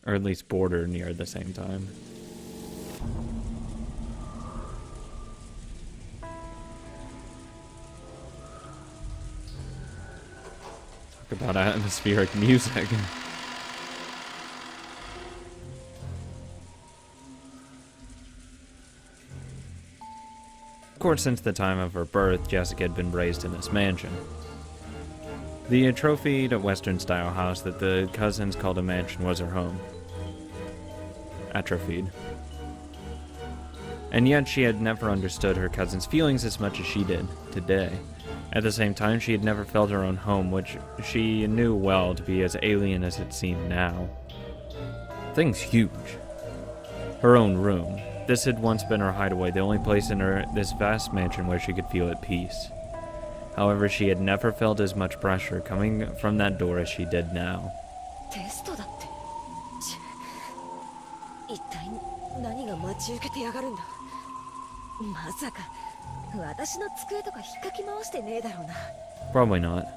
or at least border near at the same time. Talk about atmospheric music. Of course, since the time of her birth, Jessica had been raised in this mansion. The atrophied Western-style house that the cousins called a mansion was her home. Atrophied. And yet she had never understood her cousin's feelings as much as she did today. At the same time, she had never felt her own home, which she knew well to be as alien as it seemed now. Thing's huge. Her own room. This had once been her hideaway, the only place in this vast mansion where she could feel at peace. However, she had never felt as much pressure coming from that door as she did now. Probably not.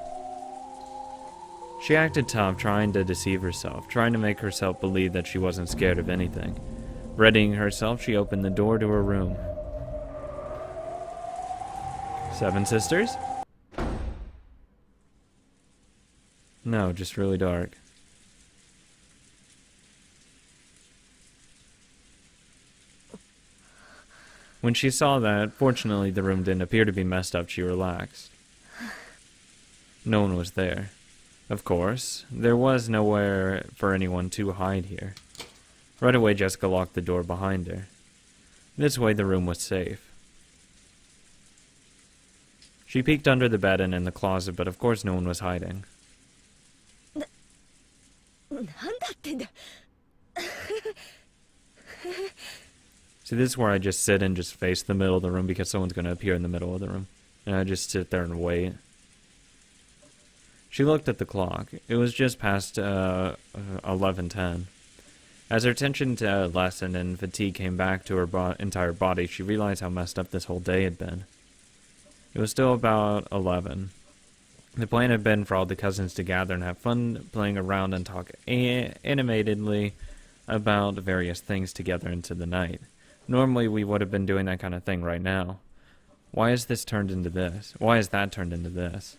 She acted tough, trying to deceive herself, trying to make herself believe that she wasn't scared of anything. Readying herself, she opened the door to her room. 7 sisters? No, just really dark. When she saw that, fortunately the room didn't appear to be messed up, she relaxed. No one was there. Of course, there was nowhere for anyone to hide here. Right away, Jessica locked the door behind her. This way, the room was safe. She peeked under the bed and in the closet, but of course no one was hiding. See, this is where I just sit and just face the middle of the room because someone's going to appear in the middle of the room. And I just sit there and wait. She looked at the clock. It was just past 11:10. As her tension lessened and fatigue came back to her entire body, she realized how messed up this whole day had been. It was still about 11. The plan had been for all the cousins to gather and have fun playing around and talk animatedly about various things together into the night. Normally we would have been doing that kind of thing right now. Why is this turned into this? Why is that turned into this?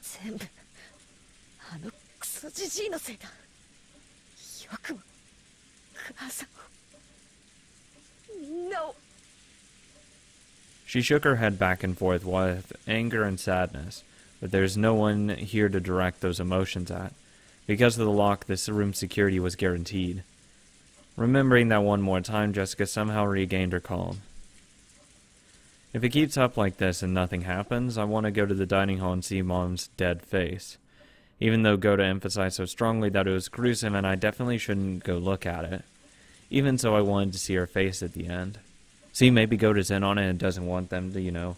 No. She shook her head back and forth with anger and sadness, but there's no one here to direct those emotions at. Because of the lock, this room's security was guaranteed. Remembering that one more time, Jessica somehow regained her calm. If it keeps up like this and nothing happens, I want to go to the dining hall and see Mom's dead face. Even though Goda emphasized so strongly that it was gruesome and I definitely shouldn't go look at it. Even so, I wanted to see her face at the end. See, maybe Goda's in on it and doesn't want them to,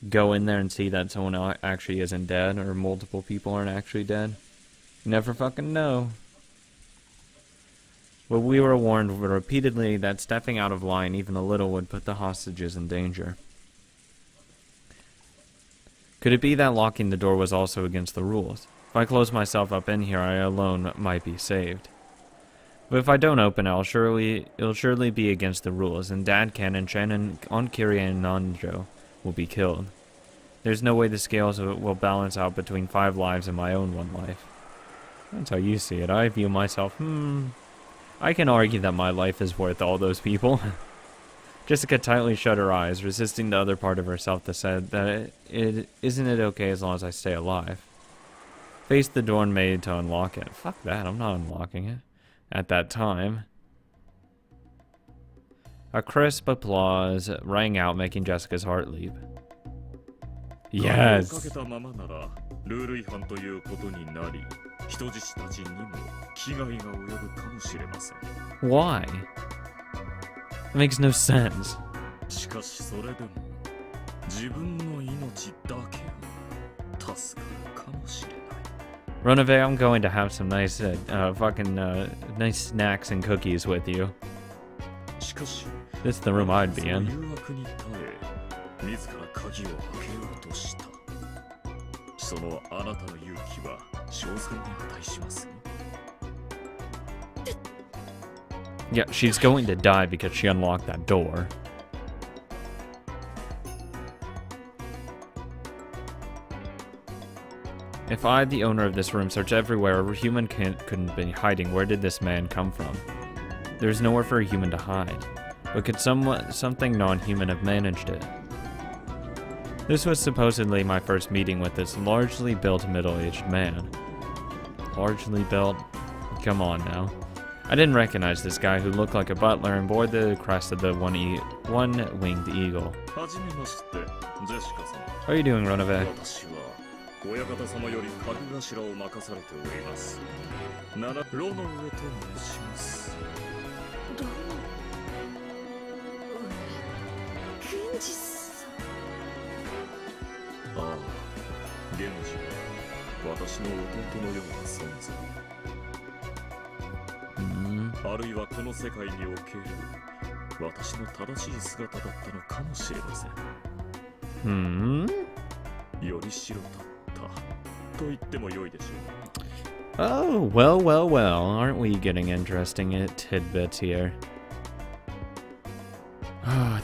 go in there and see that someone actually isn't dead, or multiple people aren't actually dead. You never fucking know. But we were warned repeatedly that stepping out of line even a little would put the hostages in danger. Could it be that locking the door was also against the rules? If I close myself up in here, I alone might be saved. But if I don't open it, it'll surely be against the rules, and Dad, Ken, and Shannon, Kirie, and Nanjo will be killed. There's no way the scales will balance out between 5 lives and my own 1 life. That's how you see it. I view myself, I can argue that my life is worth all those people. Jessica tightly shut her eyes, resisting the other part of herself that said that isn't it okay as long as I stay alive. Faced the door and made to unlock it. Fuck that, I'm not unlocking it. At that time. A crisp applause rang out, making Jessica's heart leap. Yes! Why? It makes no sense. Runaway, I'm going to have some nice, nice snacks and cookies with you. This is the room I'd be in. Yeah, she's going to die because she unlocked that door. If I, the owner of this room, searched everywhere a human couldn't be hiding, where did this man come from? There's nowhere for a human to hide. But could something non-human have managed it? This was supposedly my first meeting with this largely built middle-aged man. Largely built? Come on now. I didn't recognize this guy who looked like a butler and bore the crest of the one-winged eagle. How are you doing, Ronove? Oh, well, aren't we getting interesting tidbits here?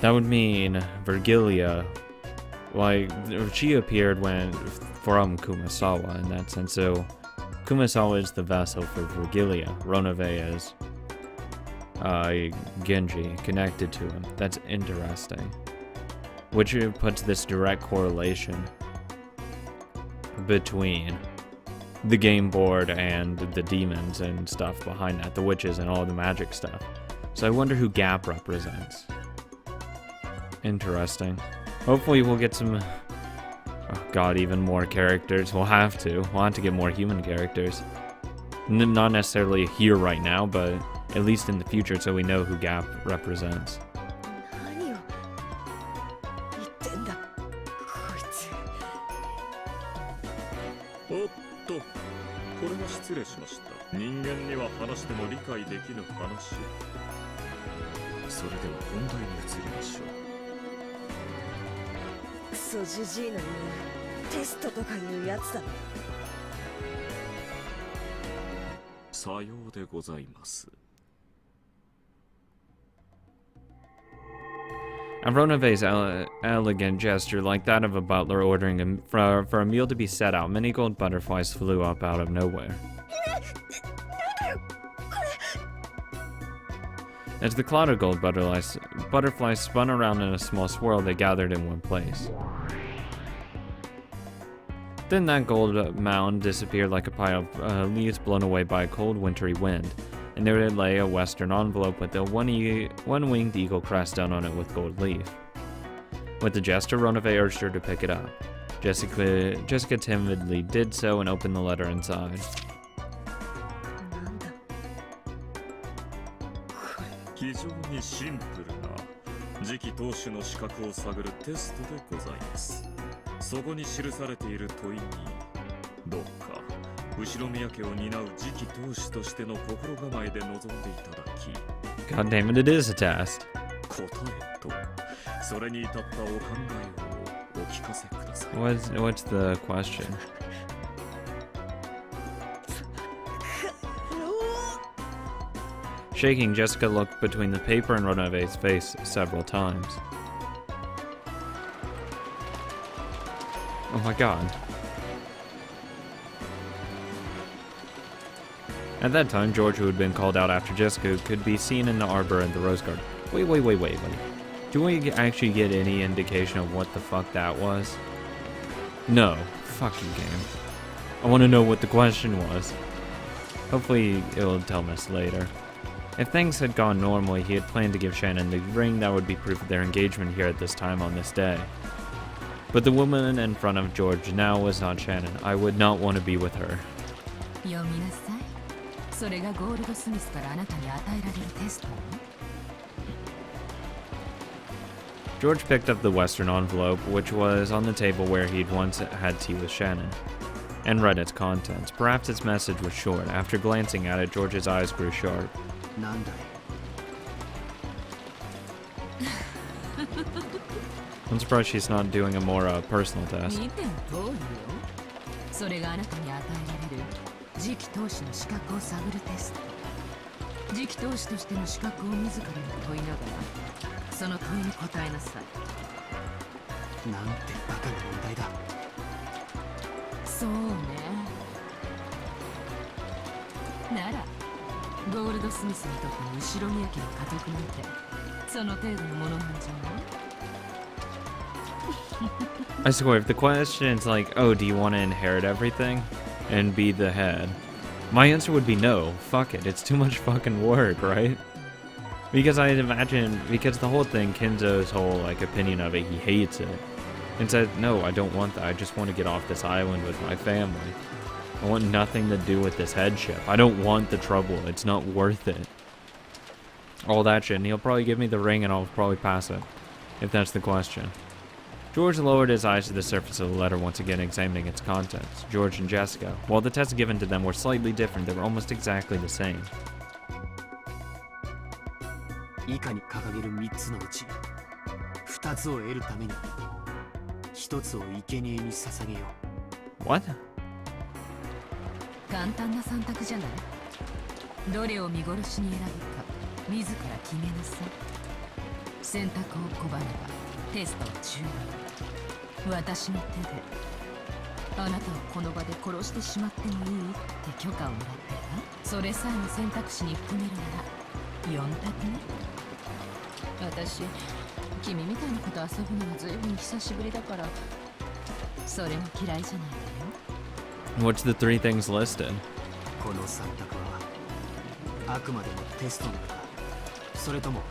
That would mean Virgilia, like, she appeared from Kumasawa in that sense, so Kumasawa is the vessel for Virgilia, Ronove is Genji, connected to him. That's interesting. Which puts this direct correlation between the game board and the demons and stuff behind that, the witches and all the magic stuff. So I wonder who Gap represents. Interesting. Hopefully we'll get some, oh god, even more characters. We'll have to get more human characters. Not necessarily here right now, but at least in the future so we know who Gap represents. And Ronove's elegant gesture, like that of a butler ordering for a meal to be set out, many gold butterflies flew up out of nowhere. As the cloud of gold butterflies spun around in a small swirl, they gathered in one place. Then that gold mound disappeared like a pile of leaves blown away by a cold, wintry wind, and there lay a western envelope with a one-winged eagle crest down on it with gold leaf. With a gesture, Ronove urged her to pick it up. Jessica timidly did so and opened the letter inside. God damn it, it is a test. What's the question? Shaking, Jessica looked between the paper and Ronove's face several times. Oh my god. At that time, George, who had been called out after Jessica, could be seen in the arbor and the rose garden. Wait. Do we actually get any indication of what the fuck that was? No. Fucking game. I want to know what the question was. Hopefully, it'll tell us later. If things had gone normally, he had planned to give Shannon the ring that would be proof of their engagement here at this time on this day. But the woman in front of George now was not Shannon. I would not want to be with her. George picked up the western envelope, which was on the table where he'd once had tea with Shannon, and read its contents. Perhaps its message was short. After glancing at it, George's eyes grew sharp. I'm surprised she's not doing a more personal test. 次期当主としての資格を自らに問いながらその問いに答えなさい。なんてバカな問題だ。そうね。ならゴールドスミスにとっての後ろ宮家の家督なんてその程度のものなんじゃない？ I swear, if the question is like, oh, do you want to inherit everything and be the head? My answer would be no. Fuck it. It's too much fucking work, right? Because I'd imagine, because the whole thing, Kinzo's whole like opinion of it, he hates it. And said, no, I don't want that. I just want to get off this island with my family. I want nothing to do with this headship. I don't want the trouble. It's not worth it. All that shit. And he'll probably give me the ring and I'll probably pass it. If that's the question. George lowered his eyes to the surface of the letter, once again examining its contents. George and Jessica. While the tests given to them were slightly different, they were almost exactly the same. 以下に掲げる3つのうち2つを得るために1つを生贄に捧げよう。 What? 簡単な3択じゃない。どれを見殺しに選ぶか自ら決めなさい。選択を拒めばテストを中断。私の手であなたをこの場で殺してしまってもいいって許可をもらってた。それさえも選択肢に含めるなら4択ね。私君みたいなこと遊ぶのは随分久しぶりだからそれも嫌いじゃないわよ。 What's the 3 things listed? この3択はあくまでもテストなのか、それとも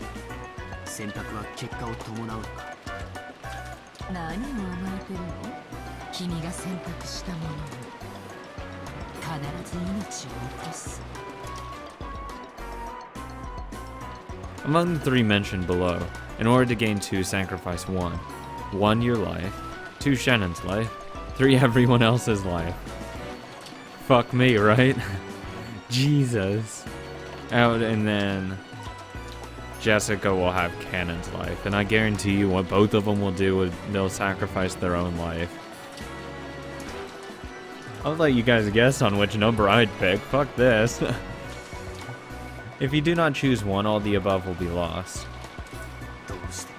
選択は結果を伴うのか。何を甘えてるの？君が選択したものに必ず命を落とす。 Among the 3 mentioned below, in order to gain 2, sacrifice 1. 1, your life. 2, Shannon's life. 3, everyone else's life. Fuck me, right? Jesus. Out, and then Jessica will have Cannon's life. And I guarantee you what both of them will do is they'll sacrifice their own life. I'll let you guys guess on which number I'd pick. Fuck this. If you do not choose one, all the above will be lost. どうして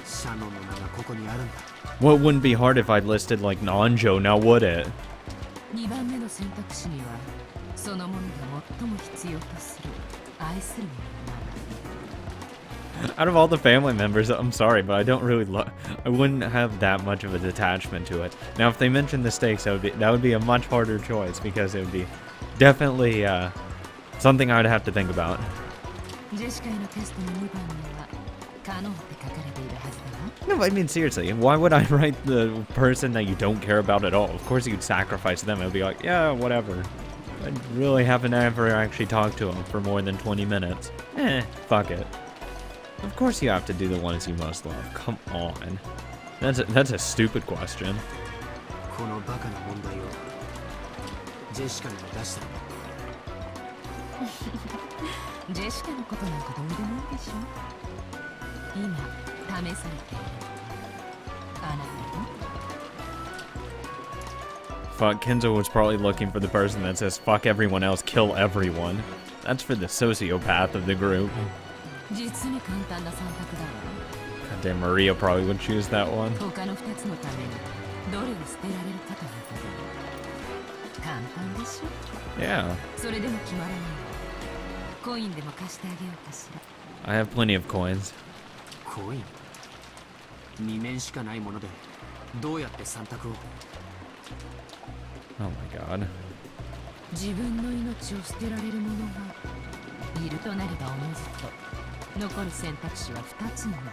シャノンの名がここにあるんだ。 What wouldn't be hard if I'd listed like Nanjo, now would it? 2番目の選択肢にはそのものが最も必要とする愛するものが Out of all the family members, I'm sorry, but I don't really I wouldn't have that much of a detachment to it. Now, if they mentioned the stakes, that would be a much harder choice because it would be definitely something I would have to think about. ジェシカへのテストの2番には可能って書かれているはずだわ。 No, I mean seriously, why would I write the person that you don't care about at all? Of course you'd sacrifice them. It'd be like, yeah, whatever. I really haven't ever actually talked to them for more than 20 minutes. Fuck it. Of course you have to do the ones you most love. Come on. That's a stupid question. このバカな問題をジェシカにも出したの。ジェシカのことなんかどうでもいいでしょ。今試されているあなたに。 Fuck, Kinzo was probably looking for the person that says fuck everyone else, kill everyone. That's for the sociopath of the group. 実に簡単な3択だわ。 Goddamn, Maria probably would choose that one. 他の2つのためにどれを捨てられるかということで簡単でしょ。 Yeah. それでも決まらないわ。コインでも貸してあげようかしら。 I have plenty of coins. コイン2面しかないものでどうやって3択を。 Oh my god. 自分の命を捨てられる者がいるとなればおのずと残る選択肢は2つになる。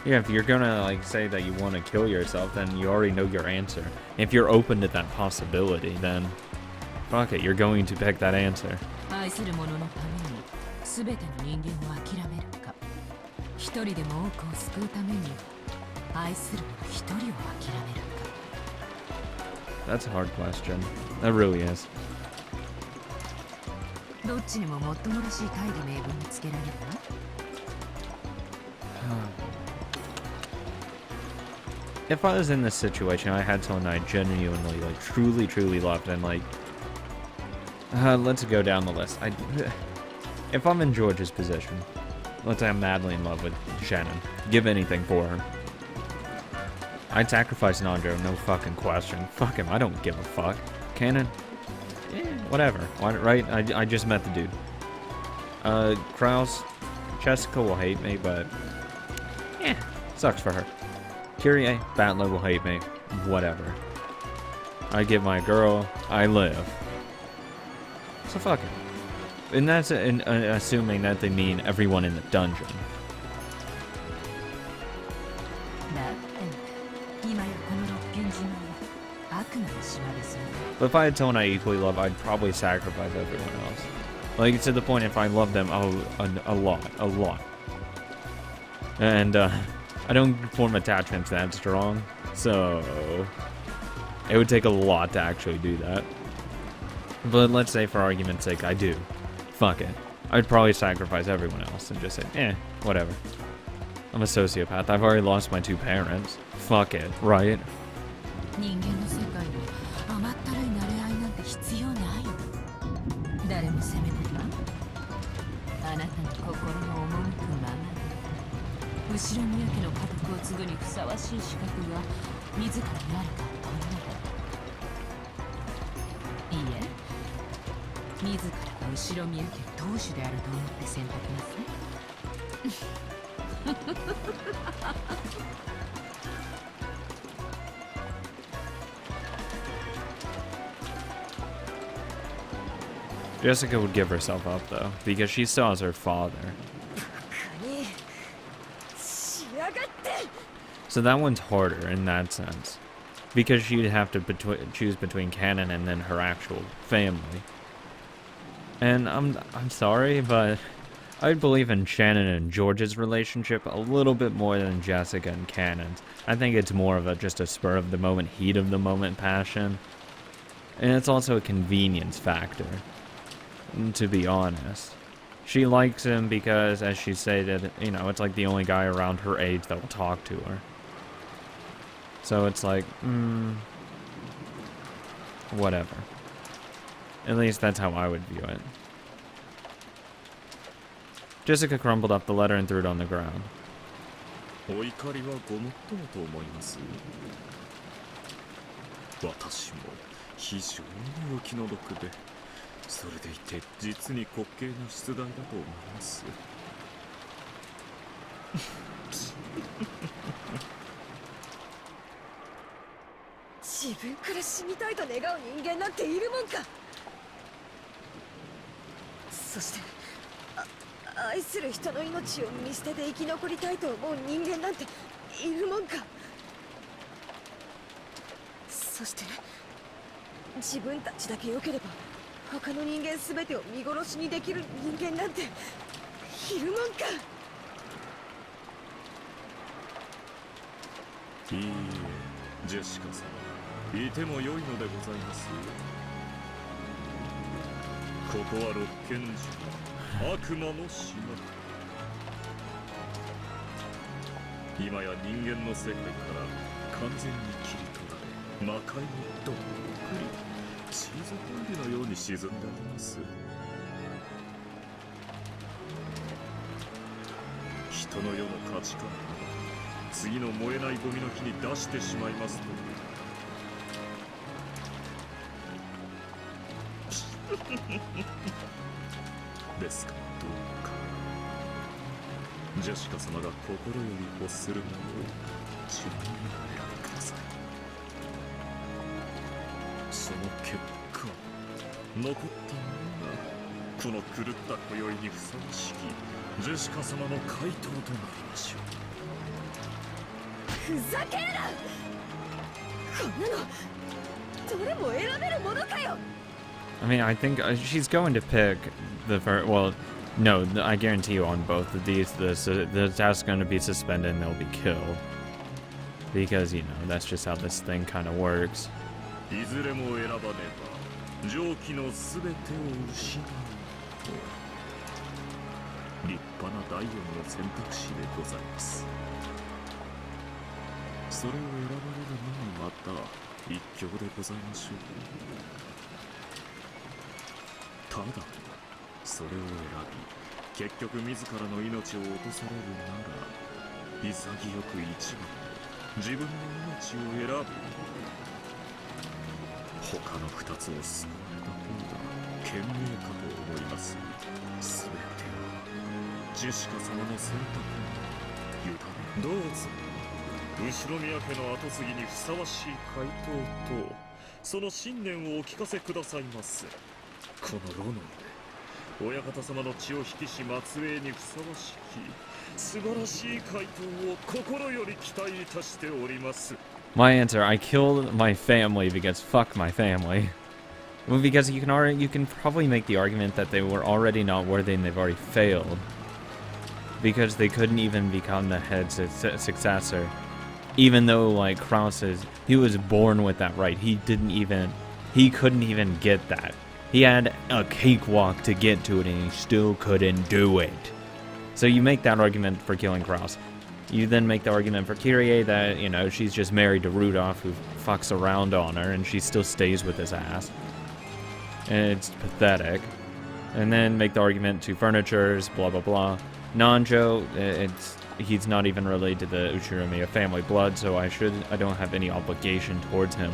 Yeah, if you're gonna like say that you want to kill yourself, then you already know your answer. If you're open to that possibility, then fuck it, you're going to pick that answer. 愛する者のために全ての人間を諦めるか、一人でも多くを救うために愛する者一人を諦めるか。 That's a hard question. That really is. どっちにももっともらしい大義名分につけられるわ。 If I was in this situation, I had someone I genuinely, like, truly loved, and like, let's go down the list. if I'm in George's position, let's say I'm madly in love with Shannon, give anything for her. I'd sacrifice Nandro, no fucking question. Fuck him, I don't give a fuck. Cannon? Whatever, right? I just met the dude. Krauss, Jessica will hate me, but sucks for her. Kirie, Battler will hate me, whatever. I get my girl, I live. So fuck it. And that's assuming that they mean everyone in the dungeon. But if I had someone I equally love, I'd probably sacrifice everyone else. Like, to the point if I love them a lot. And, I don't form attachments that strong, so it would take a lot to actually do that. But let's say for argument's sake I do. Fuck it. I'd probably sacrifice everyone else and just say, whatever. I'm a sociopath. I've already lost my 2 parents. Fuck it, right? Jessica would give herself up, though, because she still has her father. So that one's harder in that sense, because she'd have to choose between canon and then her actual family. And I'm sorry, but I believe in Shannon and George's relationship a little bit more than Jessica and Cannon's. I think it's more of just a spur of the moment, heat of the moment passion. And it's also a convenience factor, to be honest. She likes him because, as she stated, it's like the only guy around her age that will talk to her. So it's like, whatever. At least that's how I would view it. Jessica crumpled up the letter and threw it on the ground. I mean, I think she's going to pick the first. Well, no, I guarantee you on both of these, the task's going to be suspended and they'll be killed. Because, that's just how this thing kind of works. それを選び、結局自らの命を落とされるなら、潔く一番自分の命を選ぶ。他の二つを救われた方が賢明かと思います。すべてはジェシカ様の選択に委ね。どうぞ後宮家の跡継ぎにふさわしい回答とその信念をお聞かせくださいます。このロノンで親方様の血を引きし末裔にふさわしき素晴らしい回答を心より期待いたしております。 My answer: I killed my family because fuck my family. Well, because you can probably make the argument that they were already not worthy and they've already failed. Because they couldn't even become the head successor. Even though, like, Krauss he was born with that right. He couldn't even get that. He had a cakewalk to get to it and he still couldn't do it. So you make that argument for killing Krauss. You then make the argument for Kirie that, you know, she's just married to Rudolph who fucks around on her and she still stays with his ass. And it's pathetic. And then make the argument to furnitures, blah blah blah. Nanjo, he's not even related to the Uchinomiya family blood, so I don't have any obligation towards him.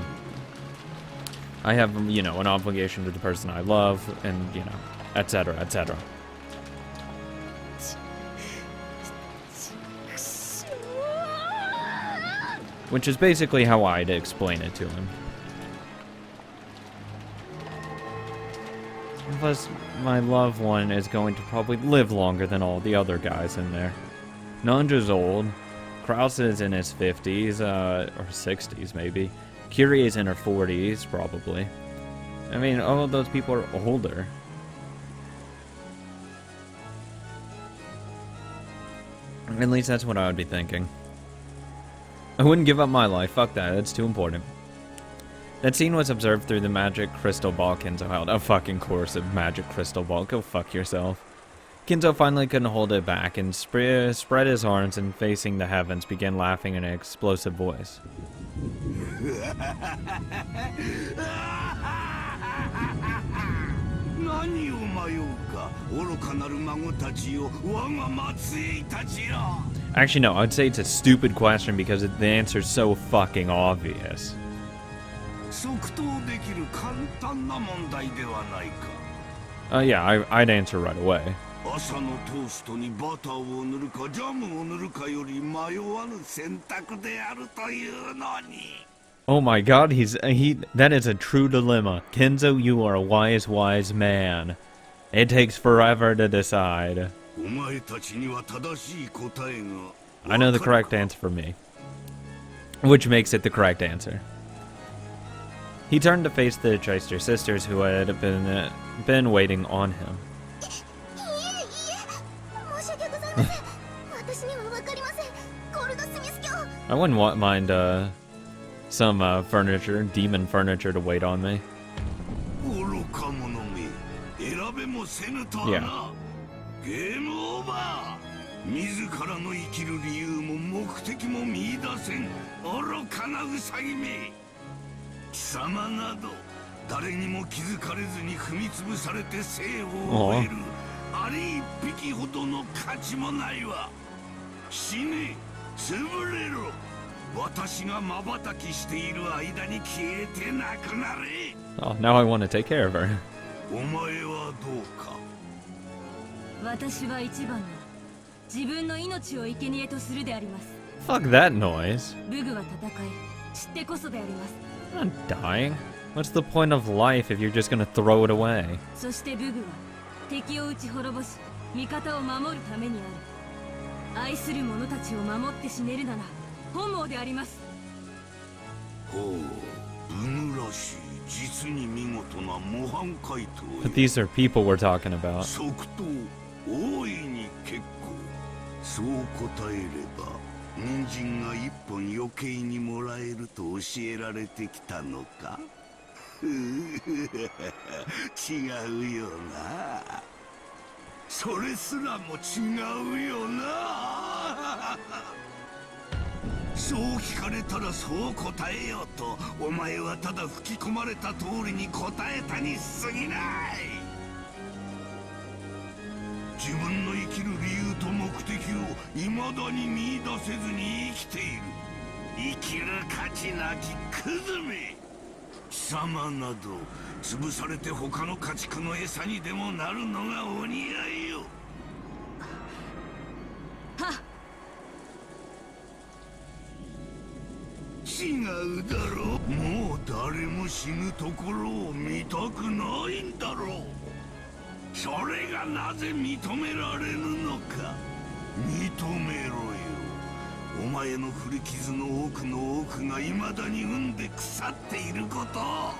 I have, you know, an obligation to the person I love, and, you know, etc., etc. Which is basically how I'd explain it to him. Plus, my loved one is going to probably live longer than all the other guys in there. Nanjo's old. Krauss is in his 50s, or 60s maybe. Kirie is in her 40s, probably. I mean, all of those people are older. At least that's what I would be thinking. I wouldn't give up my life. Fuck that. It's too important. That scene was observed through the magic crystal ball Kinzo held. A fucking course of magic crystal ball. Go fuck yourself. Kinzo finally couldn't hold it back and spread his arms and facing the heavens began laughing in an explosive voice. Actually, no, I'd say it's a stupid question because the answer's so fucking obvious. Yeah, I'd answer right away. Oh my god, that is a true dilemma. Kinzo, you are a wise man. It takes forever to decide. I know the correct answer for me, which makes it the correct answer. He turned to face the Chester sisters who had been waiting on him. I wouldn't mind some furniture, demon furniture to wait on me. Yeah. Oh, now I want to take care of her. Fuck that noise. I'm not dying. What's the point of life if you're just gonna throw it away? But these are people we're talking about. 自分の生きる理由と目的を未だに見出せずに生きている。生きる価値なきクズめ。貴様など潰されて他の家畜の餌にでもなるのがお似合いよ。はっ。違うだろう。もう誰も死ぬところを見たくないんだろう。それがなぜ認められぬのか。認めろよ。お前の古傷の奥の奥が未だに産んで腐っていることを。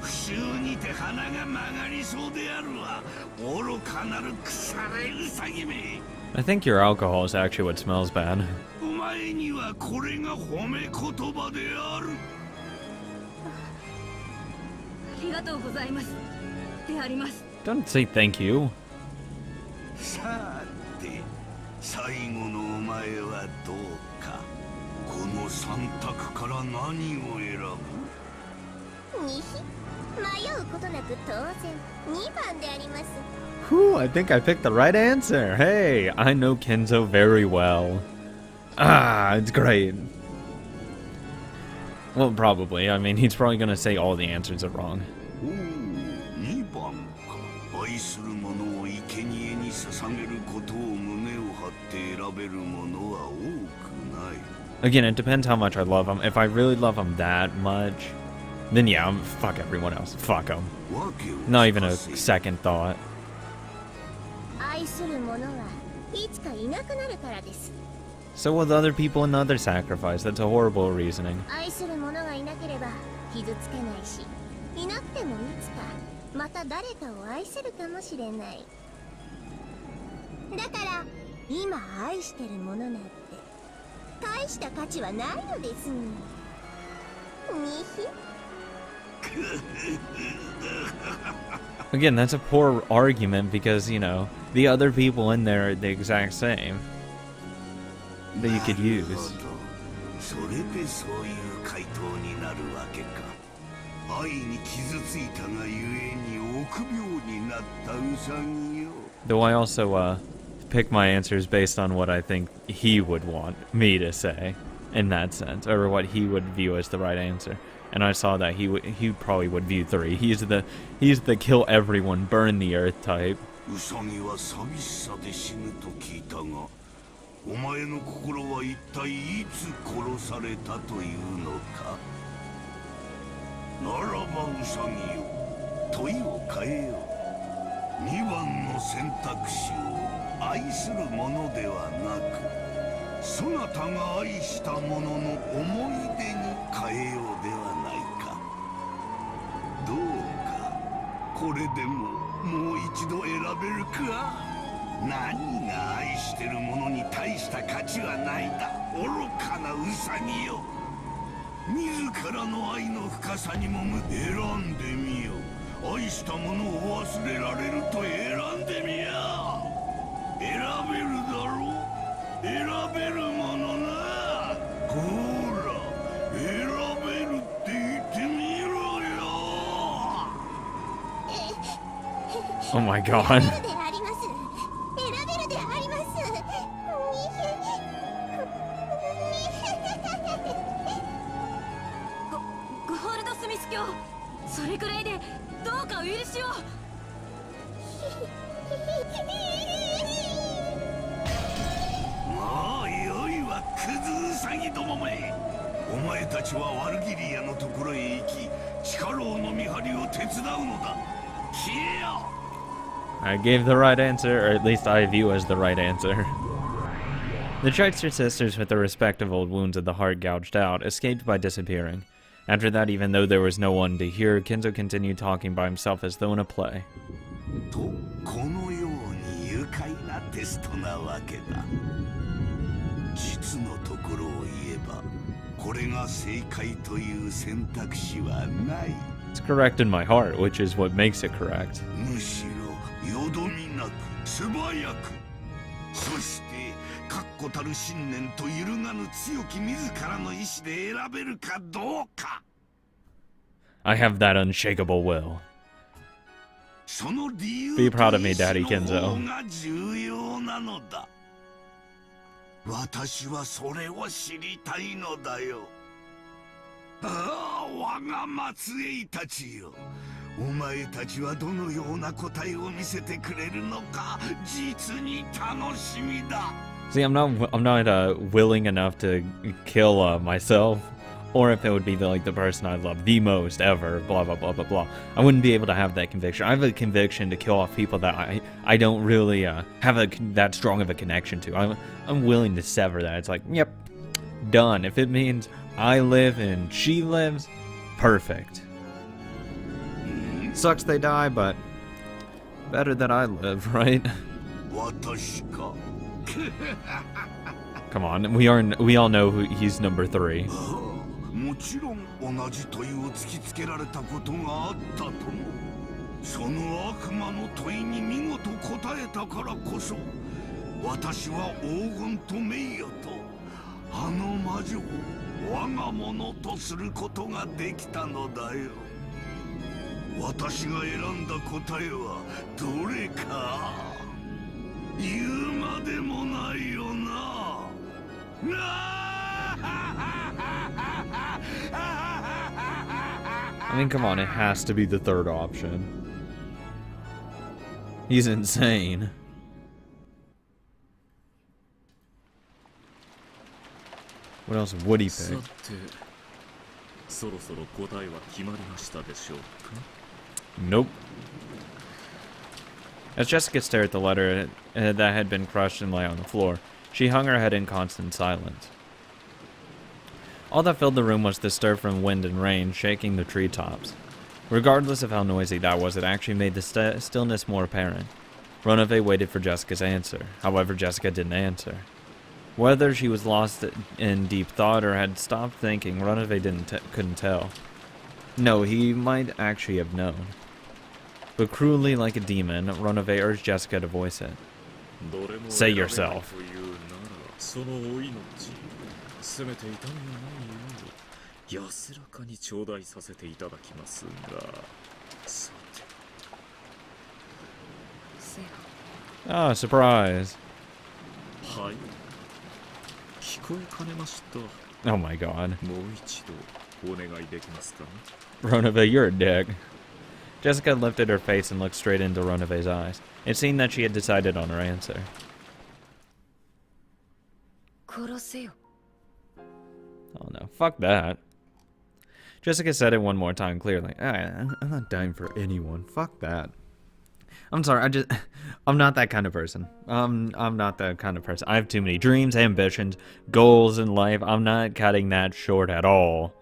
不臭にて鼻が曲がりそうであるわ。愚かなる腐れウサギめ。I think your alcohol is actually what smells bad. お前にはこれが褒め言葉である。ありがとうございます。であります。 Don't say thank you. さて、最後のお前はどうか。この3択から何を選ぶ？にひ、迷うことなく当然2番であります。 Whew, I think I picked the right answer. Hey, I know Kinzo very well. Ah, it's great. Well, probably. I mean, he's probably gonna say all the answers are wrong. おお、2番か。愛する者を生贄に捧げることを胸を張って選べる者は多くない。 Again, it depends how much I love him. If I really love him that much, then yeah, fuck everyone else. Fuck him. Not even a second thought. 愛する者はいつかいなくなるからです。 So with other people in the other sacrifice, that's a horrible reasoning. 愛する者がいなければ傷つけないし、いなくてもいつかまた誰かを愛せるかもしれない。だから今愛してる者なんて大した価値はないのですにひ。 Again, that's a poor argument because, you know, the other people in there are the exact same that you could use. それでそういう回答になるわけか。愛に傷ついたがゆえに臆病になったウサギよ。 Though I also pick my answers based on what I think he would want me to say in that sense, or what he would view as the right answer. And I saw that he probably would view 3. He's the kill everyone, burn the earth type. ウサギは寂しさで死ぬと聞いたが、お前の心は一体いつ殺されたというのか。ならばウサギよ、問いを変えよう。2番の選択肢を愛するものではなく、そなたが愛したものの思い出に変えようではないか。どうかこれでももう一度選べるか。何が愛してるものに大した価値はないだ、愚かなウサギよ。自らの愛の深さにも選んでみよ。愛したものを忘れられると選んでみや。選べるだろう。選べるものな。ほら、選べるって言ってみろよ。 Oh my god. 選べるであります。選べるであります。ゴールドスミス卿、それくらいでどうかお許しを。もうよいわ、クズウサギどもめ。お前たちはワルギリアのところへ行き、地下牢の見張りを手伝うのだ。消えよ。 I gave the right answer, or at least I view as the right answer. The Trickster sisters, with their respective old wounds of the heart gouged out, escaped by disappearing. After that, even though there was no one to hear, Kinzo continued talking by himself as though in a play. と、このように愉快なテストなわけだ。実のところを言えば、これが正解という選択肢はない。 It's correct in my heart, which is what makes it correct. むしろ、よどみなく、素早く。そして、確固たる信念と揺るがぬ強き自らの意志で選べるかどうか。 I have that unshakable will. Be proud of me, Daddy Kinzo. 私はそれを知りたいのだよ。ああ、我が末裔たちよ。お前たちはどのような答えを見せてくれるのか、実に楽しみだ。See, I'm not willing enough to kill myself, or if it would be the person I love the most ever. Blah blah blah blah blah. I wouldn't be able to have that conviction. I have a conviction to kill off people that I don't really have that strong of a connection to. I'm willing to sever that. It's like, yep, done. If it means I live and she lives, perfect. Sucks they die, but better that I live, right? Come on, we all know he's number 3. もちろん同じ問いを突きつけられたことがあったとも。その悪魔の問いに見事答えたからこそ、私は黄金と名誉とあの魔女を我が物とすることができたのだよ。私が選んだ答えはどれか言うまでもないよな。I mean, come on, it has to be the 3rd option. He's insane. What else would he pick? Nope. As Jessica stared at the letter that had been crushed and lay on the floor, she hung her head in constant silence. All that filled the room was the stir from wind and rain shaking the treetops. Regardless of how noisy that was, it actually made the stillness more apparent. Ronove waited for Jessica's answer. However, Jessica didn't answer. Whether she was lost in deep thought or had stopped thinking, Ronove couldn't tell. No, he might actually have known. But cruelly like a demon, Ronove urged Jessica to voice it. Say yourself. Ah, surprise. Oh my god. Ronove, you're a dick. Jessica lifted her face and looked straight into Ronove's eyes. It seemed that she had decided on her answer. Oh no, fuck that. Jessica said it one more time clearly. I'm not dying for anyone. Fuck that. I'm sorry, I'm not that kind of person. I'm not that kind of person. I have too many dreams, ambitions, goals in life. I'm not cutting that short at all.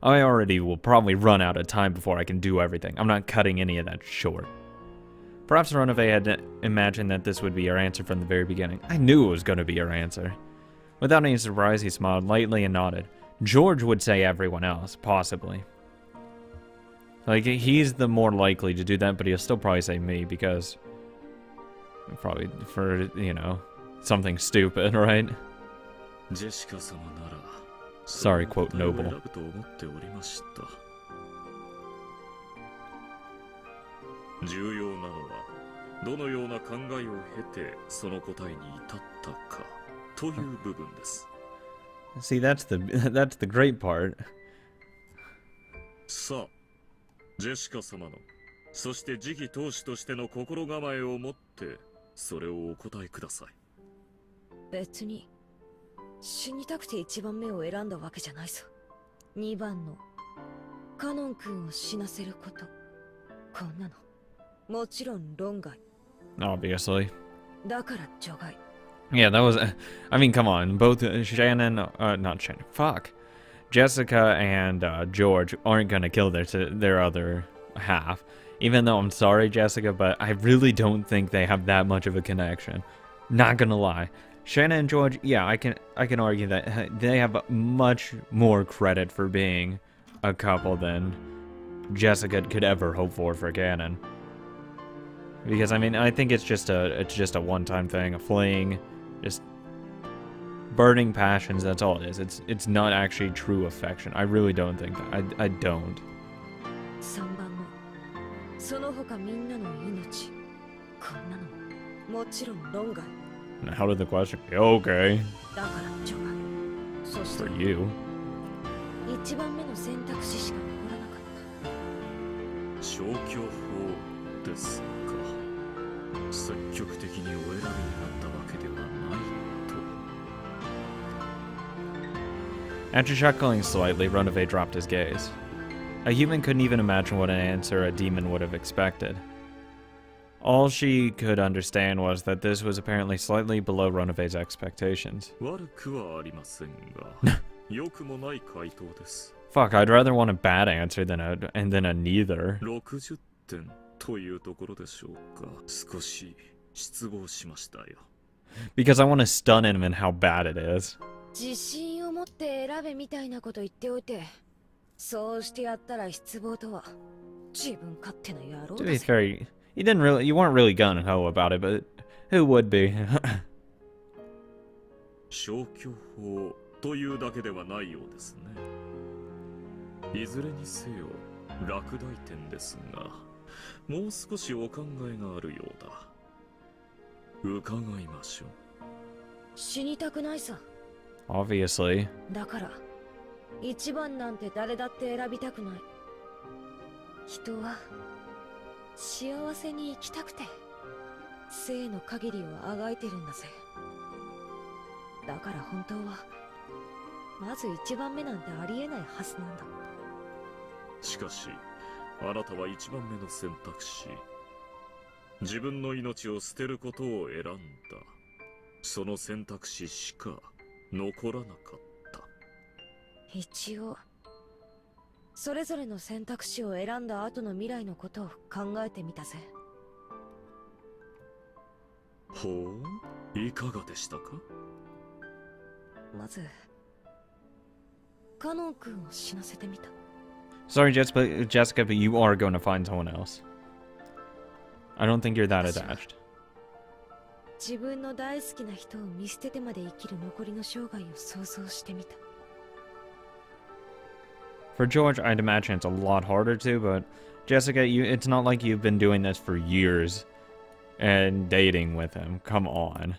I already will probably run out of time before I can do everything. I'm not cutting any of that short. Perhaps Ronove had imagined that this would be her answer from the very beginning. I knew it was going to be her answer. Without any surprise, he smiled lightly and nodded. George would say everyone else, possibly. Like, he's the more likely to do that, but he'll still probably say me because... Probably for, you know, something stupid, right? Sorry, quote, noble. See, that's the great part. ジェシカ様の、そして次期当主としての心構えを持って、それをお答えください。別に、死にたくて1番目を選んだわけじゃないさ。2番の、カノン君を死なせること。こんなの、もちろん論外。Obviously. だから除外。Yeah, that was... I mean, come on. Both Shannon... not Shannon. Fuck. Jessica and George aren't going to kill their other half. Even though I'm sorry, Jessica, but I really don't think they have that much of a connection. Not going to lie. Shannon and George, yeah, I can argue that they have much more credit for being a couple than Jessica could ever hope for canon. Because, I mean, I think it's just a one-time thing, a fling, just... burning passions, that's all it is. It's not actually true affection. I really don't think that. I don't. 3番のその他みんなの命、こんなのもちろん論外。 And how did the question go? Okay. だからジョが、そして For you. 一番目の選択肢しか残らなかった。消去法ですか。積極的にお選びになったわけではないと。 After chuckling slightly, Runaway dropped his gaze. A human couldn't even imagine what an answer a demon would have expected. All she could understand was that this was apparently slightly below Runaway's expectations. 悪くはありませんが、良くもない回答です。 Fuck, I'd rather want a bad answer than a neither. 60点というところでしょうか。少し失望しましたよ。 Because I want to stun him in how bad it is. 自信を持って選べみたいなこと言っておいて、そうしてやったら失望とは自分勝手な野郎 To だ be ぜ。 fair, you weren't really gung-ho about it, but who would be? 消去法というだけではないようですね。いずれにせよ落第点ですが、もう少しお考えがあるようだ。伺いましょう。死にたくないさ。 Obviously. だから一番なんて誰だって選びたくない。人は幸せに生きたくて生の限りをあがいてるんだぜ。だから本当はまず一番目なんてありえないはずなんだ。しかしあなたは一番目の選択肢、自分の命を捨てることを選んだ。その選択肢しか残らなかった。一応それぞれの選択肢を選んだ後の未来のことを考えてみたぜ。ほう、いかがでしたか。まずカノン君を死なせてみた。 Sorry, Jessica, but you are going to find someone else. I don't think you're that attached. 自分の大好きな人を見捨ててまで生きる残りの生涯を想像してみた。 For George, I'd imagine it's a lot harder to, but Jessica, it's not like you've been doing this for years and dating with him. Come on.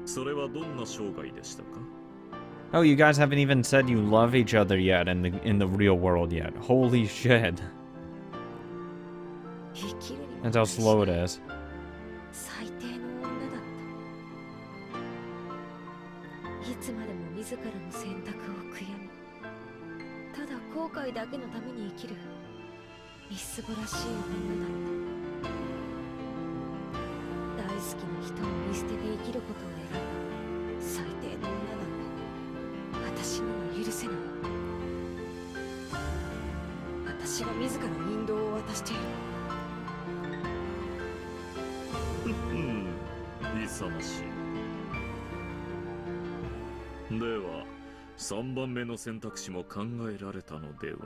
それはどんな生涯でしたか。 Oh, you guys haven't even said you love each other yet in the real world yet. Holy shit. 生きるにも That's how slow it is. 最低の女だった。いつまでも自らの選択を悔やみ、ただ後悔だけのために生きるみすぼらしい女だった。大好きな人を見捨てて生きることを選んだ最低の女なんて私には許せない。私が自ら引導を渡している。勇ましい。では3番目の選択肢も考えられたのでは。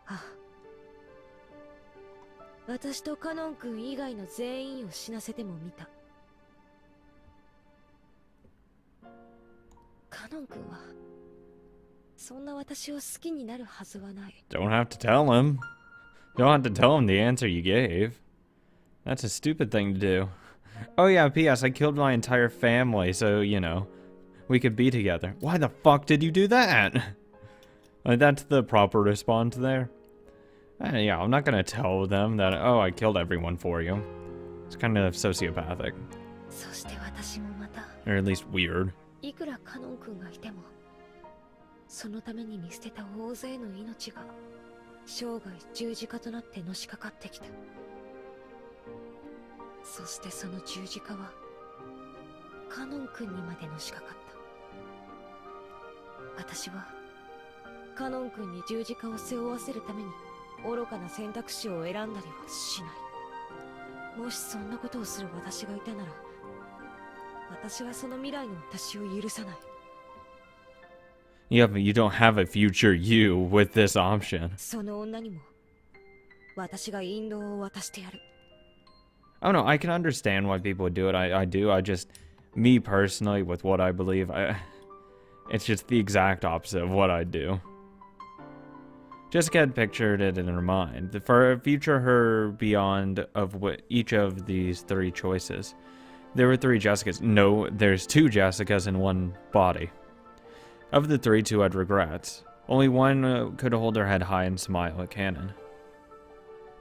ああ、私とカノン君以外の全員を死なせても見た。カノン君はそんな私を好きになるはずはない。 Don't have to tell him. Don't have to tell him the answer you gave. That's a stupid thing to do. Oh yeah, P.S. I killed my entire family, so, you know, we could be together. Why the fuck did you do that? Like, that's the proper response there. Yeah, I'm not gonna tell them that, oh, I killed everyone for you. It's kind of sociopathic. そして私もまた、 Or at least weird. いくらカノン君がいても、そのために見捨てた大勢の命が生涯十字架となってのしかかってきた。そしてその十字架はカノン君にまでのしかかった。私はカノン君に十字架を背負わせるために愚かな選択肢を選んだりはしない。もしそんなことをする私がいたなら、私はその未来の私を許さない。Yeah, but you don't have a future you with this option. その女にも私が引導を渡してやる。Oh no, I can understand why people would do it. I do. I just, me personally, with what I believe, it's just the exact opposite of what I do. Jessica had pictured it in her mind. For a future her beyond of what each of these three choices. There were three Jessicas. No, there's two Jessicas in one body. Of the three, two had regrets. Only one could hold her head high and smile at Cannon.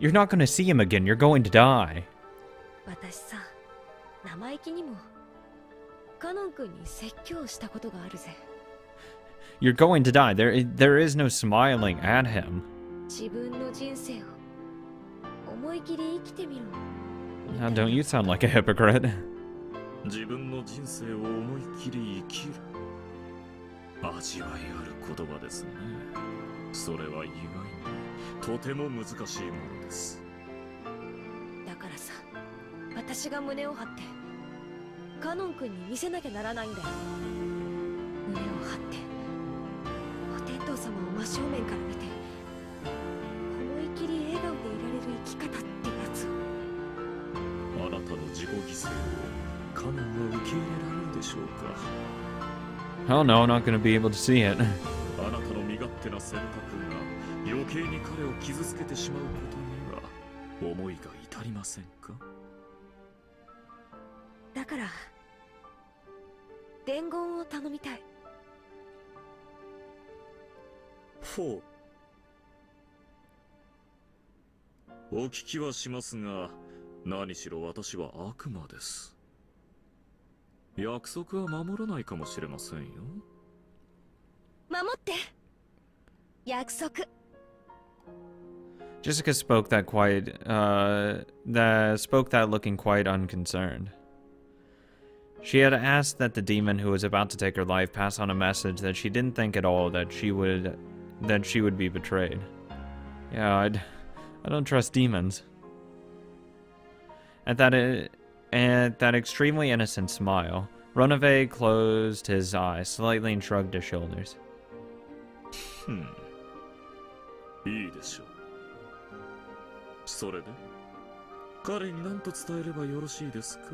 You're not going to see him again. You're going to die. 私さ、生意気にもカノン君に説教したことがあるぜ。 You're going to die. There is no smiling at him. 自分の人生を思い切り生きてみろ。 Now, don't you sound like a hypocrite? 自分の人生を思い切り生きる。味わいある言葉ですね。それは意外にとても難しいものです。だからさ、私が胸を張ってカノン君に見せなきゃならないんだよ。胸を張ってお天道様を真正面から見て思い切り笑顔でいられる生き方ってやつを。あなたの自己犠牲をカノンは受け入れられるでしょうか。 Hell no, I'm not going to be able to see it. あなたの身勝手な選択が余計に彼を傷つけてしまうことには思いが至りませんか。だから伝言を頼みたい。ほう。お聞きはしますが、何しろ私は悪魔です。約束は守らないかもしれませんよ。守って。約束。 Jessica spoke that looking quite unconcerned. She had asked that the demon who was about to take her life pass on a message that she didn't think at all that she would be betrayed. Yeah, I don't trust demons. At that extremely innocent smile, Runaway closed his eyes slightly and shrugged his shoulders. いいでしょう。それで彼に何と伝えればよろしいですか。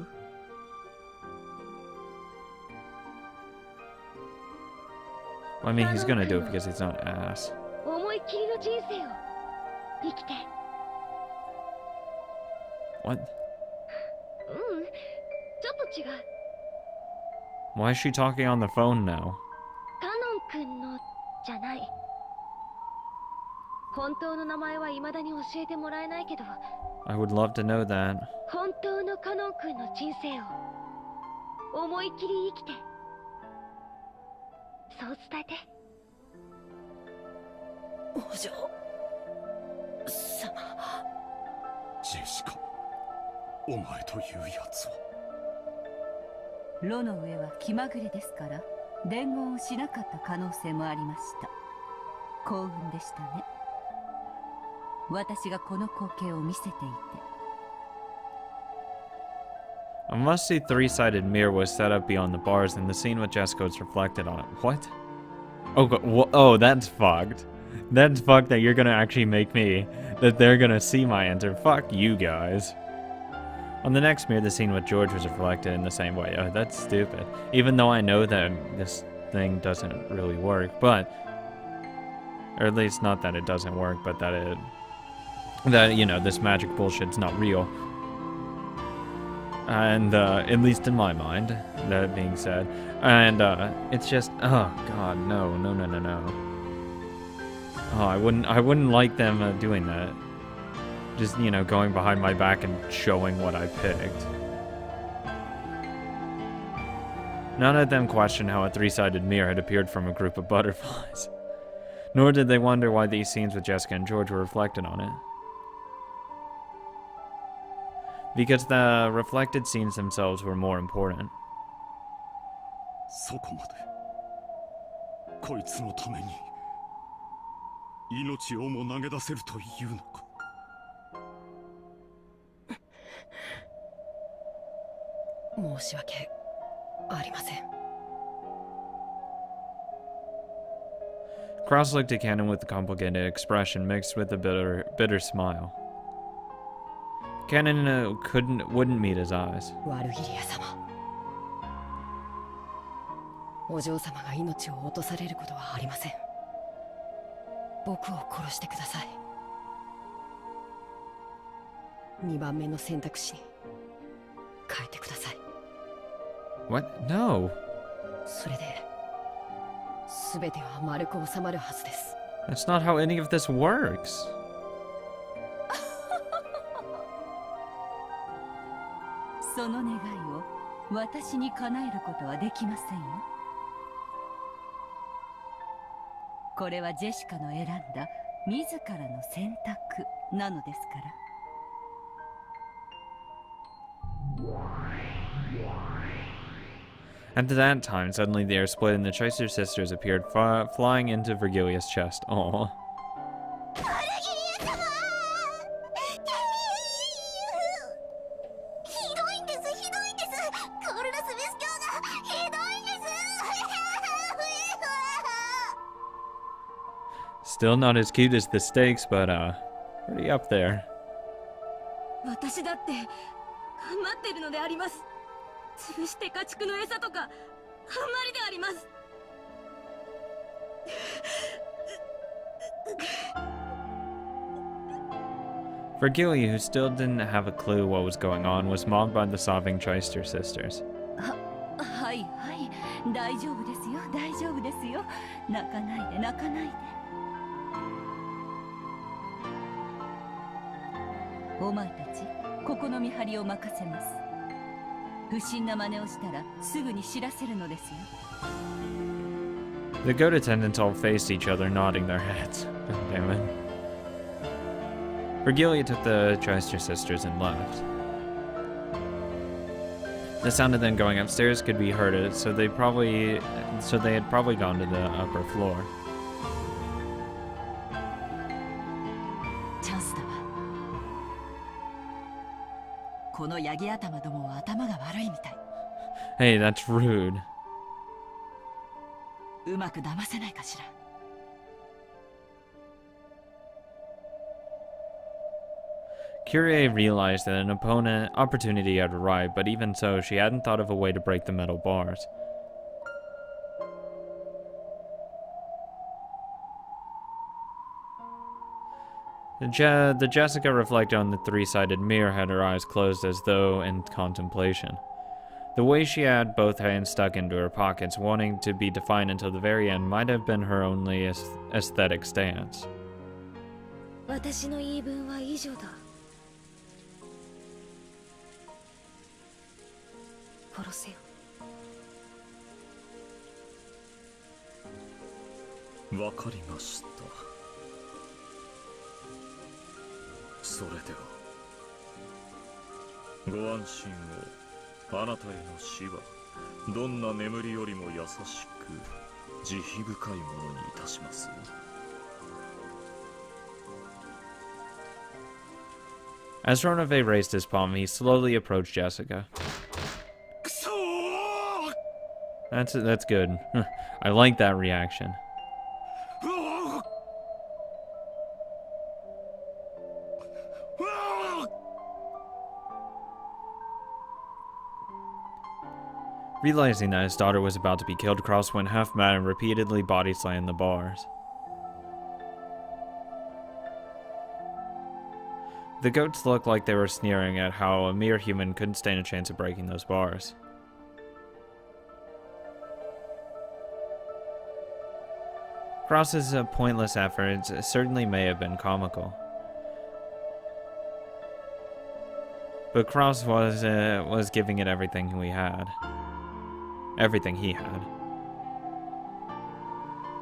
Well, I mean, he's gonna do it because he's not ass. 思い切りの人生を生きて。 What? ちょっと違う。 Why is she talking on the phone now? カノン君のじゃない。本当の名前は未だに教えてもらえないけど、 I would love to know that. 本当のカノン君の人生を思い切り生きて。そう伝えて。お嬢様。ジェシカ、お前というやつは。炉の上は気まぐれですから、伝言をしなかった可能性もありました。幸運でしたね。私がこの光景を見せていて。A must-see three-sided mirror was set up beyond the bars, and the scene with Jessica was reflected on it. What? Oh, that's fucked. That's fucked that you're gonna actually make me, that they're gonna see my answer. Fuck you guys. On the next mirror, the scene with George was reflected in the same way. Oh, that's stupid. Even though I know that this thing doesn't really work, but... Or at least not that it doesn't work, but that you know, this magic bullshit's not real. And, at least in my mind, that being said. And, it's just, oh god, no. Oh, I wouldn't like them doing that. Just, you know, going behind my back and showing what I picked. None of them questioned how a three-sided mirror had appeared from a group of butterflies. Nor did they wonder why these scenes with Jessica and George were reflected on it. Because the reflected scenes themselves were more important. そこまでこいつのために命をも投げ出せるというのか。申し訳ありません。 Krauss looked at Cannon with a complicated expression mixed with a bitter smile. Cannon wouldn't meet his eyes. ワルギリア様。お嬢様が命を落とされることはありません。僕を殺してください。2番目の選択肢に変えてください。 What? No. それで全ては丸く収まるはずです。 That's not how any of this works. その願いを私に叶えることはできませんよ。これはジェシカの選んだ自らの選択なのですから。At that time, suddenly they are split and the Choicer sisters appeared, flying into Virgilia's chest. Aww. ひどいんです。コールラスベス教がひどいんです。 Still not as cute as the steaks, but pretty up there. 私だって待ってるのであります。潰して家畜の餌とかあんまりであります。 Virgilia, who still didn't have a clue what was going on, was mobbed by the sobbing Choister sisters. はいはい、大丈夫ですよ、大丈夫ですよ。泣かないで、泣かないで。お前たち、ここの見張りを任せます。不審な真似をしたらすぐに知らせるのですよ。 The goat attendants all faced each other, nodding their heads. God damn it. Virgilia took the Choister sisters and left. The sound of them going upstairs could be heard, so they had probably gone to the upper floor. チャンスだわ。このヤギ頭どもは頭が悪いみたい。 Hey, that's rude. うまく騙せないかしら。 Kirie realized that an opportunity had arrived, but even so, she hadn't thought of a way to break the metal bars. The Jessica reflected on the three-sided mirror had her eyes closed as though in contemplation. The way she had both hands stuck into her pockets, wanting to be defiant until the very end, might have been her only aesthetic stance. 私の言い分は以上だ。殺せよ。わかりました。それではご安心を。あなたへの死はどんな眠りよりも優しく慈悲深いものにいたします。 As Ronove raised his palm, he slowly approached Jessica. That's good. I like that reaction. Realizing that his daughter was about to be killed, Krauss went half mad and repeatedly body slammed the bars. The goats looked like they were sneering at how a mere human couldn't stand a chance of breaking those bars. Krauss's pointless efforts certainly may have been comical. But Krauss was giving it everything he had.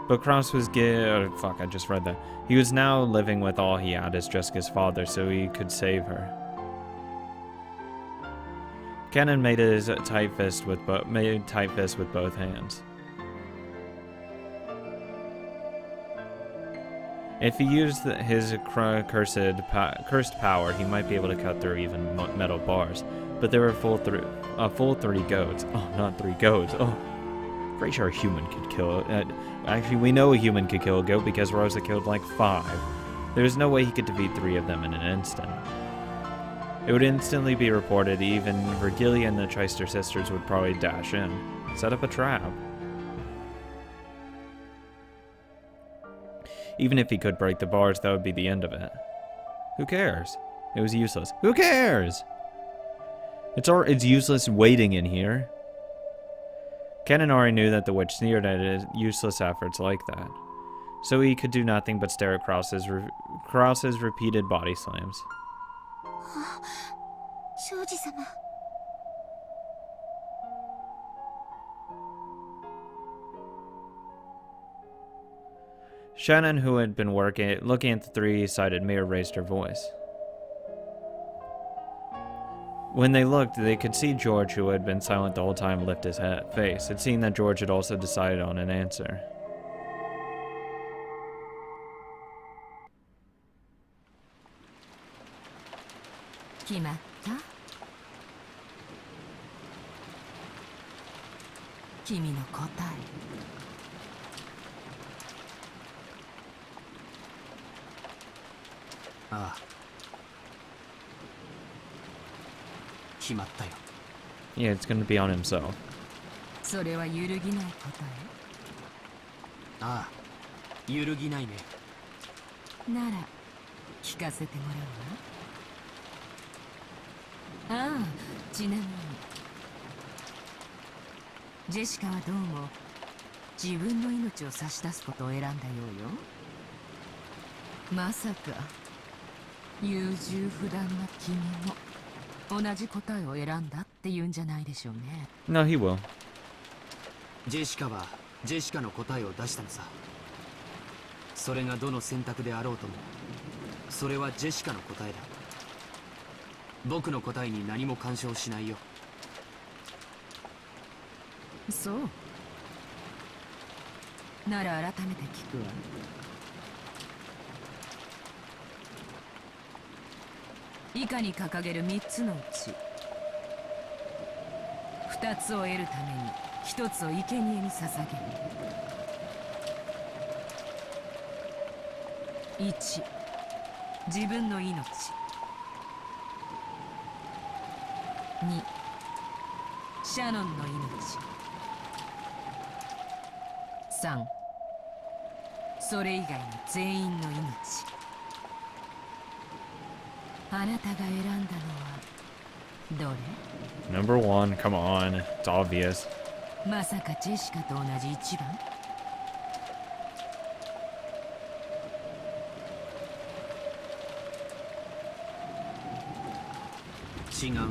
But Krauss was fuck, I just read that. He was now living with all he had as Jessica's father, so he could save her. Cannon made his tight fist with both hands. If he used his cursed power, he might be able to cut through even metal bars. But there were a full 3 goats. Oh, not 3 goats. Oh, pretty sure a human could kill it. Actually, we know a human could kill a goat because Rosa killed like 5. There's no way he could defeat 3 of them in an instant. It would instantly be reported. Even Virgilia and the Choister sisters would probably dash in, set up a trap. Even if he could break the bars, that would be the end of it. Who cares? It was useless. Who cares? It's useless waiting in here. Kananari knew that the witch sneered at his useless efforts like that, so he could do nothing but stare at Krauss's repeated body slams. 庄司様。 Shannon, who had been looking at the three-sided mirror, raised her voice. When they looked, they could see George, who had been silent the whole time, lift his face. It seemed that George had also decided on an answer. Yeah, it's going to be on himself. それは揺るぎない答え。ああ、揺るぎないね。なら聞かせてもらうわ。ああ、ちなみにジェシカはどうも自分の命を差し出すことを選んだようよ。まさか優柔不断な君も同じ答えを選んだって言うんじゃないでしょうね。No, he will. ジェシカはジェシカの答えを出したのさ。それがどの選択であろうとも、それはジェシカの答えだ。僕の答えに何も干渉しないよ。そう。なら改めて聞くわ。以下に掲げる3つのうち2つを得るために1つを生贄に捧げる。1、自分の命。2、シャノンの命。3、それ以外の全員の命。あなたが選んだのはどれ？ Number 1, come on. It's obvious. まさかジェシカと同じ1番？違うね。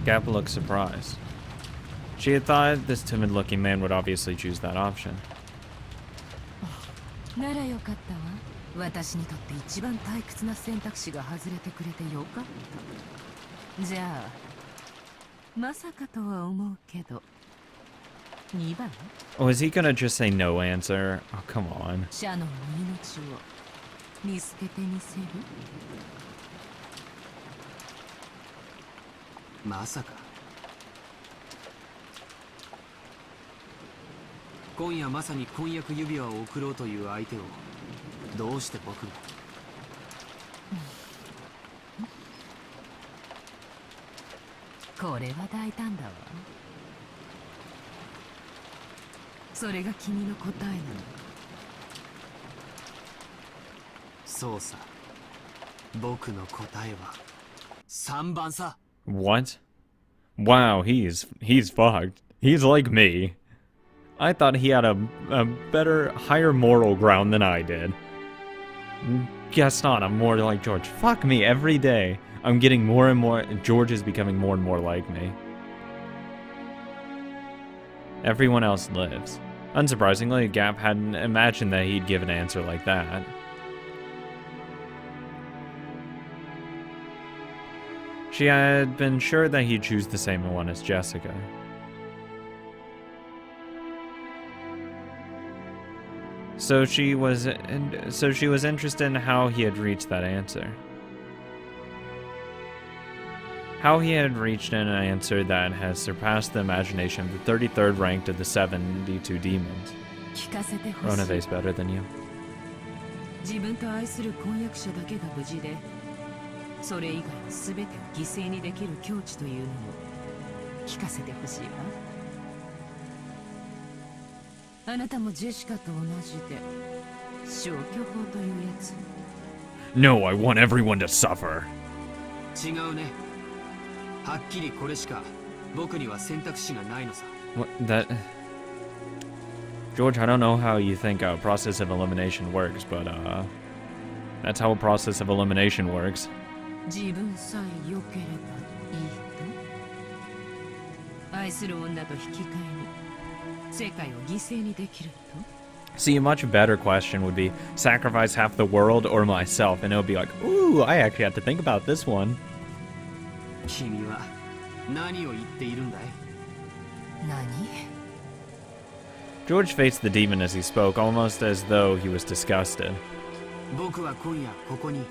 Gap looked surprised. She had thought this timid-looking man would obviously choose that option. ならよかったわ。私にとって一番退屈な選択肢が外れてくれてよかった。じゃあ、まさかとは思うけど、2番？ Oh, is he gonna just say no answer? Oh, come on. シャノンの命を見捨ててみせる？まさか。今夜まさに婚約指輪を贈ろうという相手をどうして僕が。これは大胆だわ。それが君の答えなの。そうさ。僕の答えは3番さ。What? Wow, he's fucked. He's like me. I thought he had a better, higher moral ground than I did. Guess not, I'm more like George. Fuck me, every day. I'm getting more and more, George is becoming more and more like me. Everyone else lives. Unsurprisingly, Gap hadn't imagined that he'd give an answer like that. She had been sure that he'd choose the same one as Jessica. So she was interested in how he had reached that answer. How he had reached an answer that has surpassed the imagination of the 33rd ranked of the 72 demons. Ronave's better than you. 自分と愛する婚約者だけが無事でそれ以外の全てを犠牲にできる境地というのも聞かせてほしいわ。あなたもジェシカと同じで消去法というやつ。 No, I want everyone to suffer. 違うね。はっきりこれしか僕には選択肢がないのさ。 What that? George, I don't know how you think a process of elimination works, but that's how a process of elimination works. 自分さえ良ければいいと。愛する女と引き換えに世界を犠牲にできると。 See, a much better question would be sacrifice half the world or myself, and it would be like, ooh, I actually have to think about this one. 君は何を言っているんだい？何？ George faced the demon as he spoke, almost as though he was disgusted. 僕は今夜ここに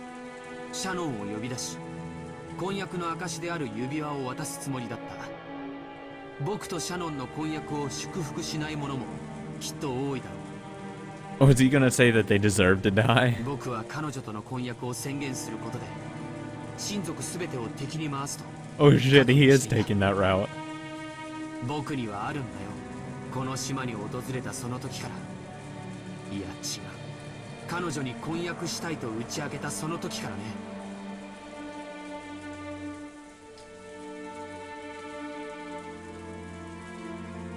シャノンを呼び出し、婚約の証である指輪を渡すつもりだった。僕とシャノンの婚約を祝福しない者もきっと多いだろう。 Oh, is he gonna say that they deserve to die? 僕は彼女との婚約を宣言することで親族すべてを敵に回すと。 Oh shit, he is taking that route. 僕にはあるんだよ。この島に訪れたその時から。いや違う。彼女に婚約したいと打ち明けたその時からね。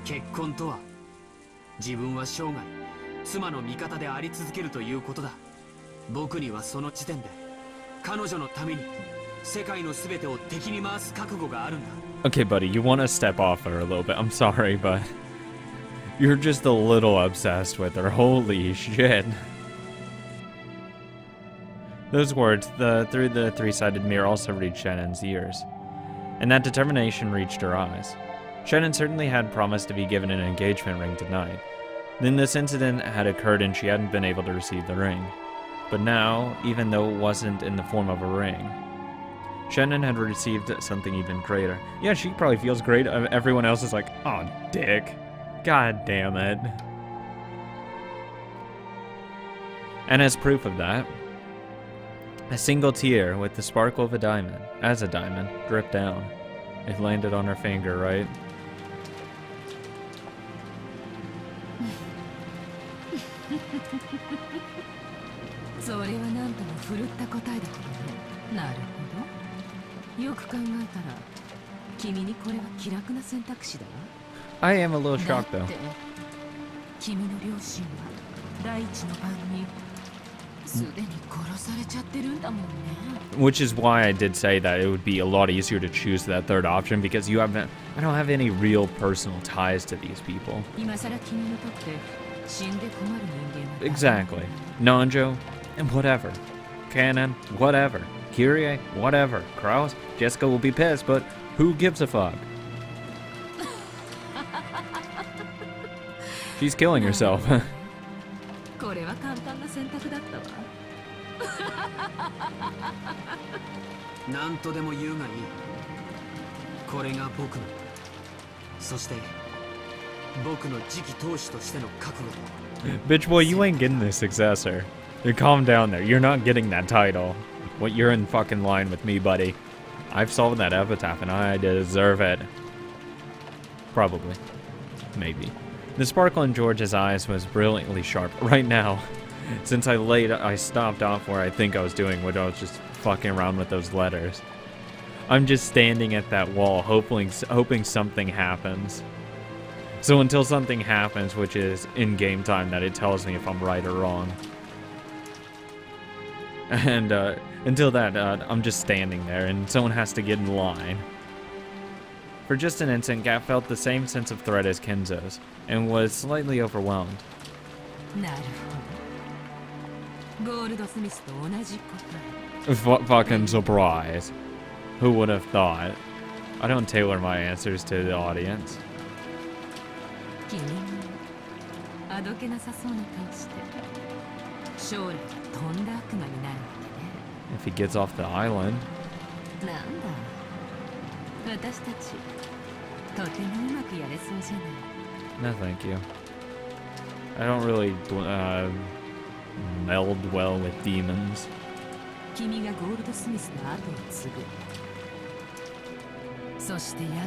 結婚とは自分は生涯妻の味方であり続けるということだ。僕にはその時点で彼女のために世界の全てを敵に回す覚悟があるんだ。 Okay, buddy, you want to step off her a little bit. I'm sorry, but you're just a little obsessed with her. Holy shit. Those words through the three-sided mirror also reached Shannon's ears, and that determination reached her eyes. Shannon certainly had promised to be given an engagement ring tonight. Then this incident had occurred and she hadn't been able to receive the ring. But now, even though it wasn't in the form of a ring, Shannon had received something even greater. Yeah, she probably feels great. Everyone else is like, oh, dick. God damn it. And as proof of that, a single tear with the sparkle of a diamond, as a diamond, dripped down. It landed on her finger, right? I am a little shocked though. Which is why I did say that it would be a lot easier to choose that third option, because I don't have any real personal ties to these people. Exactly. Nanjo, and whatever. Cannon, whatever. Kirie, whatever. Krauss, Jessica will be pissed, but who gives a fuck? She's killing herself. これは簡単な選択だったわ。何とでも言うがいい。これが僕の、そして僕の次期当主としての覚悟。Bitch boy, you ain't getting the successor. Calm down there. You're not getting that title. What, you're in fucking line with me, buddy. I've solved that epitaph and I deserve it. Probably. Maybe. The sparkle in George's eyes was brilliantly sharp. Right now, since I stopped off where I think I was doing, when I was just fucking around with those letters. I'm just standing at that wall, hoping something happens. So until something happens, which is in game time, that it tells me if I'm right or wrong. And until that, I'm just standing there, and someone has to get in line. For just an instant, Gat felt the same sense of threat as Kinzo's, and was slightly overwhelmed. Fucking surprise. Who would have thought? I don't tailor my answers to the audience. If he gets off the island. No, thank you. I don't really meld well with demons. 君がゴールドスミスの後を継ぐ。そしてやがて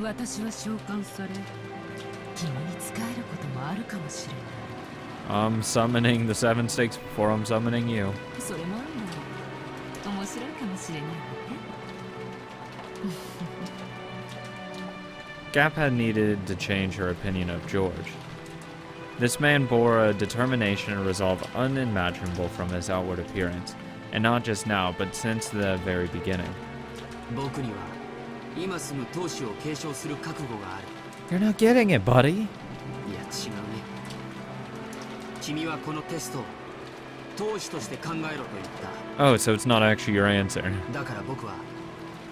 は私は召喚され、君に仕えることもあるかもしれない。I'm summoning the 7 stakes before I'm summoning you. それもあるの。面白いかもしれないわね。Gap had needed to change her opinion of George. This man bore a determination and resolve unimaginable from his outward appearance, and not just now, but since the very beginning. 僕には今すぐ闘志を継承する覚悟がある。 You're not getting it, buddy. いや違うね。君はこのテストを闘志として考えろと言った。 Oh, so it's not actually your answer. だから僕は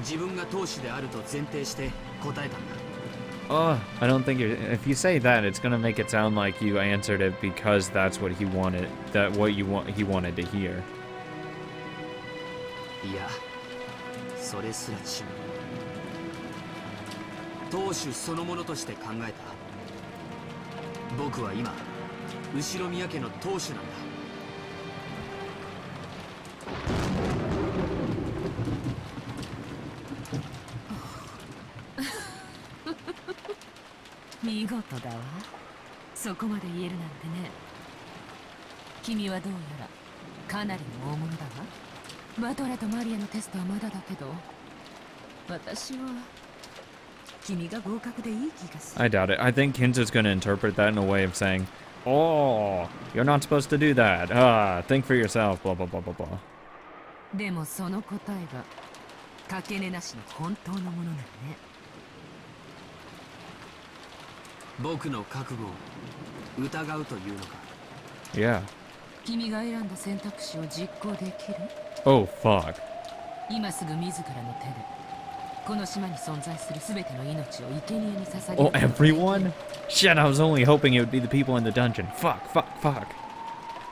自分が闘志であると前提して答えたんだ。 Oh, I don't think you're... If you say that, it's gonna make it sound like you answered it because that's what he wanted, he wanted to hear. いや、それすら違う。闘志そのものとして考えた。僕は今、後ろ宮家の当主なんだ。見事だわ。そこまで言えるなんてね。君はどうやらかなりの大物だわ。バトラとマリアのテストはまだだけど、私は君が合格でいい気がする。 I doubt it. I think Kinzo's gonna interpret that in a way of saying, "Oh, you're not supposed to do that. Think for yourself, blah blah blah blah blah." でもその答えがかけねなしの本当のものなのね。僕の覚悟を疑うというのか。 Yeah. 君が選んだ選択肢を実行できる？ Oh, fuck. 今すぐ自らの手でこの島に存在するすべての命を生贄に捧げる。 Oh, everyone? Shit, I was only hoping it would be the people in the dungeon. Fuck, fuck, fuck.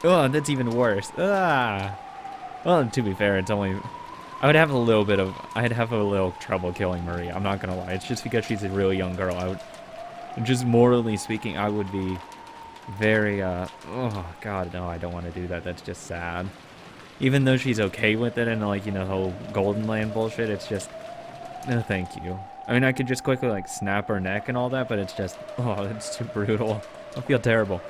Oh, that's even worse. Well, to be fair, it's only... I'd have a little trouble killing Maria. I'm not gonna lie. It's just because she's a really young girl. Just morally speaking, I would be very, oh, God, no, I don't want to do that. That's just sad. Even though she's okay with it and, like, you know, the whole Golden Land bullshit, it's just, no, thank you. I mean, I could just quickly, like, snap her neck and all that, but it's just, oh, it's too brutal. I feel terrible.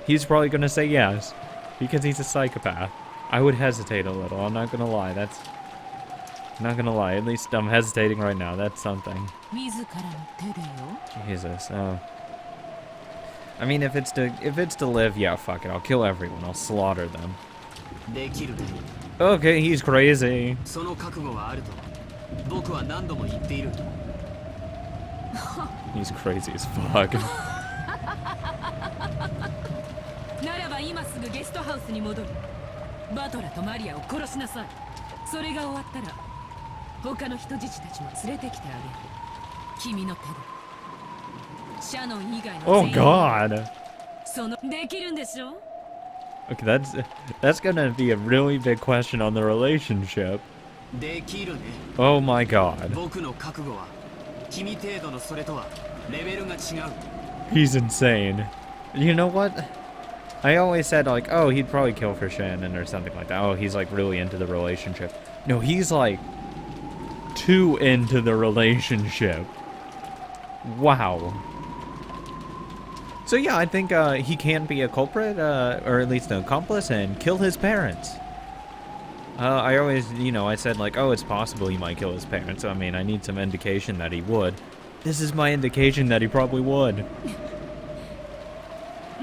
He's probably gonna say yes, because he's a psychopath. I would hesitate a little, I'm not gonna lie, I'm not gonna lie, at least I'm hesitating right now, that's something. 自らの手でよ。 Jesus, I mean, if it's to live, yeah, fuck it, I'll kill everyone, I'll slaughter them. できるね。 Okay, he's crazy. その覚悟はあると僕は何度も言っている。 He's crazy as fuck. ならば今すぐゲストハウスに戻る。バトラとマリアを殺しなさい。それが終わったら他の人質たちも連れてきてあげる。君の手で。シャノン以外の全 Oh 員 god. そのできるんでしょ？ Okay, that's gonna be a really big question on the relationship. できるね。 Oh my god. 僕の覚悟は君程度のそれとはレベルが違う。 He's insane. You know what? I always said, like, oh, he'd probably kill for Shannon or something like that. Oh, he's, like, really into the relationship. No, he's, like, too into the relationship. Wow. So, yeah, I think he can be a culprit, or at least an accomplice, and kill his parents. I always, you know, I said, like, oh, it's possible he might kill his parents. I mean, I need some indication that he would. This is my indication that he probably would.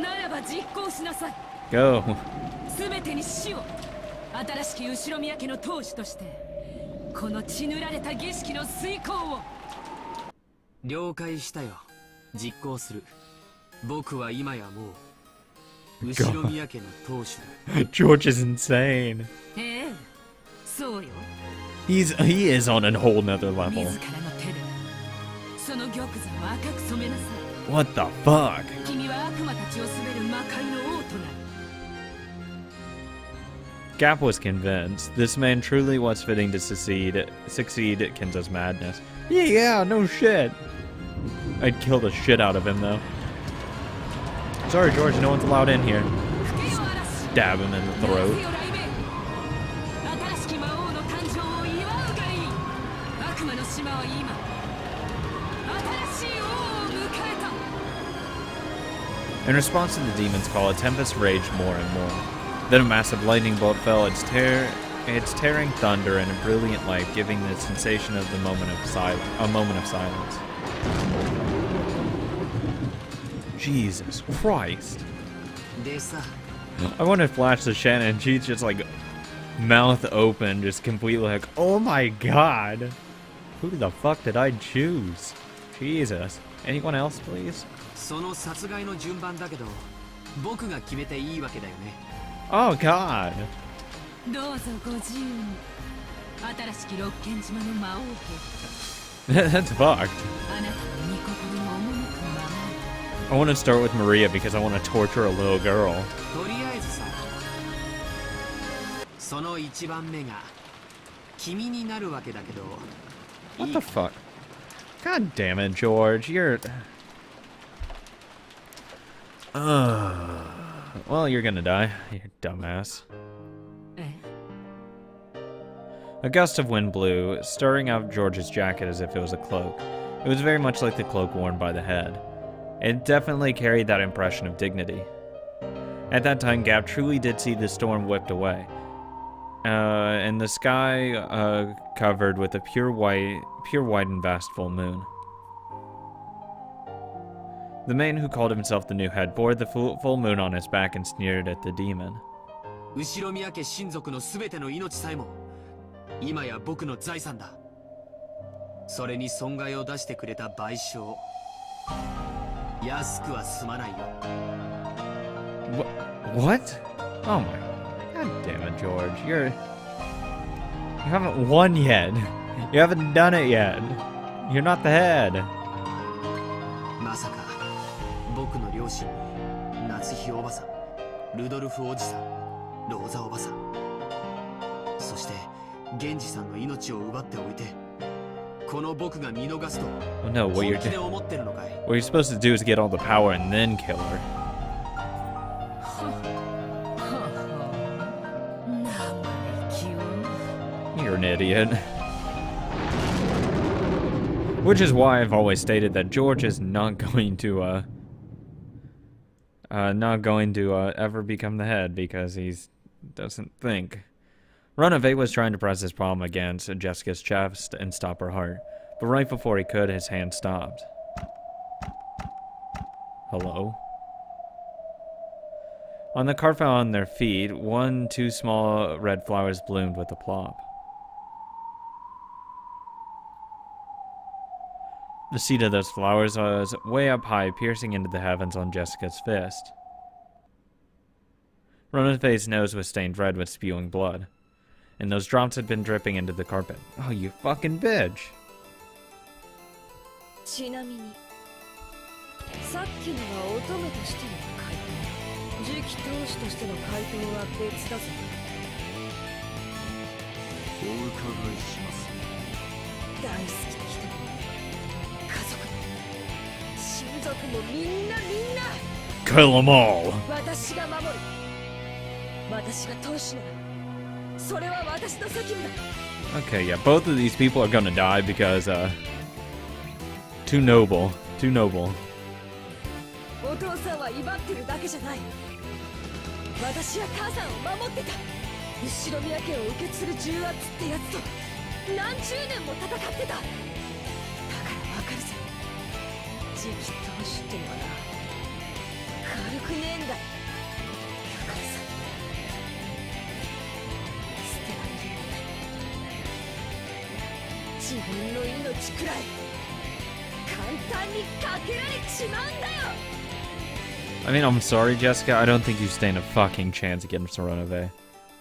ならば実行しなさい。 Go. すべてに死を。新しき後ろ宮家の当主としてこの血塗られた儀式の遂行を。了解したよ。実行する。僕は今やもう後ろ宮家の当主だ。 George is insane. ええ、そうよ。 He is on a whole nother 自ら level. の手でその玉座を赤く染めなさい。 What the fuck? 君は悪魔たちを滑る魔界の王となる。 Gap was convinced this man truly was fitting to succeed Kinzo's madness. Yeah, no shit. I'd kill the shit out of him though. Sorry, George, no one's allowed in here. Stab him in the throat. 今新しい王を迎えた In response to the demon's call, a tempest raged more and more. Then a massive lightning bolt fell, its tearing thunder and a brilliant light, giving the sensation of a moment of silence. Jesus Christ. でさ I want to flash to Shannon and she's just like mouth open, just completely like, oh my god. Who the fuck did I choose? Jesus. Anyone else, please? その殺害の順番だけど僕が決めていいわけだよね Oh god. どうぞご自由に新しき六軒島の魔王家 That's fucked. あなたの御心に赴くまま I want to start with Maria because I want to torture a little girl. とりあえずさその一番目が君になるわけだけど What the fuck? God damn it, George. You're... well, you're gonna die, you dumbass. え A gust of wind blew, stirring out George's jacket as if it was a cloak. It was very much like the cloak worn by the head. It definitely carried that impression of dignity. At that time, Gab truly did see the storm whipped away. And the sky covered with a pure white and vast full moon. The man who called himself the new head bore the full moon on his back and sneered at the demon. 後ろ宮家親族のすべての命さえも今や僕の財産だそれに損害を出してくれた賠償安くは済まないよ What? Oh my... God damn it, George. You haven't won yet. You haven't done it yet. You're not the head. まさか僕の両親夏日おばさんルドルフおじさんローザおばさんそして源氏さんの命を奪っておいてこの僕が見逃すと Oh no, 本気で思ってるのかい what you're supposed to do is get all the power and then kill her. You're an idiot. Which is why I've always stated that George is not going to ever become the head because he doesn't think. Runaway was trying to press his palm against Jessica's chest and stop her heart, but right before he could, his hand stopped. Hello? On the carpet on their feet, two small red flowers bloomed with a plop. The seed of those flowers was way up high, piercing into the heavens on Jessica's fist. Runaway's nose was stained red with spewing blood, and those drops had been dripping into the carpet. Oh, you fucking bitch! ちなみにさっきのは乙女としての回答次期当主としての回答は別だぞお伺いします大好きな人も家族も親族もみんな Kill them all! 私が守る私が当主ならそれは私の責務だ Okay, yeah, both of these people are gonna die because, too noble. Too noble. お父さんは威張ってるだけじゃない私は母さんを守ってた後ろ宮家を受け継ぐ重圧ってやつと何十年も戦ってただからわかるぜ次期当主ってのはな軽くねえんだだからさ捨てられるよ自分の命くらい簡単にかけられちまうんだよ I mean, I'm sorry, Jessica. I don't think you stand a fucking chance against Runaway.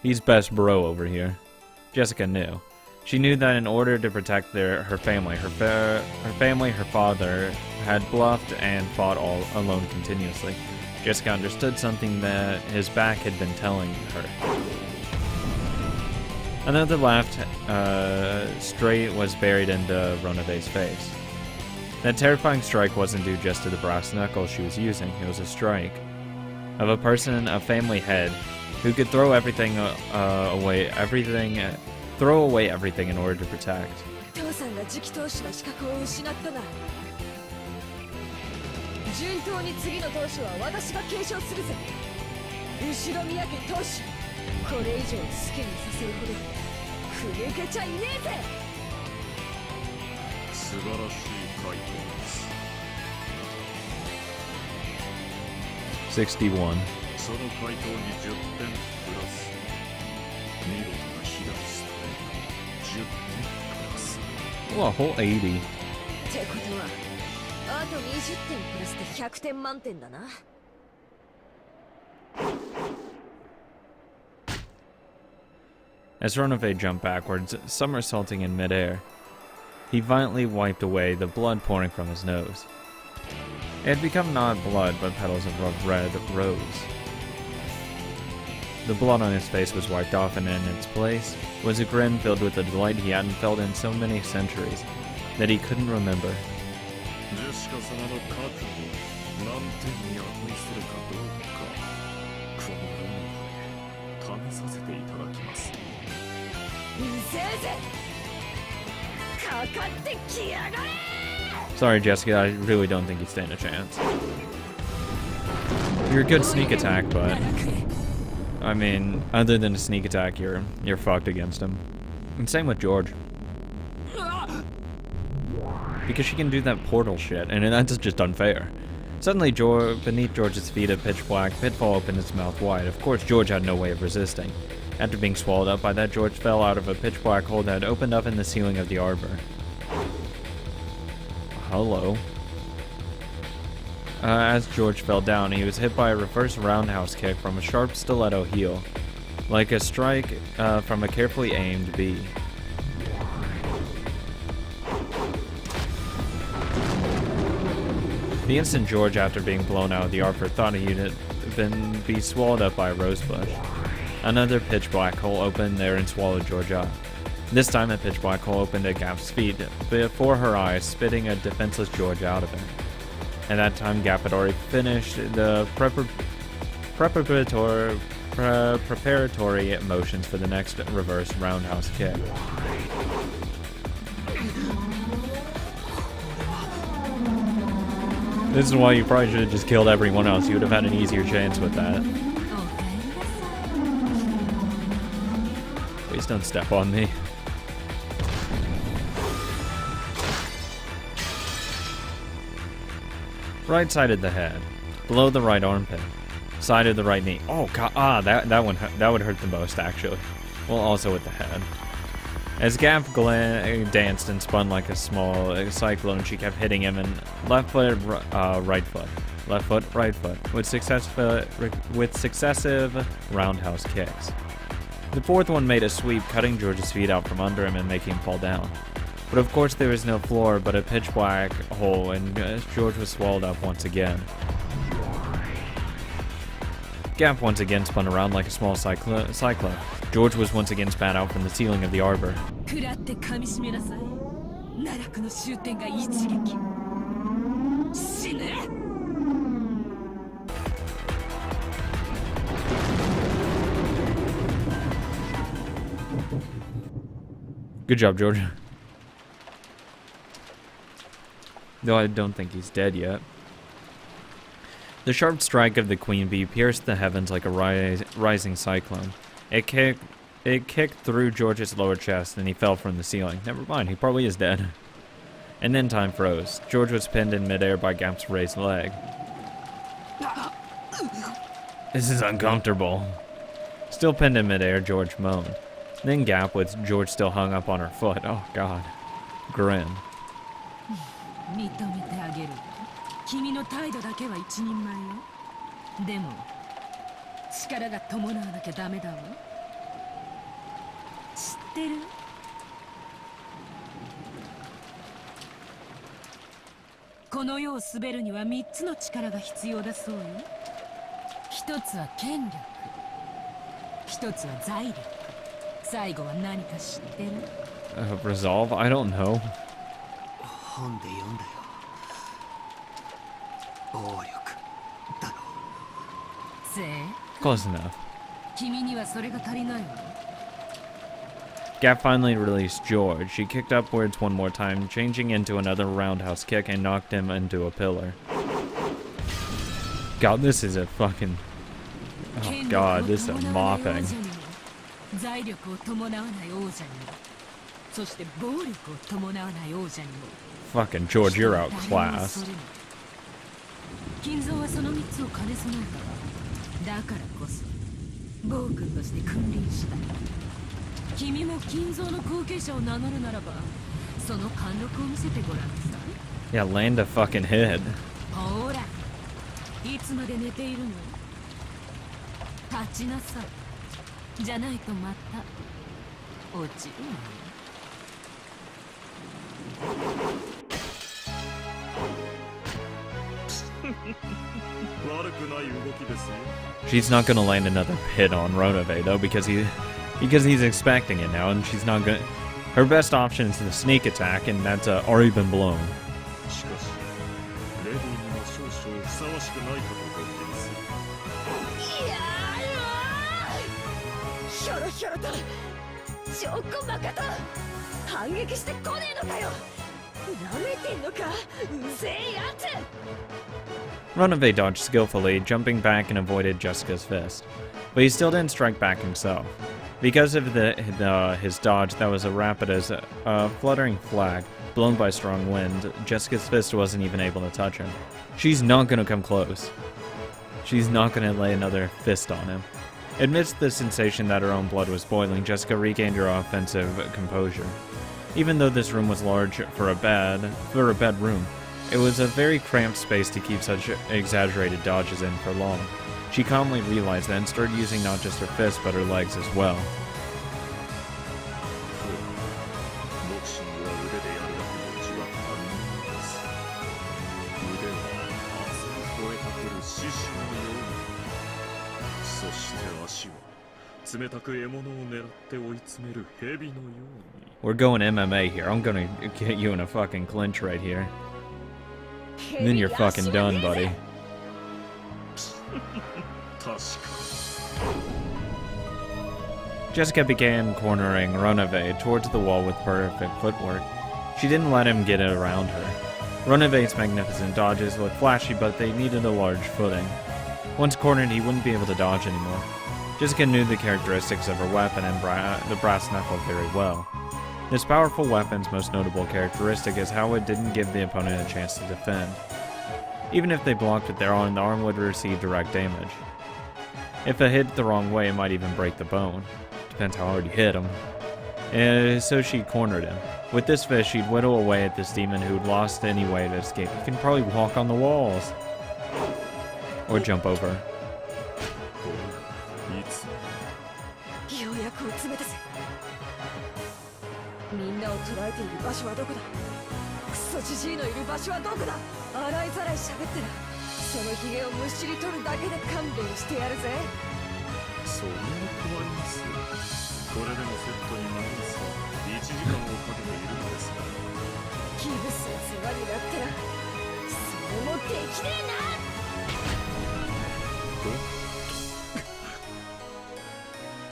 He's best bro over here. Jessica knew. She knew that in order to protect her family, her father had bluffed and fought all alone continuously. Jessica understood something that his back had been telling her. Another laugh straight was buried into Runaway's face. That terrifying strike wasn't due just to the brass knuckles she was using. It was a strike of a person, a family head, who could throw everything away, throw away everything in order to protect. 父さんが次期当主の資格を失ったな。順当に次の当主は私が継承するぜ。後ろ宮家当主、これ以上好きにさせるほどふぬけちゃいねえぜ。素晴らしい回答です。61. その回答に10点プラス。見事な左ストレート10点プラス。 Oh, a whole 80. ってことはあと20点プラスで100点満点だな。As Ronove jumped backwards, somersaulting in midair, he violently wiped away the blood pouring from his nose. It had become not blood, but petals of a red rose. The blood on his face was wiped off, and in its place was a grin filled with a delight he hadn't felt in so many centuries that he couldn't remember. ジェシカ様の覚悟何点に値するかどうかこの論破で試させていただきます。うぜえぜ、かかってきやがれ。 Sorry, Jessica, I really don't think you stand a chance. You're a good sneak attack, but I mean, other than a sneak attack, you're fucked against him. And same with George. Because she can do that portal shit, and that's just unfair. Suddenly, beneath George's feet, a pitch black pitfall opened its mouth wide. Of course, George had no way of resisting. After being swallowed up by that, George fell out of a pitch black hole that had opened up in the ceiling of the arbor. Hello. As George fell down, he was hit by a reverse roundhouse kick from a sharp stiletto heel, like a strike from a carefully aimed bee. The instant George, after being blown out of the arbor, thought he'd be swallowed up by a rosebush. Another pitch black hole opened there and swallowed George up. This time a pitch black hole opened at Gap's feet before her eyes, spitting a defenseless George out of it. At that time, Gap had already finished the preparatory motions for the next reverse roundhouse kick. This is why you probably should have just killed everyone else. You would have had an easier chance with that. Please don't step on me. Right side of the head, below the right armpit, side of the right knee. Oh god, that would hurt the most actually. Well, also with the head. As Gap danced and spun like a small cyclone, she kept hitting him in left foot, right foot, left foot, right foot, with successive roundhouse kicks. The fourth one made a sweep, cutting George's feet out from under him and making him fall down. But of course there was no floor but a pitch black hole, and George was swallowed up once again. Gap once again spun around like a small cyclone. George was once again spat out from the ceiling of the arbor. Good job, George. Though I don't think he's dead yet. The sharp strike of the queen bee pierced the heavens like a rising cyclone. It kicked through George's lower chest, and he fell from the ceiling. Never mind, he probably is dead. And then time froze. George was pinned in midair by Gap's raised leg. This is uncomfortable. Still pinned in midair, George moaned. Then Gap, with George still hung up on her foot. Oh god. Grinned. 認めてあげる。君の態度だけは一人前よ。でも力が伴わなきゃダメだわ。知ってる？この世を滑るには3つの力が必要だそうよ。1つは権力、1つは財力、最後は何か知ってる？ Resolve? I don't know. 本で読んだよ。暴力だろ。Close enough. 君にはそれが足りないわ。Gap finally released George. She kicked upwards one more time, changing into another roundhouse kick and knocked him into a pillar. God, this is a fucking... Oh god, this is a mopping. Fucking George, you're outclassed. Kinzo はその3つを兼ね備えたわ。だからこそ暴君として君臨した。君も金蔵の後継者を名乗るならば、その貫禄を見せてごらんなさい。 Yeah, land a fucking hit. ほら、いつまで寝ているの？立ちなさい。じゃないとまた落ちるわよ。 She's not gonna land another hit on Ronove though, because he's expecting it now, and she's not gonna. Her best option is the sneak attack, and that's already been blown. Ronove dodged skillfully, jumping back and avoided Jessica's fist. But he still didn't strike back himself. Because of his dodge that was as rapid as a fluttering flag, blown by strong wind, Jessica's fist wasn't even able to touch him. She's not gonna come close. She's not gonna lay another fist on him. Amidst the sensation that her own blood was boiling, Jessica regained her offensive composure. Even though this room was large for a bedroom, it was a very cramped space to keep such exaggerated dodges in for long. She calmly realized that and started using not just her fists but her legs as well. We're going MMA here. I'm gonna get you in a fucking clinch right here. And then you're fucking done, buddy. Jessica began cornering Ronove towards the wall with perfect footwork. She didn't let him get it around her. Ronove's magnificent dodges looked flashy, but they needed a large footing. Once cornered, he wouldn't be able to dodge anymore. Jessica knew the characteristics of her weapon and the brass knuckle very well. This powerful weapon's most notable characteristic is how it didn't give the opponent a chance to defend. Even if they blocked with their arm, the arm would receive direct damage. If it hit the wrong way, it might even break the bone. Depends how hard you hit him. And so she cornered him. With this fist, she'd whittle away at this demon who'd lost any way to escape. He can probably walk on the walls. Or jump over.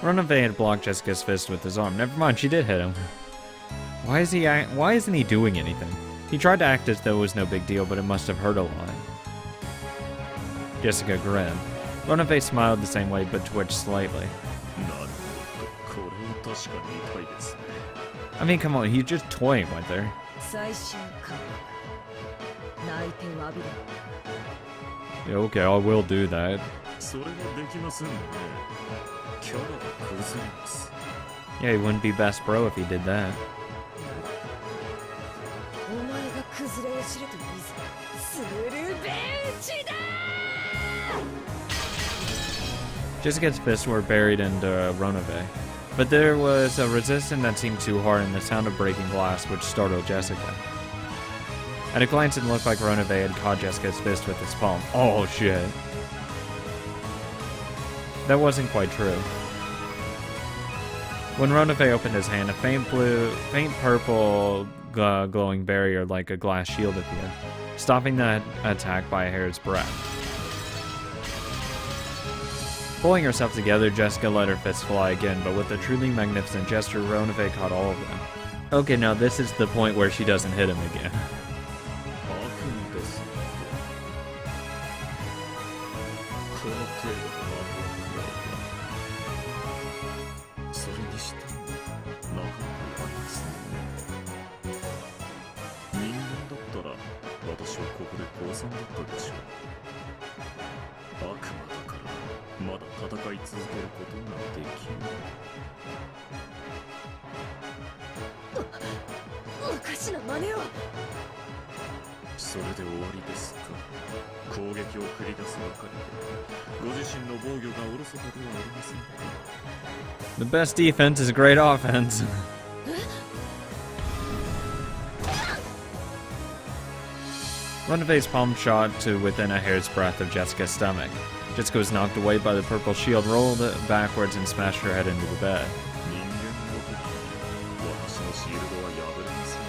Ronove had blocked Jessica's fist with his arm. Never mind, she did hit him. Why isn't he doing anything? He tried to act as though it was no big deal, but it must have hurt a lot. Jessica grinned. Ronove smiled the same way, but twitched slightly. I mean, come on, he's just toying with her. Yeah, okay, I will do that. Yeah, he wouldn't be best bro if he did that. Jessica's fists were buried into Ronove, but there was a resistance that seemed too hard and the sound of breaking glass which startled Jessica. At a glance, it looked like Ronove had caught Jessica's fist with his palm. Oh shit. That wasn't quite true. When Ronove opened his hand, a faint purple glowing barrier like a glass shield appeared, stopping that attack by a hair's breadth. Pulling herself together, Jessica let her fists fly again, but with a truly magnificent gesture, Ronove caught all of them. Okay, now this is the point where she doesn't hit him again. 悪夢です。この程度の魔法になるか。それにしてもなかなか弱いですね。人間だったら私はここで降参だったでしょう。悪魔だからまだ戦い続けることができる。おかしな真似を。それで終わりですか。攻撃を繰り出すばかりでご自身の防御がおろそかではありませんか。 The best defense is great offense. Runaways palm shot to within a hair's breadth of Jessica's stomach. Jessica was knocked away by the purple shield, rolled backwards, and smashed her head into the bed. 人間ごとき私のシールドは破れません。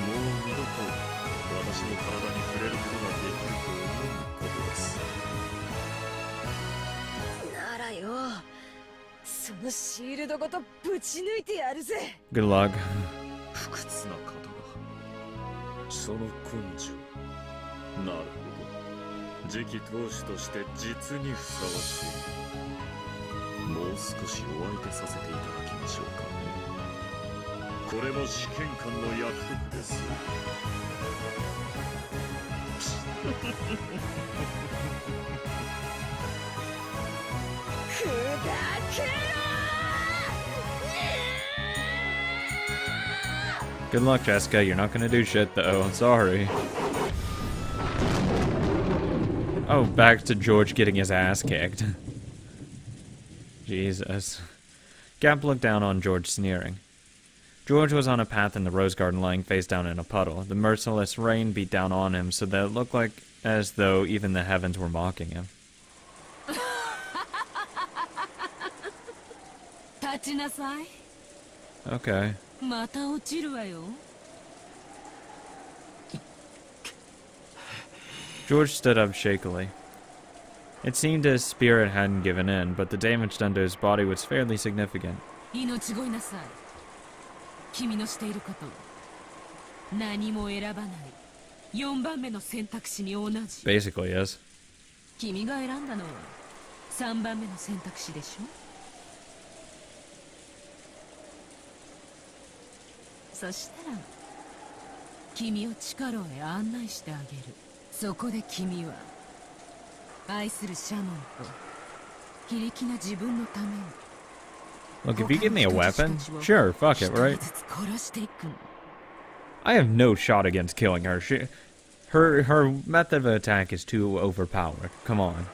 もう二度と私の体に触れることができると思うことです。ならよ、そのシールドごとぶち抜いてやるぜ。 Good luck. 不屈な方がその根性。なるほど。次期当主として実にふさわしい。もう少しお相手させていただきましょうかね。これも試験官の約束です。ふざけろー！ Good luck, Jessica. You're not gonna do shit, though. I'm sorry. Oh, back to George getting his ass kicked. Jesus. Gap looked down on George, sneering. George was on a path in the rose garden, lying face down in a puddle. The merciless rain beat down on him so that it looked like as though even the heavens were mocking him. 立ちなさい。 Okay. また落ちるわよ。 George stood up shakily. It seemed his spirit hadn't given in, but the damage done to his body was fairly significant. 命乞いなさい。君のしていること何も選ばない4番目の選択肢に同じ。 Basically, yes. 君が選んだのは3番目の選択肢でしょ。そしたら君を地下牢へ案内してあげる。そこで君は愛するシャノンと非力な自分のために Look, if you give me a weapon, sure, fuck it, right? 一つずつ殺していくの。 I have no shot against killing her. Her method of attack is too overpowered. Come on.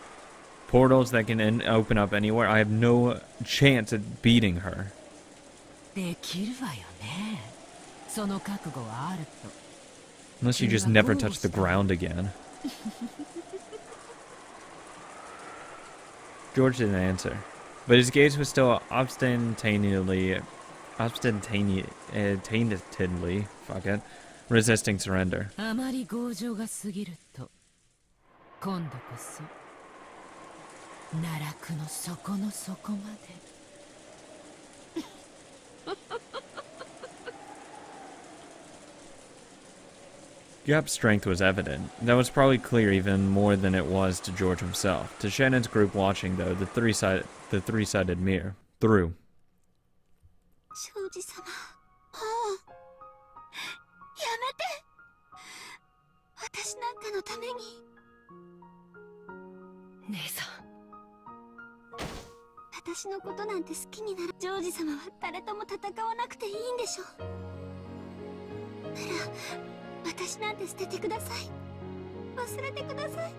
Portals that can open up anywhere. I have no chance at beating her. できるわよね。その覚悟はあると。 Unless you just never touch the ground again. George didn't answer, but his gaze was still obstinately, fuck it, resisting surrender. あまり強情が過ぎると今度こそ奈落の底の底まで。 Gap's strength was evident. That was probably clear even more than it was to George himself. To Shannon's group watching, though, the three-sided mirror through. 庄司様、もうやめて。私なんかのために。姉さん、私のことなんて好きになる。庄司様は誰とも戦わなくていいんでしょ。なら私なんて捨ててください。忘れてください。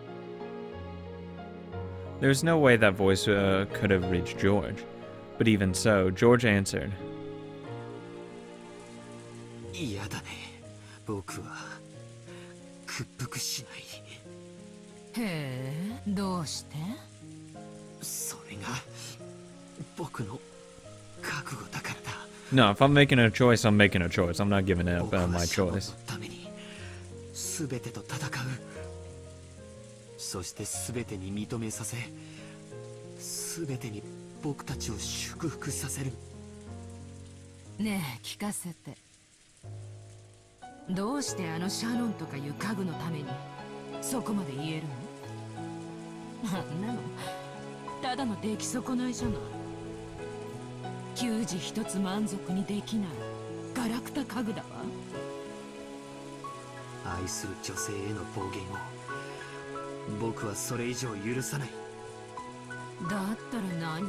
There was no way that voice could have reached George. But even so, George answered. 嫌だね。僕は屈服しない。へえ、どうして？それが僕の覚悟だからだ。 No, if I'm making a choice, I'm making a choice. I'm not giving up 僕は on my シャノンの choice. ために全てと戦う。そして全てに認めさせ全てに僕たちを祝福させる。ねえ聞かせて。どうしてあのシャノンとかいう家具のためにそこまで言えるの？あんなのただの出来損ないじゃない。給仕一つ満足にできないガラクタ家具だわ。愛する女性への暴言を僕はそれ以上許さない。だったら何？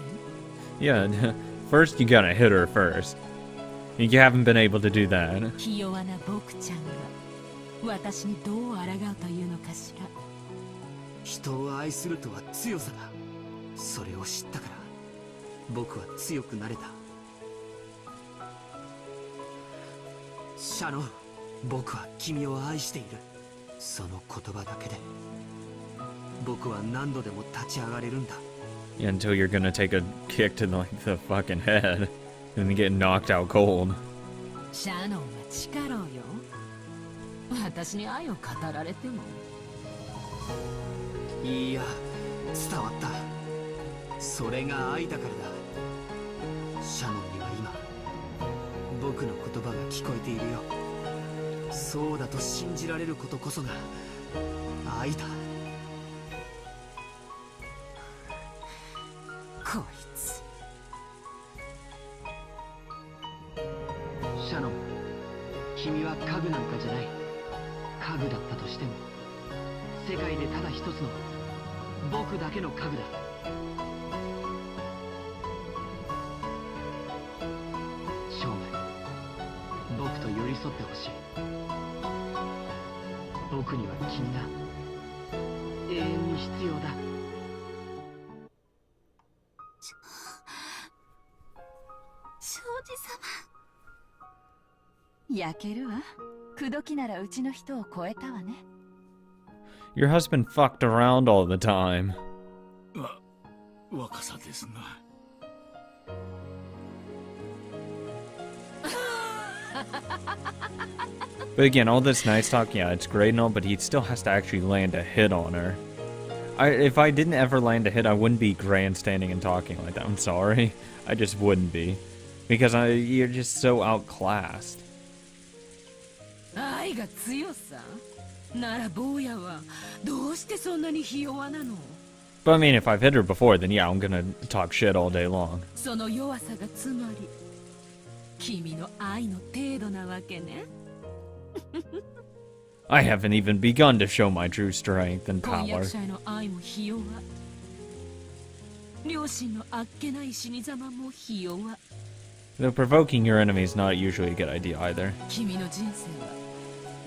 Yeah, first you gotta hit her first. You haven't been able to do that. ひ弱な僕ちゃんが私にどう抗うというのかしら。人を愛するとは強さだ。それを知ったから僕は強くなれた。シャノン、僕は君を愛している。その言葉だけで僕は何度でも立ち上がれるんだ。Yeah, until you're gonna take a kick to like the fucking head and then get knocked out cold. シャノンは力をよ。私に愛を語られても。いや、伝わった。それが愛だからだ。シャノンには今僕の言葉が聞こえているよ。そうだと信じられることこそが愛だ。こいつ。シャノン、君は家具なんかじゃない。家具だったとしても世界でただ一つの僕だけの家具だ。生涯僕と寄り添ってほしい。僕には君が永遠に必要だ。庄司様。焼けるわ。口説きならうちの人を超えたわね。Your husband fucked around all the time. 若さですな。But again, all this nice talk, yeah, it's great and all, but he still has to actually land a hit on her. If I didn't ever land a hit, I wouldn't be grandstanding and talking like that. I'm sorry. I just wouldn't be. Because you're just so outclassed. 愛が強さなら坊やはどうしてそんなにひ弱なの？ But I mean, if I've hit her before, then yeah, I'm gonna talk shit all day long. その弱さがつまり君の愛の程度なわけね。I haven't even begun to show my true strength and 婚 power. 約者への愛もひ弱。両親のあっけない死に様もひ弱。Though provoking your enemy is not usually a good idea either. 君の人生は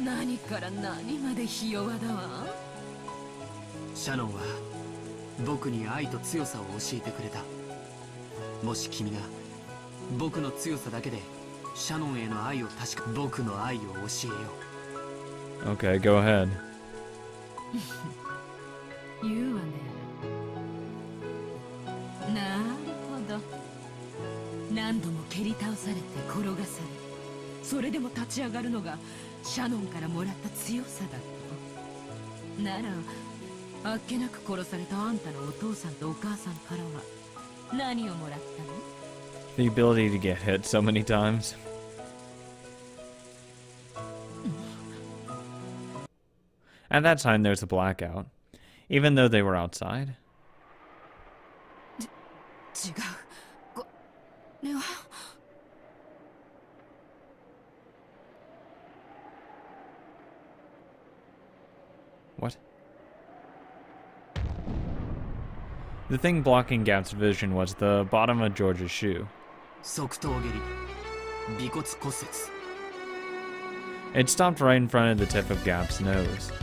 何から何までひ弱だわ。シャノンは僕に愛と強さを教えてくれた。もし君が僕の強さだけでシャノンへの愛を確か僕の愛を教えよう。 Okay, go ahead. 言うわね。なるほど。何度も蹴り倒されて転がされ、それでも立ち上がるのがシャノンからもらった強さだと。ならあっけなく殺されたあんたのお父さんとお母さんからは何をもらったの？ The ability to get hit so many times. At that time, there's a blackout. Even though they were outside. 違う。これは。What? The thing blocking Gap's vision was the bottom of George's shoe. 側頭蹴り、尾骨骨折。 It stopped right in front of the tip of Gap's nose.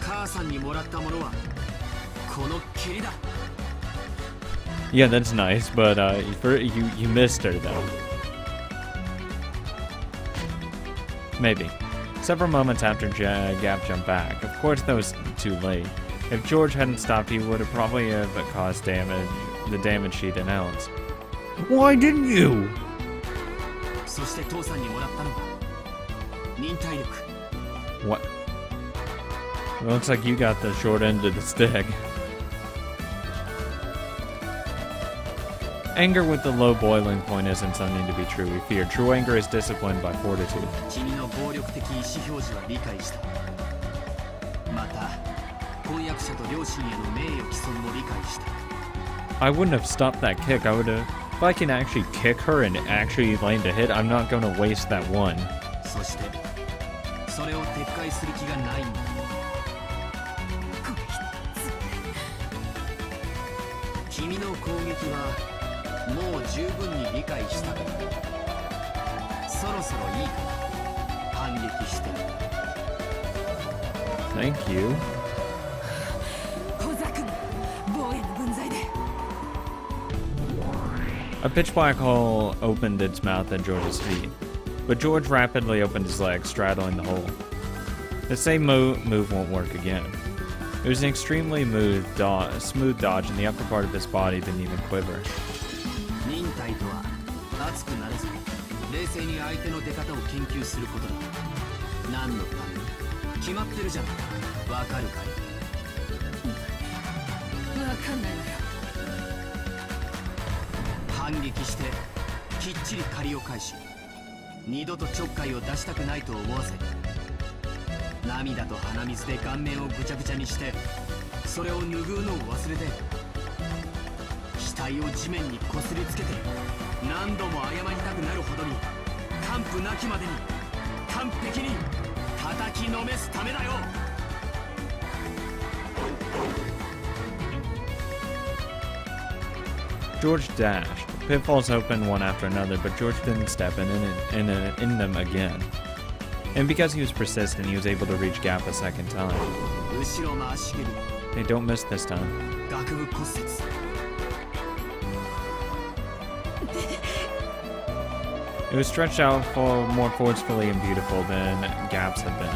母さんにもらったものはこの蹴りだ。 Yeah, that's nice, but you missed her though. Maybe. Several moments after Gap jumped back. Of course, that was too late. If George hadn't stopped, he would have probably caused damage, the damage she denounced. Why didn't you? そして父さんにもらったのは忍耐力。 What? It looks like you got the short end of the stick. Anger with the low boiling point isn't something to be truly feared. True anger is disciplined by fortitude. 君の暴力的意思表示は理解した。また婚約者と両親への名誉毀損も理解した。 I wouldn't have stopped that kick. I would have. If I can actually kick her and actually land a hit, I'm not going to waste that one. そしてそれを撤回する気がないんだ。君の攻撃はもう十分に理解したから。そろそろいいから反撃して。 Thank you. 小沢君、防衛の分際で。 A pitch black hole opened its mouth at George's feet, but George rapidly opened his legs, straddling the hole. The same move won't work again. It was an extremely smooth dodge, and the upper part of his body didn't even quiver. 忍耐とは熱くならず冷静に相手の出方を研究することだ。何のために決まってるじゃないか。わかるかい？わかんないわよ。反撃してきっちり借りを返し、二度とちょっかいを出したくないと思わせ、涙と鼻水で顔面をぐちゃぐちゃにして、それを拭うのを忘れて、額を地面にこすりつけて、何度も謝りたくなるほどに完膚なきまでに完璧に叩きのめすためだよ。 George dashed. Pitfalls opened one after another, but George didn't step in them again. And because he was persistent, he was able to reach Gap a second time. 後ろ回し蹴り、 They don't miss this time. 顎部骨折。 It was stretched out more forcefully and beautiful than Gap's had been.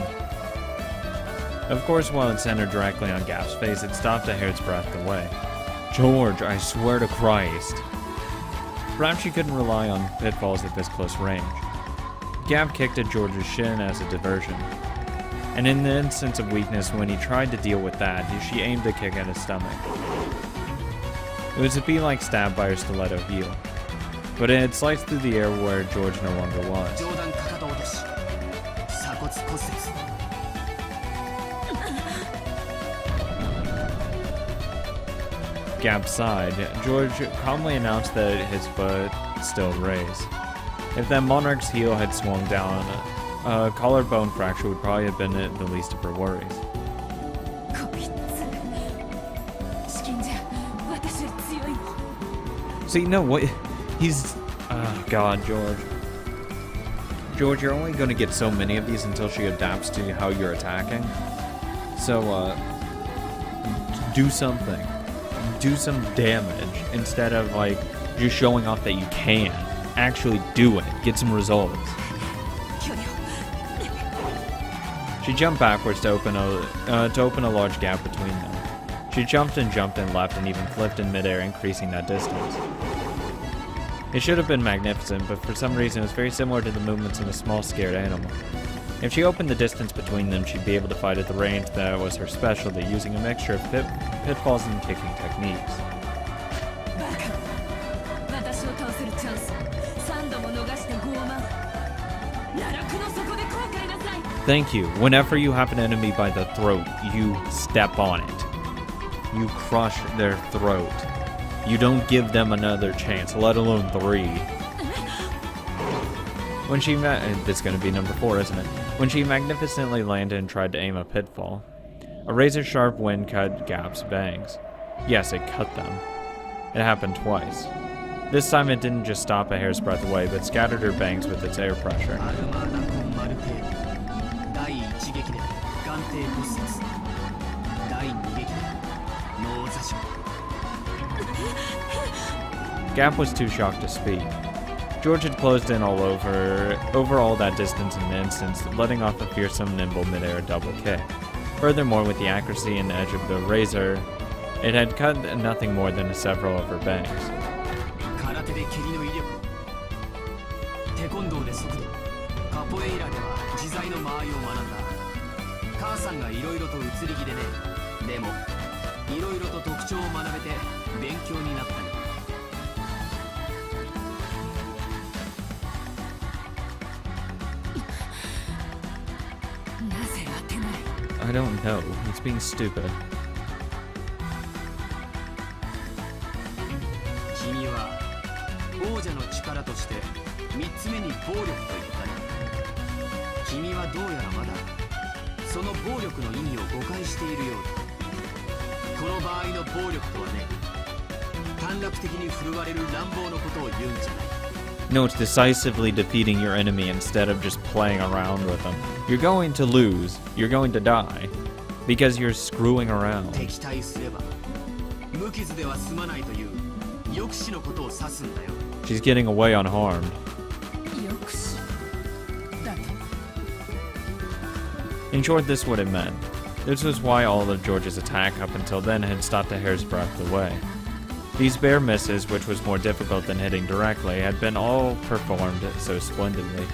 Of course, while it centered directly on Gap's face, it stopped a hair's breadth away. George, I swear to Christ. Perhaps she couldn't rely on pitfalls at this close range. Gap kicked at George's shin as a diversion. And in the instance of weakness, when he tried to deal with that, she aimed a kick at his stomach. It was a bee-like stab by her stiletto heel, but it had sliced through the air where George no longer was. 上段かかと落とし、鎖骨骨折。 Gap sighed. George calmly announced that his foot still raised. If that monarch's heel had swung down, a collarbone fracture would probably have been the least of her worries. こいつ、資金じゃ私より強いの。 See, no, what? He's... Oh, God, George. George, you're only going to get so many of these until she adapts to how you're attacking. So, do something. Do some damage instead of, like, just showing off that you can. Actually do it. Get some results. She jumped backwards to open a large gap between them. She jumped and left and even flipped in midair, increasing that distance. It should have been magnificent, but for some reason it was very similar to the movements of a small, scared animal. If she opened the distance between them, she'd be able to fight at the range that was her specialty, using a mixture of pitfalls and kicking techniques. Thank you. Whenever you have an enemy by the throat, you step on it. You crush their throat. You don't give them another chance, let alone 3. When she this is going to be number 4, isn't it? When she magnificently landed and tried to aim a pitfall, a razor-sharp wind cut Gap's bangs. Yes, it cut them. It happened twice. This time it didn't just stop a hair's breadth away, but scattered her bangs with its air pressure. Gap was too shocked to speak. George had closed in over all that distance in an instant, letting off a fearsome, nimble mid-air double kick. Furthermore, with the accuracy and edge of the razor, it had cut nothing more than several of her bangs. I don't know. He's being stupid. 君は王者の力として3つ目に暴力と言ったね。君はどうやらまだその暴力の意味を誤解しているようだ。この場合の暴力とはね、短絡的に振るわれる乱暴のことを言うんじゃない。 No, it's decisively defeating your enemy instead of just playing around with them. You're going to lose. You're going to die. Because you're screwing around. 敵対すれば無傷では済まないという抑止のことを指すんだよ。 She's getting away unharmed. 抑止だと。 In short, this is what it meant. This was why all of George's attack up until then had stopped a hair's breadth away. These bare misses, which was more difficult than hitting directly, had been all performed so splendidly.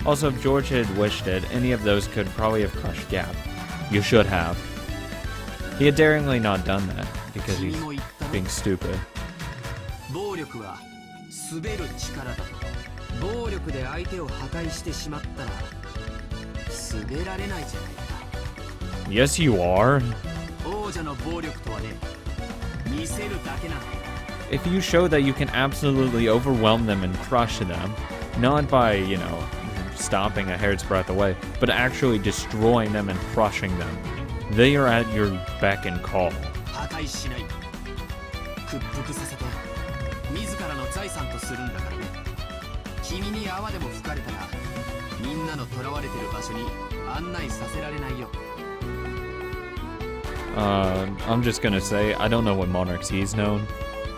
Also, if George had wished it, any of those could probably have crushed Gap. You should have. He had daringly not done that, because he's being stupid. 暴力は滑る力だと。暴力で相手を破壊してしまったら滑られないじゃないか。 Yes, you are. 王者の暴力とはね、見せるだけなんだ。 If you show that you can absolutely overwhelm them and crush them, not by, stopping a hair's breadth away, but actually destroying them and crushing them, they are at your beck and call. 破壊しない。屈服させて自らの財産とするんだからね。君に泡でも吹かれたらみんなの囚われてる場所に案内させられないよ。 I'm just gonna say, I don't know what monarchs he's known.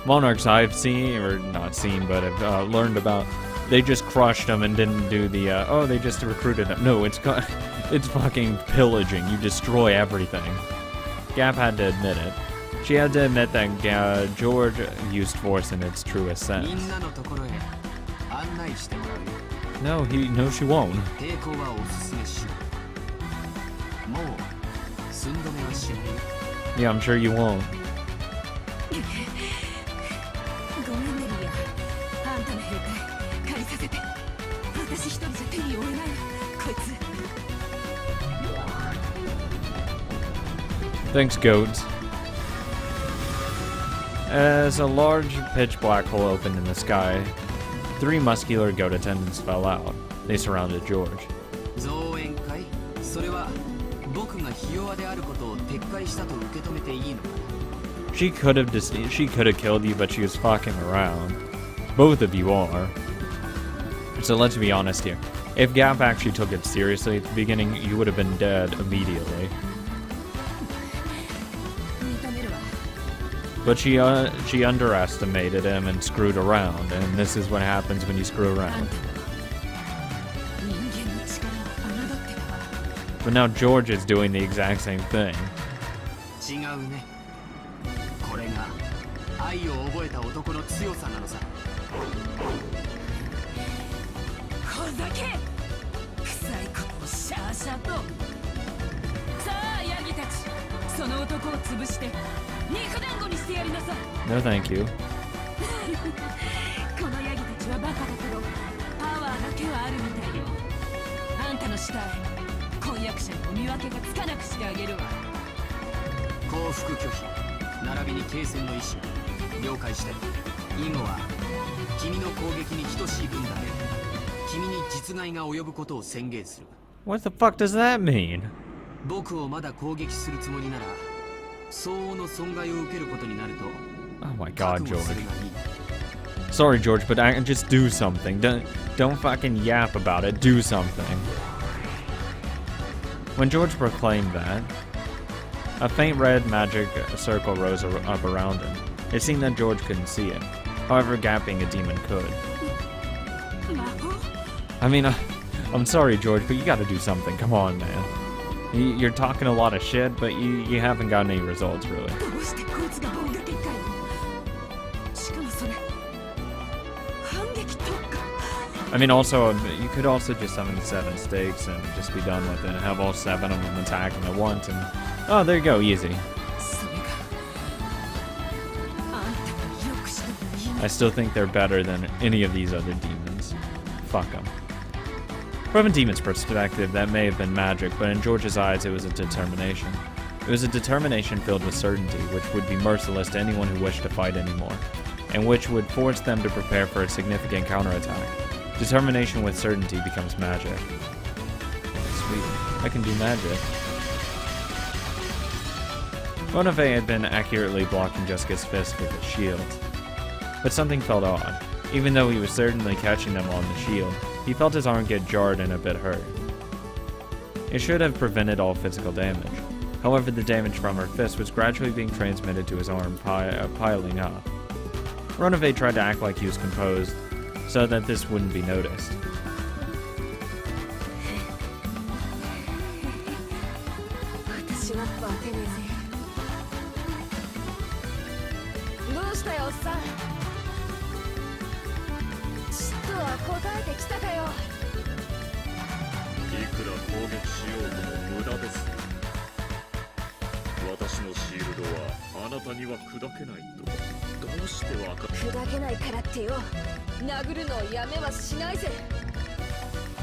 Monarchs I've seen, or not seen, but have learned about, they just crushed them and didn't do the, they just recruited them. No, it's fucking pillaging. You destroy everything. Gap had to admit it. She had to admit that George used force in its truest sense. みんなのところへ案内してもらうよ。 No, she won't. 抵抗はおすすめしない。もう寸止めはしないよ。 Yeah, I'm sure you won't. ごめんねリア。あんたの兵隊借りさせて。私一人じゃ手に負えないわこいつ。 Thanks, goats. As a large pitch black hole opened in the sky, 3 muscular goat attendants fell out. They surrounded George. 増援会？それは僕がひ弱であることを撤回したと受け止めていいのかな。 She could have killed you, but she was fucking around. Both of you are. So let's be honest here. If Gap actually took it seriously at the beginning, you would have been dead immediately. 認めるわ。 But she underestimated him and screwed around, and this is what happens when you screw あん around. たは人間の力を侮ってたわ。 But now George is doing the exact same thing. 違うね。これが愛を覚えた男の強さなのさ。ほざけ！臭いことをシャーシャーと。さあヤギたち、その男を潰して肉団子にしてやりなさい。 No, thank you. このヤギたちはバカだけどパワーだけはあるみたいよ。あんたの死体婚約者にお見分けがつかなくしてあげるわ。降伏拒否並びに継戦の意思。了解して。以後は君の攻撃に等しい分だけ君に実害が及ぶことを宣言する。 What the fuck does that mean? 僕をまだ攻撃するつもりなら相応の損害を受けることになると Oh my god, 覚悟 George. するがいい。 Sorry, George, but just do something. Don't fucking yap about it. Do something. When George proclaimed that, a faint red magic circle rose up around him. It seemed that George couldn't see it. However, Gap being a demon could. 魔法？ I mean, I'm sorry, George, but you gotta do something. Come on, man. You're talking a lot of shit, but you haven't gotten any results, really. どうしてこいつがボンガ展開を？しかもそれ反撃特化。 I mean, also, you could also just summon the 7 stakes and just be done with it and have all 7 of them attacking at once and... Oh, there you go, easy. それがあんたが抑止でもいい。 I still think they're better than any of these other demons. Fuck them. From a demon's perspective, that may have been magic, but in George's eyes, it was a determination. It was a determination filled with certainty, which would be merciless to anyone who wished to fight anymore, and which would force them to prepare for a significant counterattack. Determination with certainty becomes magic. Sweet. I can do magic. Ronove had been accurately blocking Jessica's fist with his shield. But something felt odd. Even though he was certainly catching them on the shield, he felt his arm get jarred and a bit hurt. It should have prevented all physical damage. However, the damage from her fist was gradually being transmitted to his arm, piling up. Ronove tried to act like he was composed, so that this wouldn't be noticed.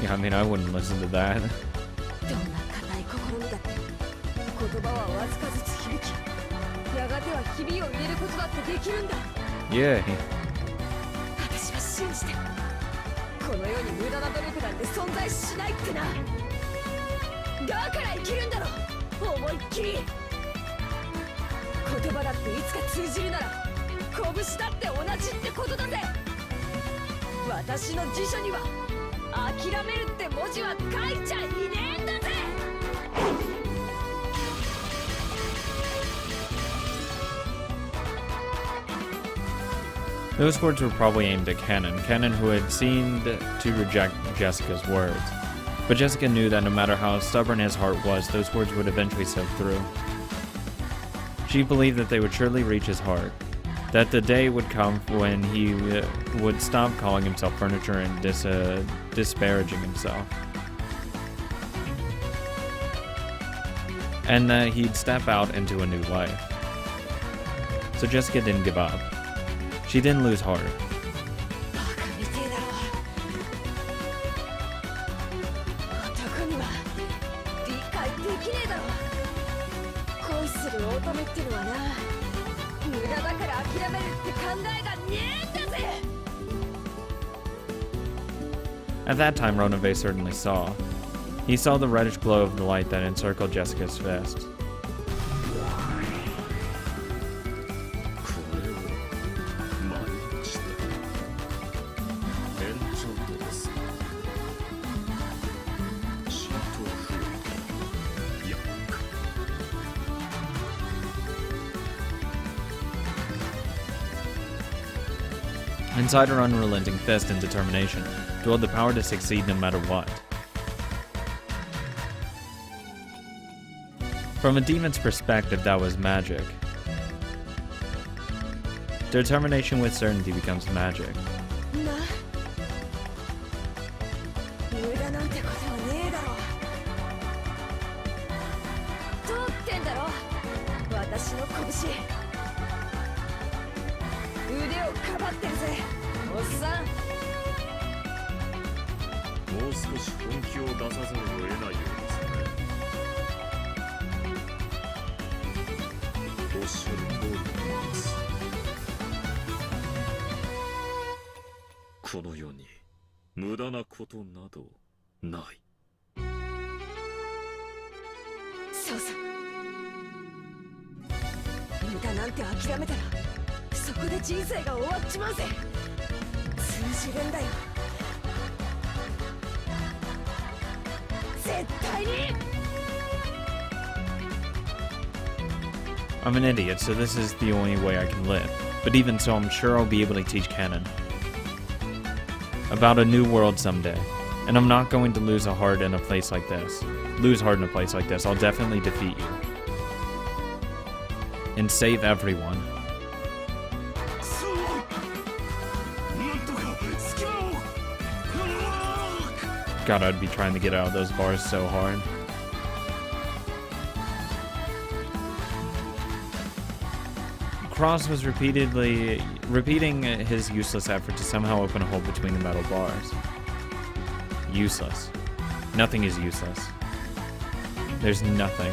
Yeah, I mean, I wouldn't listen to that. Yeah. この世に無駄な努力なんて存在しないってな。だから生きるんだろ、思いっきり。言葉だっていつか通じるなら拳だって同じってことだぜ。私の辞書には諦めるって文字は書いちゃいねえんだぜ。 Those words were probably aimed at Shannon, who had seemed to reject Jessica's words. But Jessica knew that no matter how stubborn his heart was, those words would eventually soak through. She believed that they would surely reach his heart, that the day would come when he would stop calling himself furniture and disparaging himself. And that he'd step out into a new life. So Jessica didn't give up. She didn't lose heart. At that time, Ronove certainly saw. He saw the reddish glow of the light that encircled Jessica's fist. Inside her unrelenting fist and determination dwelled the power to succeed no matter what. From a demon's perspective, that was magic. Determination with certainty becomes magic. I'm an idiot, so this is the only way I can live. But even so, I'm sure I'll be able to teach Shannon about a new world someday. And I'm not going to lose heart in a place like this. I'll definitely defeat you. And save everyone. God, I'd be trying to get out of those bars so hard. Krauss was repeating his useless effort to somehow open a hole between the metal bars. Useless. Nothing is useless. There's nothing.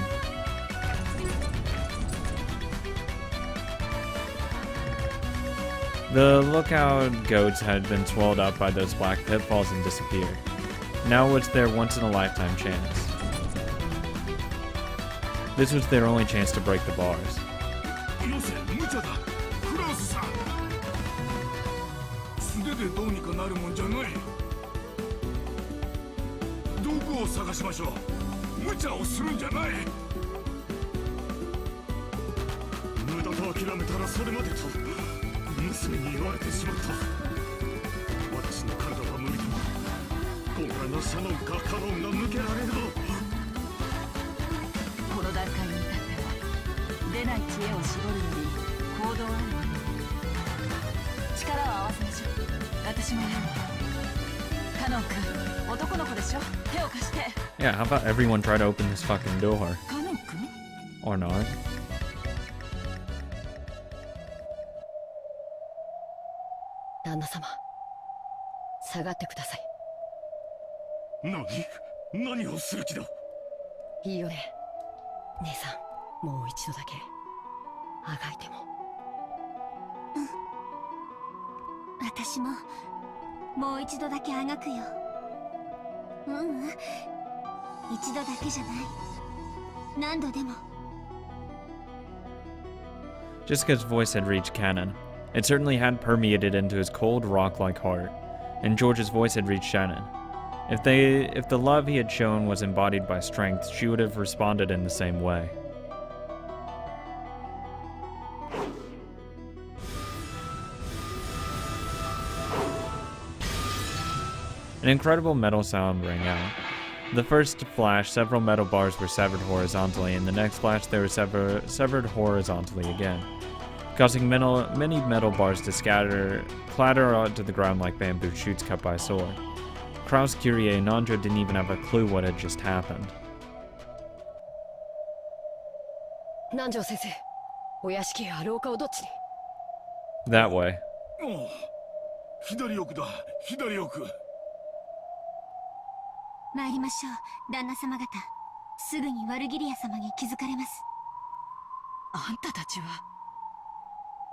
The lookout goats had been swallowed up by those black pitfalls and disappeared. Now was their once-in-a-lifetime chance. This was their only chance to break the bars. よせ、無茶だ。クラウスさん。素手でどうにかなるもんじゃない。道具を探しましょう。無茶をするんじゃない。無駄と諦めたらそれまでと娘に言われてしまった。私の体は無理だ。今回のシャノンかカノンが抜けられるの。この段階に至っては出ない知恵を絞るより行動あるので力を合わせましょう。私もやるわ。カノン君、男の子でしょ。手を貸して。 Yeah, how about everyone try to open this fucking door? カノン君 Or not. 旦那様、下がってください。何をする気だ。いいよね、姉さん。もう一度だけあがいても。私ももう一度だけあがくよ。一度だけじゃない。何度でも。 Jessica's voice had reached Cannon. It certainly had permeated into his cold, rock-like heart. And George's voice had reached Shannon. If the love he had shown was embodied by strength, she would have responded in the same way. An incredible metal sound rang out. The first flash, several metal bars were severed horizontally, and the next flash they were severed horizontally again, causing many metal bars to clatter onto the ground like bamboo shoots cut by a sword. Krauss, Kirie, and Andra didn't even have a clue what had just happened. 南條先生、お屋敷や廊下をどっちに？ That way. 左奥だ、左奥。参りましょう、旦那様方。すぐにワルギリア様に気づかれます。あんたたちは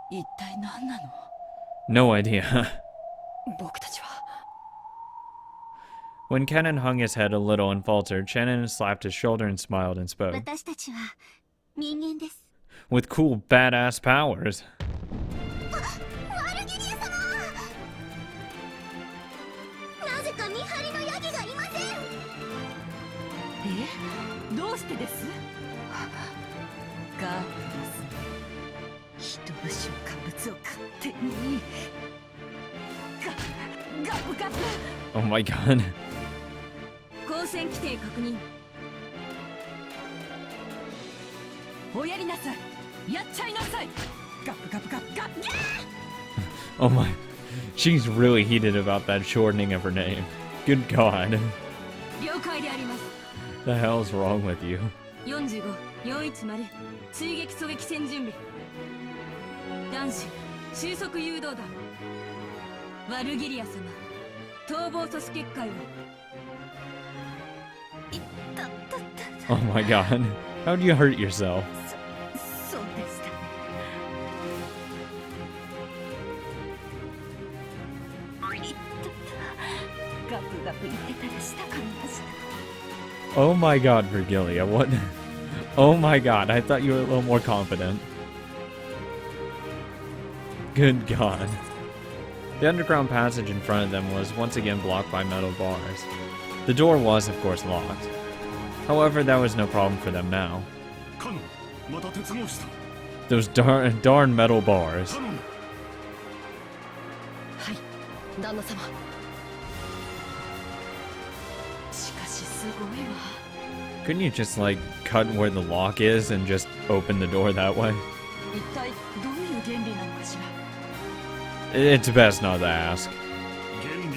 一体何なの？ No idea. 僕たちは。 When Cannon hung his head a little and faltered, Shannon slapped his shoulder and smiled and spoke. 私たちは人間です。 With cool, badass powers. ワルギリア様！なぜか見張りのヤギがいません。どうしてです？ガープです。人の出荷物を勝手に。ガブガブ。 Oh my god. 光線規定確認。おやりなさい。やっちゃいなさい。ガブガブガブガブ。 Oh my. She's really heated about that shortening of her name. Good god. 了解であります。 The hell's wrong with you? 45、410追撃狙撃戦準備。男子収束誘導弾。ワルギリア様逃亡阻止結界を。 Oh my god. How'd you hurt yourself? そうでしたね。ガブガブ言ってたら下かみました。 Oh my god, Virgilia, what? Oh my god, I thought you were a little more confident. Good god. The underground passage in front of them was once again blocked by metal bars. The door was, of course, locked. However, that was no problem for them now. カノン、また鉄格子だ。 Those darn metal bars. カノン。はい、旦那様。しかしすごいわ。 Couldn't you just, like, cut where the lock is and just open the door that way? 一体どういう原理なのかしら。 It's best not to ask. 原理など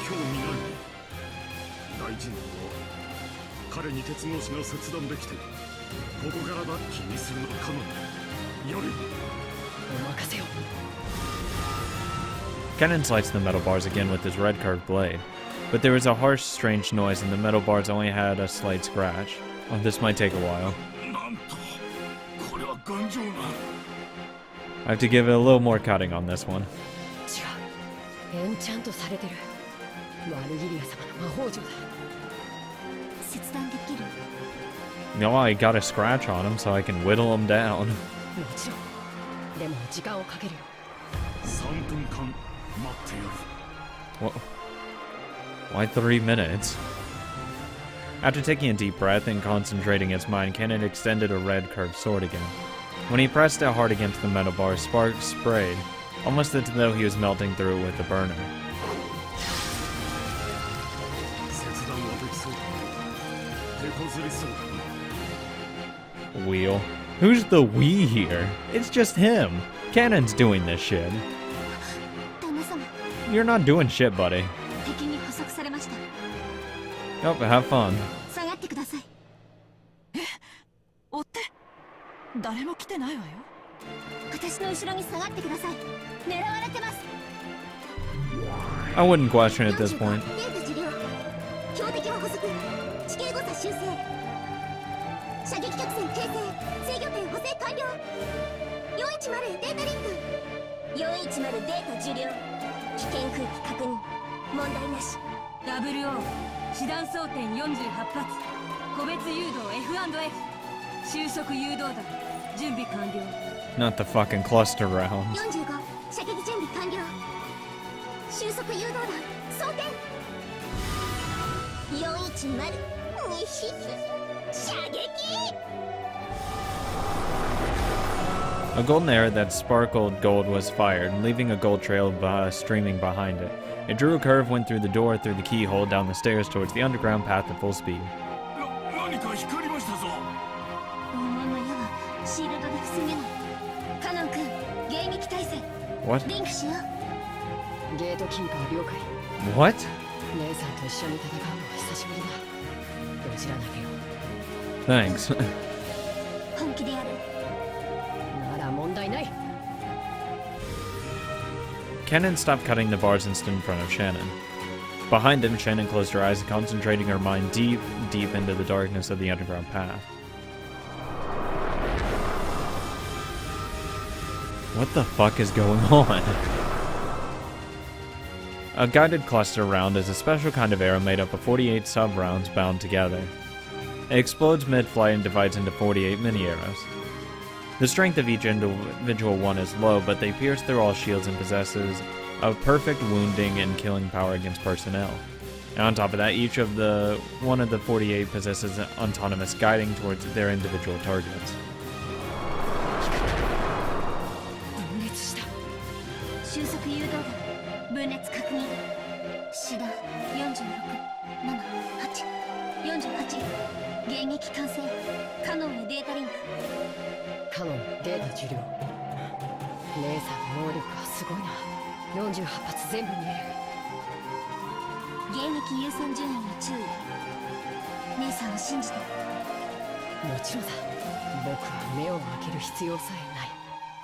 興味ない。大事なのは彼に鉄格子が切断できてここからだ。気にするのかノン。やれ。お任せを。 Shannon sliced the metal bars again with his red curved blade. but there was a harsh, strange noise and the metal bars only had a slight scratch. Oh, this might take a while. なんとこれは頑丈な I have to give it a little more cutting on this one. 違う。エンチャントされてる。ワルギリア様の魔法城だ。切断できる。 No, I got a scratch on him so I can whittle him down. もちろん。でも時間をかけるよ。3分間待ってやる。 What? Why 3 minutes? After taking a deep breath and concentrating his mind, Cannon extended a red curved sword again. When he pressed it hard against the metal bar, sparks sprayed, almost as though he was melting through it with a burner. 切断はできそうだ。手こずりそうだ。 Wheel. Who's the we here? It's just him. Cannon's doing this shit. 旦那様、 You're not doing shit, buddy. 敵に捕捉されました。 Oh, have fun. 下がってください。追って。誰も来てないわよ。私の後ろに下がってください。狙われてます。 I wouldn't question at this point. データ受領。標的は捕捉。地形誤差修正。射撃曲線形成。制御点補正完了。410データリンク。410データ受領。危険空気確認。問題なし。 WO 師団装填48発個別誘導 F&F 収束誘導弾準備完了 Not the fucking cluster rounds. 45射撃準備完了収束誘導弾装填410にひ射撃 A golden arrow that sparkled gold was fired, leaving a gold trail streaming behind it. It drew a curve, went through the door, through the keyhole, down the stairs towards the underground path at full speed. 何か光りましたぞ 黄門の矢はシールドで防げないカノン君迎撃態勢 What? リンクしようゲートキーパー了解。 What? 姉さんと一緒に戦うのは久しぶりだ。どちらだけよ。 Thanks. 本気でやるなら問題ない。 Cannon stopped cutting the bars and stood in front of Shannon. Behind him, Shannon closed her eyes, concentrating her mind deep, deep into the darkness of the underground path. What the fuck is going on? A guided cluster round is a special kind of arrow made up of 48 sub-rounds bound together. It explodes mid-flight and divides into 48 mini-arrows. The strength of each individual one is low, but they pierce through all shields and possesses a perfect wounding and killing power against personnel. And on top of that, each of one of the 48 possesses an autonomous guiding towards their individual targets. 分裂した。収束誘導弾分裂確認シダ467848迎撃完成カノンへデータリンクカノンデータ受領。姉さんの能力はすごいな。48発全部見える。迎撃優先順位に注意姉さんを信じてもちろんだ。僕は目を開ける必要さ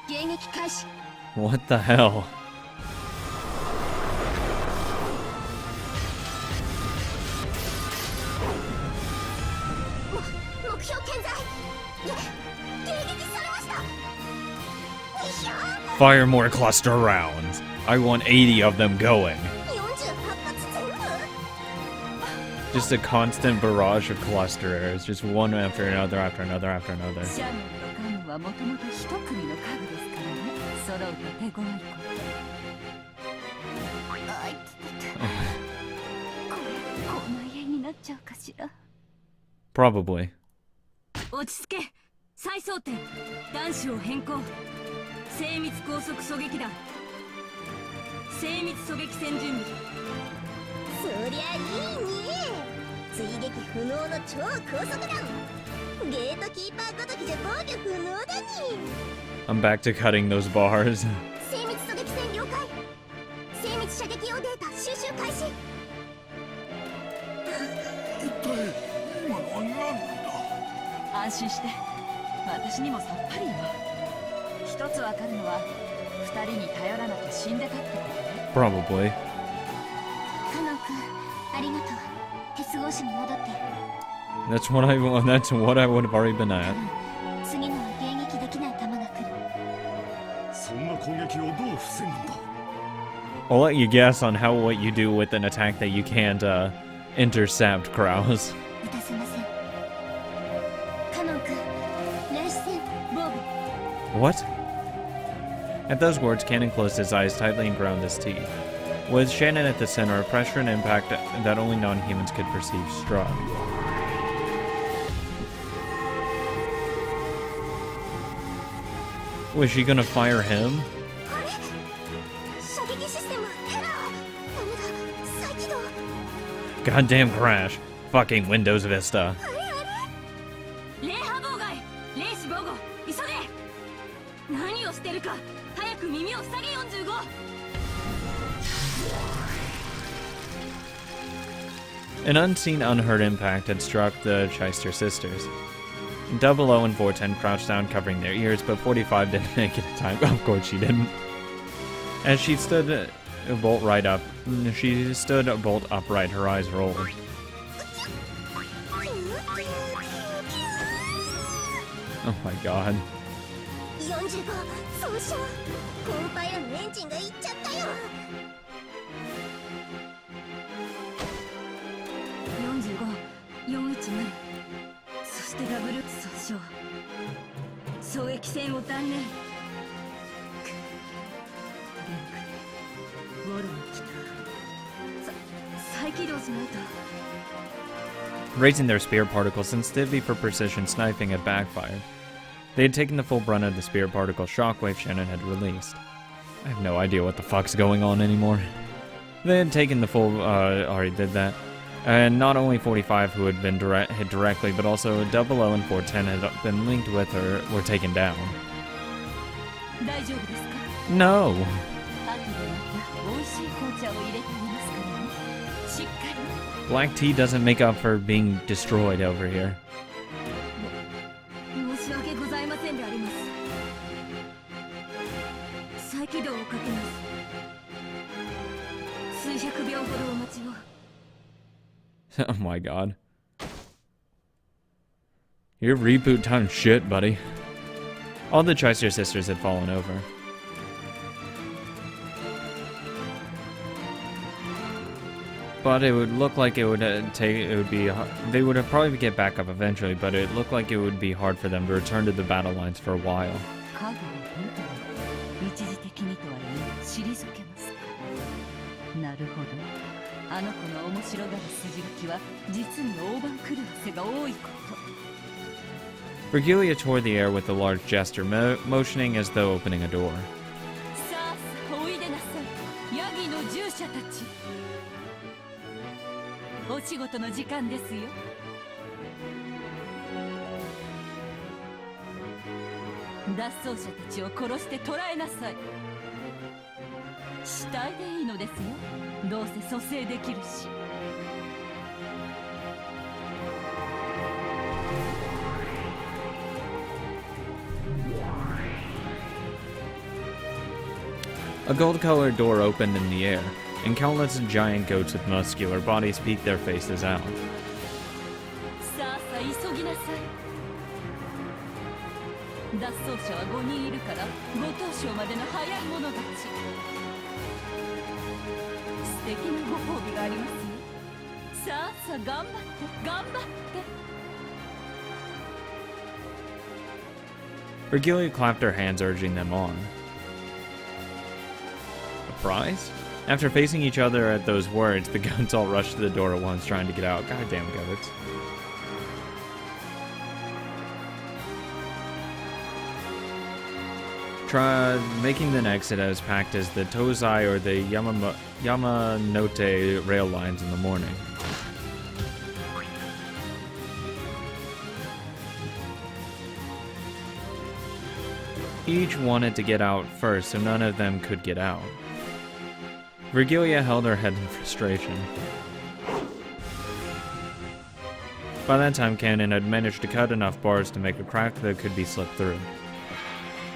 えない。迎撃開始 What the hell? 目標健在迎撃されましたにひゃー Fire more cluster rounds. I want 80 of them going. 48発全部 Just a constant barrage of cluster arrows, just one after another, after another, after another. シャノンとカノンはもともと一組の家具ですからね揃うと手強い子あいつこれこんな家になっちゃうかしら Probably. 落ち着け再装填弾種を変更精密高速狙撃弾精密狙撃戦準備そりゃいいね追撃不能の超高速弾ゲートキーパーごときじゃ防御不能だに I'm back to cutting those bars. 精密狙撃戦了解精密射撃用データ収集開始一体今のは何だ安心して私にもさっぱりよ。一つわかるのは二人に頼らなきゃ死んでたってことね。 Probably. カノン君ありがとう。鉄格子に戻って。That's what I would have already been at. 次のは迎撃できない弾が来る。そんな攻撃をどう防ぐんだ。 I'll let you guess on what you do with an attack that you can't intercept, Krauss. 撃たせません。カノン君、連視線、ボーブ。 What? At those words, Cannon closed his eyes tightly and ground his teeth. With Shannon at the center, a pressure and impact that only non-humans could perceive struck. Was she gonna fire him? あれ？射撃システムエラー。ダメだ。再起動。 Goddamn crash. Fucking Windows Vista. 霊波妨害、霊視防護、急げ。何をしてるか。早く耳を塞げ45。 An unseen, unheard impact had struck the Chester sisters. 00 and 410 crouched down, covering their ears, but 45 didn't make it in time. Of course she didn't. As she stood bolt upright, her eyes rolled. Oh my god. 45、損傷。コンパイラのエンジンがいっちゃったよ。45、410。そしてダブル損傷。衝撃線を断念。ウォルに来た。再起動しないと。 Raising their spirit particle sensitivity for precision sniping had backfired. They had taken the full brunt of the spirit particle shockwave Shannon had released. I have no idea what the fuck's going on anymore. They had taken the full, already did that. And not only 45 who had been hit directly, but also 00 and 410 had been linked with her were taken down. 大丈夫ですか？ No! 後でまた美味しい紅茶を入れてみますからね。しっかり。 Black tea doesn't make up for being destroyed over here. 申し訳ございませんであります。再起動をかけます。数百秒ほどお待ちを。 Oh my god. Your reboot time shit, buddy. All the Chester sisters had fallen over. But it would look like it would they would have probably get back up eventually, but it looked like it would be hard for them to return to the battle lines for a while. 影を本当に一時的にとはいえ退けますか。なるほど。あの子の面白がる筋書きは実に大番狂わせが多いこと。 Virgilia tore the air with a large gesture, motioning as though opening a door. さあおいでなさい、ヤギの従者たち。お仕事の時間ですよ。脱走者たちを殺して捕らえなさい。死体でいいのですよ。どうせ蘇生できるし。A gold-colored door opened in the air, and countless giant goats with muscular bodies peeked their faces out. さあさあ急ぎなさい。脱走者は5人いるから5等賞までの早い者勝ち。素敵なご褒美がありますよ。さあさあ頑張って頑張って。 Virgilia clapped her hands, urging them on. A prize? After facing each other at those words, the goats all rushed to the door at once, trying to get out. Goddamn goats. Try making the exit as packed as the Tozai or the Yamanote rail lines in the morning. Each wanted to get out first, so none of them could get out. Virgilia held her head in frustration. By that time, Cannon had managed to cut enough bars to make a crack that could be slipped through.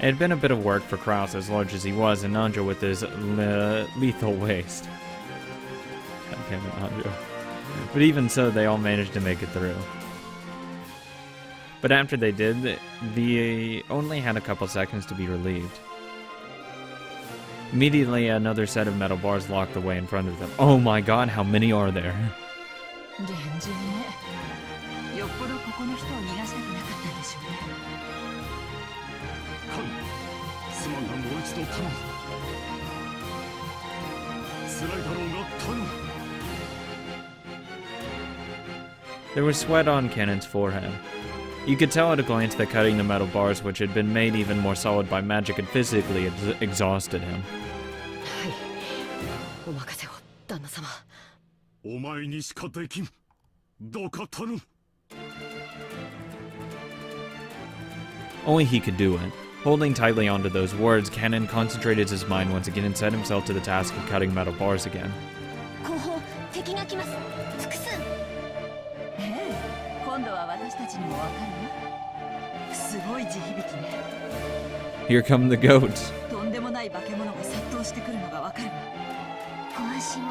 It had been a bit of work for Krauss, as large as he was, and Nanjo with his lethal waist. God damn it, Nanjo. But even so, they all managed to make it through. But after they did, they only had a couple seconds to be relieved. Immediately, another set of metal bars locked the way in front of them. Oh my god, how many are there? 厳重ね。よっぽどここの人を逃がしたくなかったんでしょうね。カン、すまんがもう一度頼む。辛いだろうが頼む。 There was sweat on Cannon's forehead. You could tell at a glance that cutting the metal bars, which had been made even more solid by magic, had physically exhausted him. はい。お任せを、旦那様。お前にしかできん。どうか頼む。 Only he could do it. Holding tightly onto those words, Cannon concentrated his mind once again and set himself to the task of cutting metal bars again. 後方敵が来ます。複数。ええ、今度は私たちにもわかるわ。すごい地響きね。 Here come the goats. とんでもない化け物が殺到してくるのがわかるわ。ご安心を。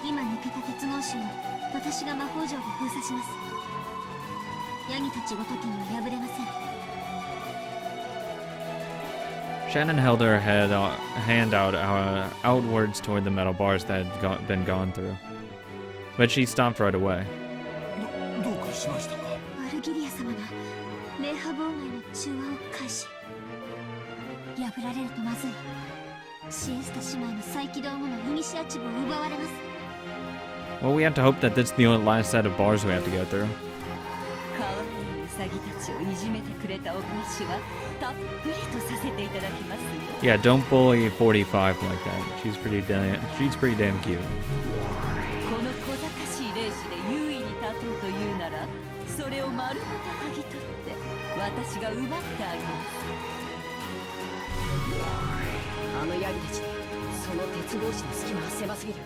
今抜けた鉄格子を私が魔法城で封鎖します。ヤギたちごときには破れません。 Shannon held her hand out outwards toward the metal bars that had been gone through. But she stopped right away. どうかしましたか？ワルギリア様が霊波妨害の中和を開始。破られるとまずい。シエスタ姉妹の再起動後のイニシアチブを奪われます。 Well, we have to hope that this is the only last set of bars we have to go through. 可愛いウサギたちをいじめてくれたお返しはたっぷりとさせていただきますよ。 Yeah, don't bully 45 like that. She's pretty damn cute. この小賢しい霊視で優位に立とうというなら、それを丸ごと剥ぎ取って私が奪ってあげます。あのヤギたちでその鉄格子の隙間は狭すぎる。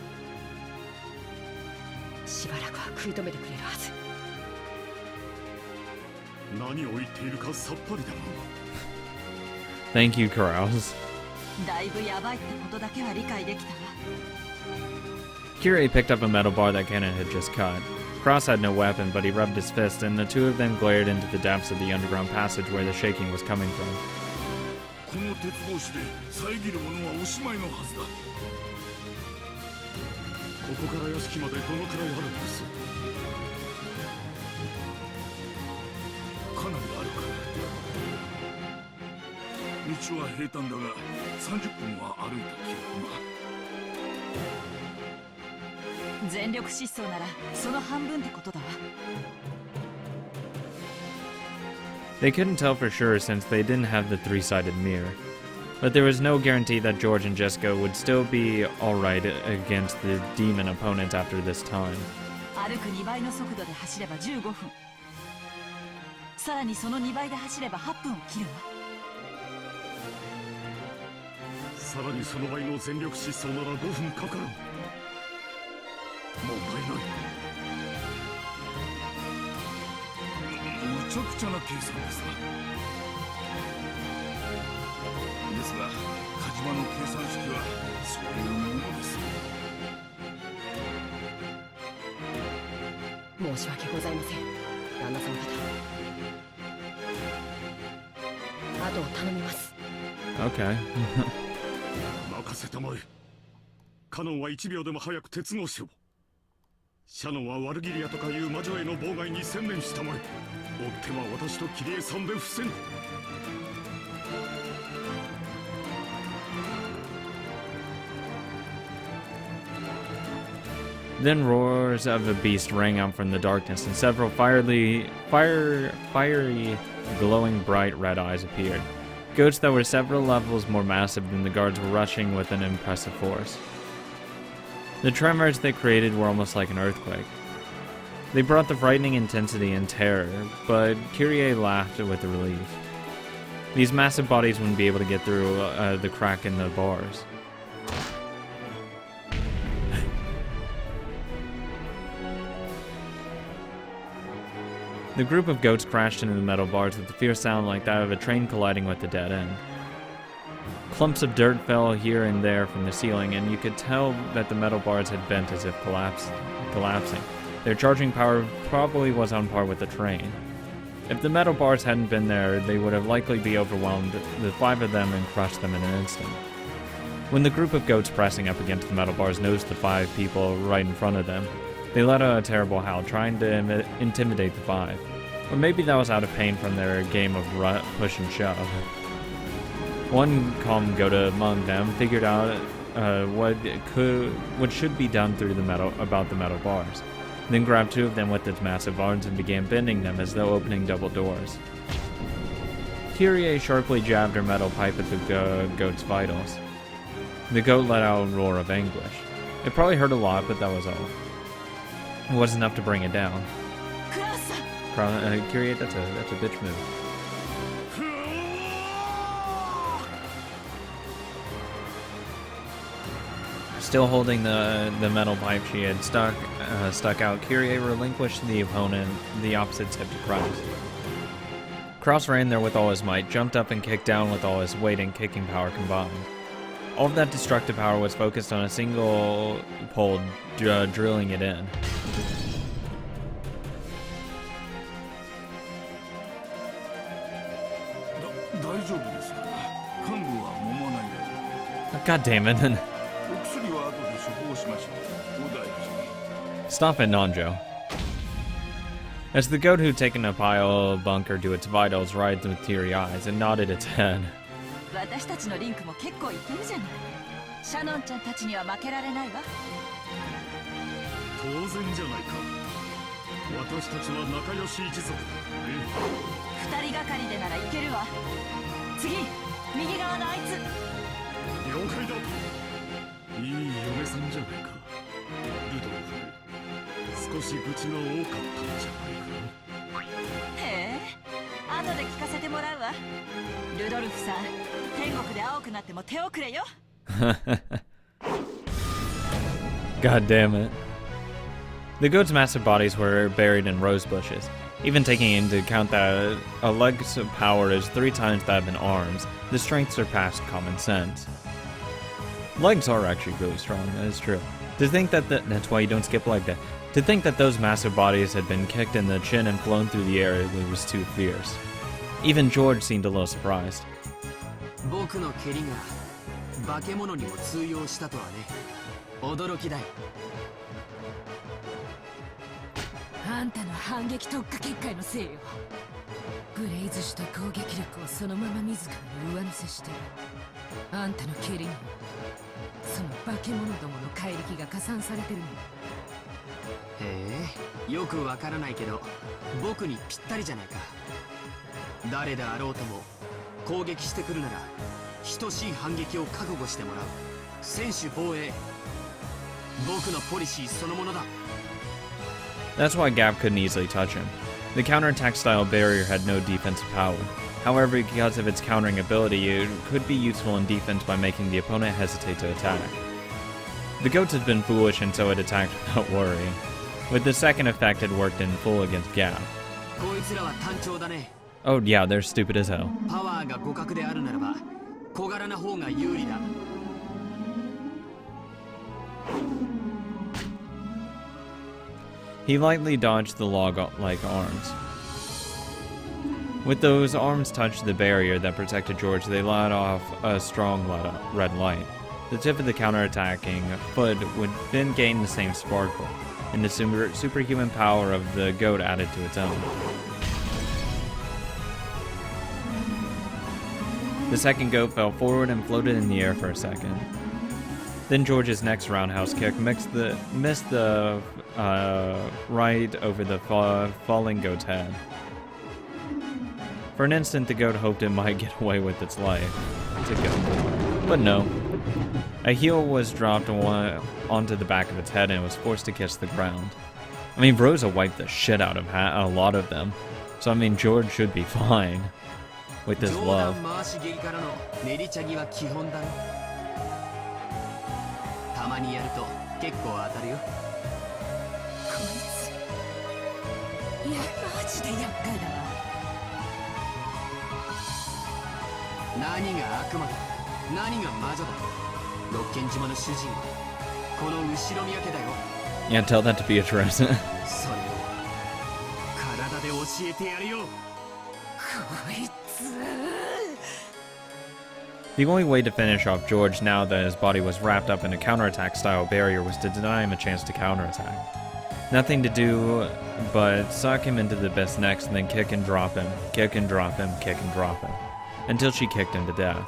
しばらくは食い止めてくれるはず。 何を言っているかさっぱりだな。 Thank you, Krauss. だいぶやばいってことだけは理解できたわ。 Kirie picked up a metal bar that Cannon had just cut. Krauss had no weapon, but he rubbed his fist, and the two of them glared into the depths of the underground passage where the shaking was coming from. この鉄格子で遮るものはおしまいのはずだ。ここから屋敷までどのくらいあるんです？かなりあるから。道は平坦だが30分は歩いた記憶が。 全力疾走ならその半分ってことだわ。 They couldn't tell for sure since they didn't have the three-sided mirror. But there was no guarantee that George and Jessica would still be alright against the demon opponents after this time. 歩く2倍の速度で走れば15分。さらにその2倍で走れば8分を切るわ。さらにその倍の全力疾走なら5分かかる。問題ない。むちゃくちゃな計算ですが。ですが、カジマの計算式はそういうものです。申し訳ございません、旦那様方。後を頼みます。 Okay. 任せたまえ。カノンは1秒でも早く鉄格子を。シャノンはワルギリアとかいう魔女への妨害に専念したまえ。追っては私とキリエさんで防ぐ。 Then roars of a beast rang out from the darkness, and several fiery, glowing bright red eyes appeared. Goats that were several levels more massive than the guards were rushing with an impressive force. The tremors they created were almost like an earthquake. They brought the frightening intensity and terror, but Kirie laughed with relief. These massive bodies wouldn't be able to get through the crack in the bars. The group of goats crashed into the metal bars with a fierce sound like that of a train colliding with a dead end. Clumps of dirt fell here and there from the ceiling, and you could tell that the metal bars had bent as if collapsing. Their charging power probably was on par with the train. If the metal bars hadn't been there, they would have likely be overwhelmed, the 5 of them, and crushed them in an instant. When the group of goats pressing up against the metal bars noticed the 5 people right in front of them, they let out a terrible howl, trying to intimidate the 5. Or maybe that was out of pain from their game of push and shove. One calm goat among them figured out what should be done through about the metal bars, then grabbed 2 of them with its massive arms and began bending them as though opening double doors. Kirie sharply jabbed her metal pipe at the goat's vitals. The goat let out a roar of anguish. It probably hurt a lot, but that was all. It wasn't enough to bring it down. Kirie, that's a bitch move. Still holding the metal pipe she had stuck out, Kirie relinquished the opponent the opposite tip to Krauss. Krauss ran there with all his might, jumped up and kicked down with all his weight and kicking power combined. All of that destructive power was focused on a single pole, drilling it in. God damn it. Stop it, Nanjo. As the goat who'd taken a pile bunker to its vitals writhed with teary eyes and nodded its head. 私たちのリンクも結構いけるじゃない。シャノンちゃんたちには負けられないわ。当然じゃないか。私たちは仲良し一族だ。2人がかりでならいけるわ。次、右側のあいつ。了解だ。いい嫁さんじゃないか。ルドルフ、少し愚痴が多かったんじゃないか。へえ、後で聞かせてもらうわ。ルドルフさん、天国で青くなっても手遅れよ。God damn it. The goats' massive bodies were buried in rose bushes. Even taking into account that a leg's power is 3 times that of an arm's, the strength surpassed common sense. Legs are actually really strong, that is true. To think that that's why you don't skip leg day. To think that those massive bodies had been kicked in the chin and flown through the air was too fierce. Even George seemed a little surprised. 僕の蹴りが化け物にも通用したとはね。驚きだよ。あんたの反撃特化結界のせいよ。ブレイズした攻撃力をそのまま自らに上乗せしてる。あんたの蹴りにその化け物どもの怪力が加算されてるの。へえ、よくわからないけど僕にぴったりじゃないか。誰であろうとも攻撃してくるなら等しい反撃を覚悟してもらう。専守防衛、僕のポリシーそのものだ。That's why Gap couldn't easily touch him. The counterattack style barrier had no defensive power. However, because of its countering ability, it could be useful in defense by making the opponent hesitate to attack. The goats had been foolish and so it attacked without worrying. With the second effect, it worked in full against Gap. こいつらは単調だね。Oh yeah, they're stupid as hell. パワーが互角であるならば小柄な方が有利だ。He lightly dodged the log-like arms. With those arms touched the barrier that protected George, they let off a strong red light. The tip of the counterattacking foot would then gain the same sparkle, and the superhuman power of the goat added to its own. The second goat fell forward and floated in the air for a second. Then George's next roundhouse kick missed the right over the falling goat's head. For an instant, the goat hoped it might get away with its life. But no. A heel was dropped onto the back of its head and it was forced to kiss the ground. I mean, Rosa wiped the shit out of a lot of them. So, I mean, George should be fine with this love. たまにやると結構当たるよ。こいつ、いやマジで厄介だわ。何が悪魔だ。何が魔女だ。六軒島の主人はこの後ろ宮家だよ。 Yeah, tell that to Beatrice. それを体で教えてやるよ。こいつ。 The only way to finish off George now that his body was wrapped up in a counterattack style barrier was to deny him a chance to counterattack. Nothing to do but suck him into the abyss next and then kick and drop him, kick and drop him, kick and drop him, until she kicked him to death.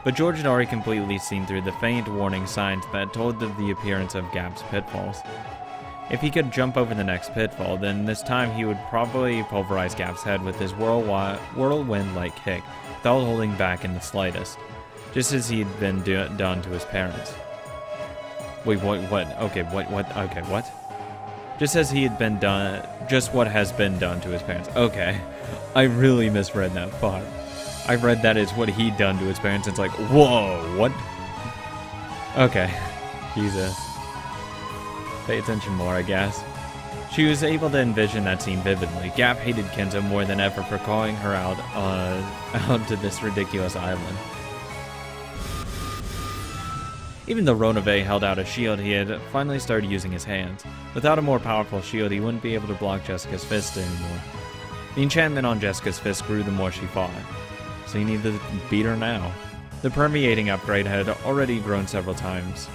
But George had already completely seen through the faint warning signs that told of the appearance of Gap's pitfalls. If he could jump over the next pitfall, then this time he would probably pulverize Gap's head with his whirlwind-like kick, without holding back in the slightest, just as he had been done to his parents. Wait, what? Okay, what? Just as he had been done, just what has been done to his parents. Okay, I really misread that part. I read that as what he'd done to his parents. It's like, whoa, what? Okay, Jesus. Pay attention more, I guess. She was able to envision that scene vividly. Gap hated Kinzo more than ever for calling her out to this ridiculous island. Even though Ronave held out a shield, he had finally started using his hands. Without a more powerful shield, he wouldn't be able to block Jessica's fist anymore. The enchantment on Jessica's fist grew the more she fought, so he needed to beat her now. The permeating upgrade had already grown several times,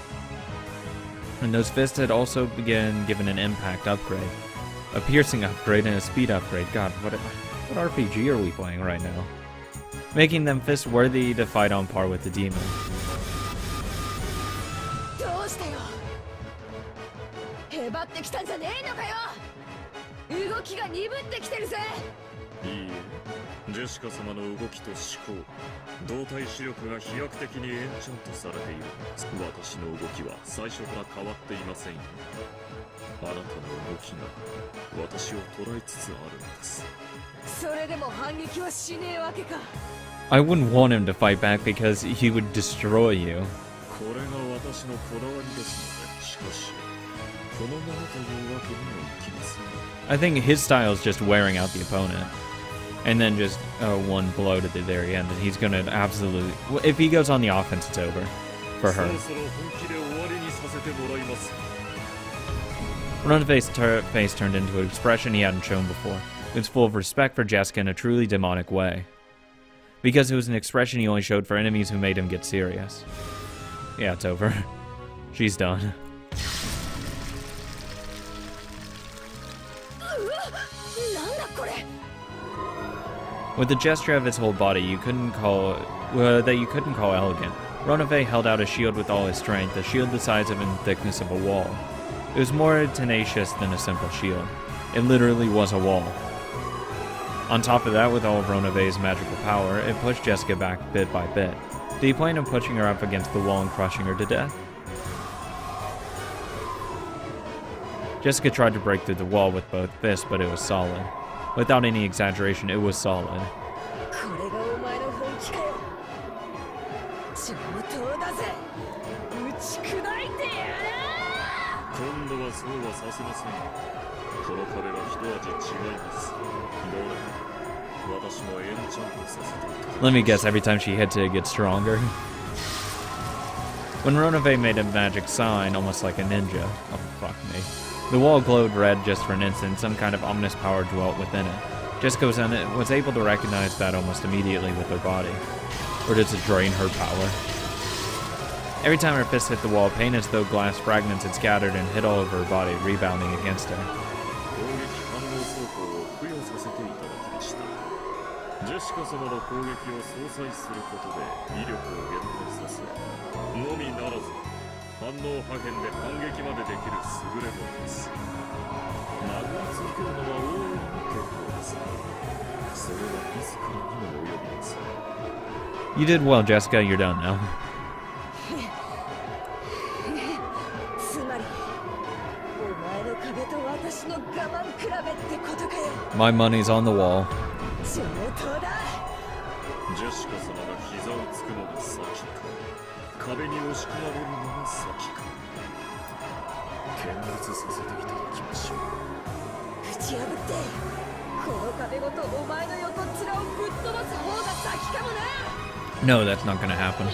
and those fists had also been given an impact upgrade, a piercing upgrade, and a speed upgrade. God, what RPG are we playing right now? Making them fists worthy to fight on par with the demon. どうしたよ。へばってきたんじゃねえのかよ。動きが鈍ってきてるぜ。いいえ、ジェシカ様の動きと思考、動体視力が飛躍的にエンチャントされている。私の動きは最初から変わっていませんよ。あなたの動きが私を捉えつつあるのです。それでも反撃はしねえわけか。I wouldn't want him to fight back because he would destroy you. これが私のこだわりですので、しかしこのままというわけにはいきません。I think his style is just wearing out the opponent, and then just one blow to the very end, and he's gonna absolutely. If he goes on the offense, it's over for her. Runaways' face turned into an expression he hadn't shown before. It was full of respect for Jessica in a truly demonic way, because it was an expression he only showed for enemies who made him get serious. Yeah, it's over. She's done. With a gesture of his whole body you couldn't call elegant, Ronave held out a shield with all his strength, a shield the size of and thickness of a wall. It was more tenacious than a simple shield. It literally was a wall. On top of that, with all of Ronave's magical power, it pushed Jessica back bit by bit. Did he plan on pushing her up against the wall and crushing her to death? Jessica tried to break through the wall with both fists, but it was solid. Without any exaggeration, it was solid. Let me guess, every time she hits it, it gets stronger. When Ronave made a magic sign, almost like a ninja, oh fuck me, the wall glowed red just for an instant. Some kind of ominous power dwelt within it. Jessica was able to recognize that almost immediately with her body. Or does it drain her power? Every time her fist hit the wall, pain as though glass fragments had scattered and hit all over her body, rebounding against her. You did well, Jessica. You're done now. My money's on the wall. No, that's not going to happen.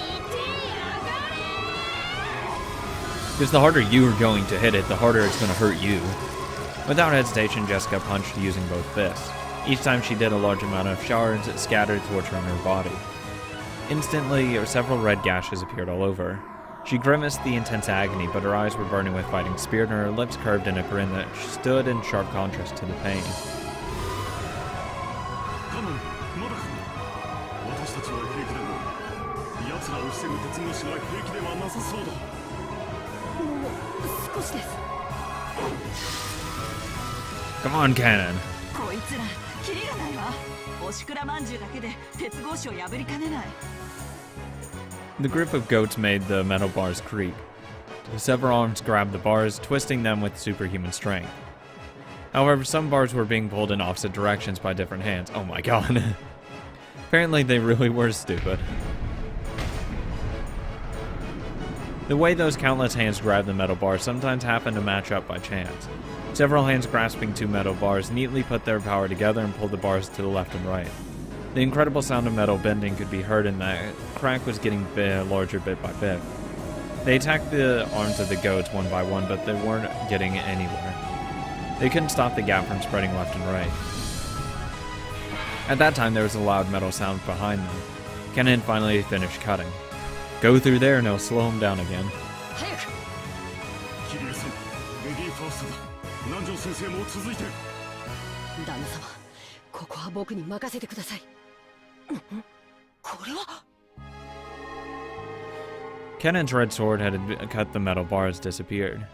Because the harder you are going to hit it, the harder it's going to hurt you. Without hesitation, Jessica punched using both fists. Each time she did, a large amount of shards scattered, torturing her body. Instantly, several red gashes appeared all over. She grimaced the intense agony, but her eyes were burning with fighting spirit, and her lips curved in a grin that stood in sharp contrast to the pain. Come on, Cannon. こいつらキリがないわ。おしくらまんじゅうだけで鉄格子を破りかねない。 The group of goats made the metal bars creak. Several arms grabbed the bars, twisting them with superhuman strength. However, some bars were being pulled in opposite directions by different hands. Oh my god. Apparently they really were stupid. The way those countless hands grabbed the metal bars sometimes happened to match up by chance. Several hands grasping two metal bars neatly put their power together and pulled the bars to the left and right. The incredible sound of metal bending could be heard, and the crack was getting larger bit by bit. They attacked the arms of the goats one by one, but they weren't getting anywhere. They couldn't stop the gap from spreading left and right. At that time, there was a loud metal sound behind them. Kennen finally finished cutting. Go through there and it'll slow him down again. Kennen's red sword had cut the metal bars disappeared.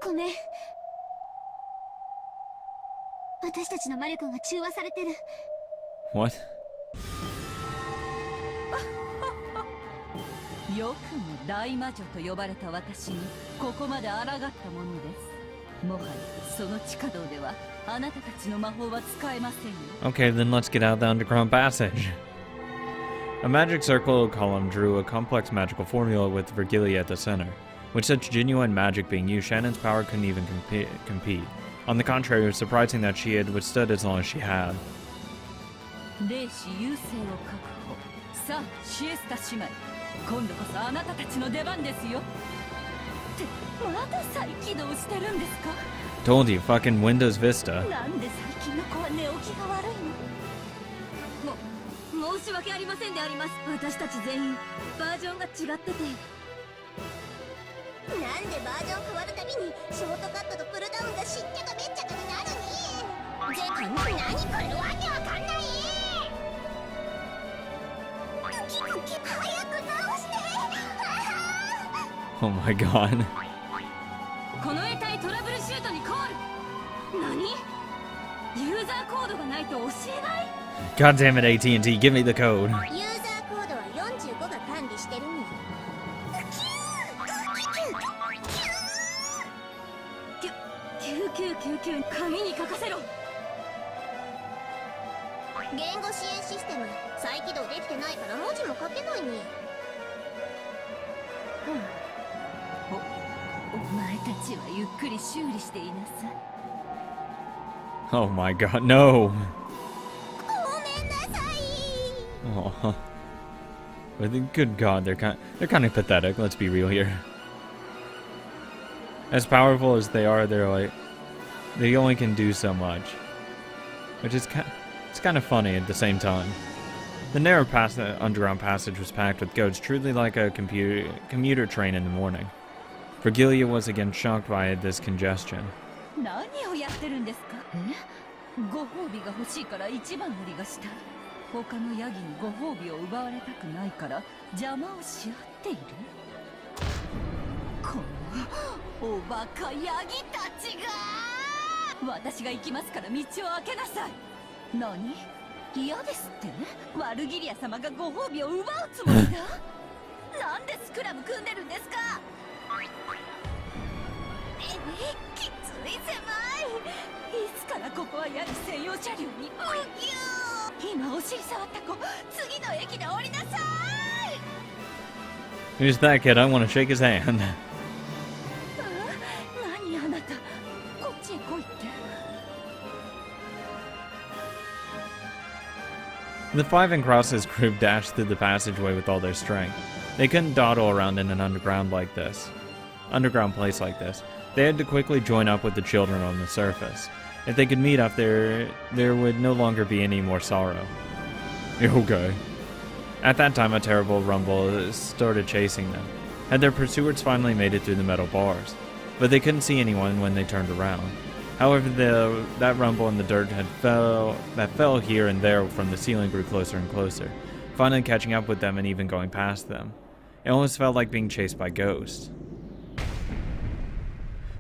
ごめん。私たちの魔力が中和されてる。What? よくも大魔女と呼ばれた私にここまで抗ったものです。もはやその地下道ではあなたたちの魔法は使えませんよ。Okay, then let's get out the underground passage. A magic circle column drew a complex magical formula with Virgilia at the center. With such genuine magic being used, Shannon's power couldn't even compete. On the contrary, it was surprising that she had withstood as long as she had. 霊視優勢を確保。さあ、シエスタ姉妹。今度こそあなたたちの出番ですよ。ってまだ再起動してるんですか？ Told you, fucking Windows Vista. なんで最近の子は寝起きが悪いの？申し訳ありませんであります。私たち全員バージョンが違ってて。なんでバージョン変わるたびにショートカットとプルダウンがしっちゃかめっちゃかになるに。ぜか何これわけわかんない。早く直して。Oh my god. この得体トラブルシュートにコール。何？ユーザーコードがないと教えない？ God damn it, AT&T, give me the code. ユーザーコードは45が管理してるんよ。9999紙に書かせろ。言語支援システム再起動できてないから文字も書けないに。お前たちはゆっくり修理していなさい。 Oh my god, no. ごめんなさい。 Oh. But good god, they're kind of pathetic, let's be real here. As powerful as they are, they only can do so much. Which is it's kind of funny at the same time. The narrow underground passage was packed with goats, truly like a commuter train in the morning. Virgilia was again shocked by this congestion. 何をやってるんですか？ご褒美が欲しいから一番乗りがしたい。他のヤギにご褒美を奪われたくないから邪魔をし合っている。このおバカヤギたちが！私が行きますから道を開けなさい。何？嫌ですって？ワルギリア様がご褒美を奪うつもりだ。なんでスクラム組んでるんですか？きつい狭い。いつからここはヤギ専用車両に？今お尻触った子、次の駅で降りなさい。 Who's that kid? I want to shake his hand. 何あなた、こっちへ来いって。The five in Krauss's group dashed through the passageway with all their strength. They couldn't dawdle around in an underground place like this. They had to quickly join up with the children on the surface. If they could meet up, there would no longer be any more sorrow. Okay. At that time, a terrible rumble started chasing them. Had their pursuers finally made it through the metal bars? But they couldn't see anyone when they turned around. However, that rumble in the dirt that fell here and there from the ceiling grew closer and closer, finally catching up with them and even going past them. It almost felt like being chased by ghosts.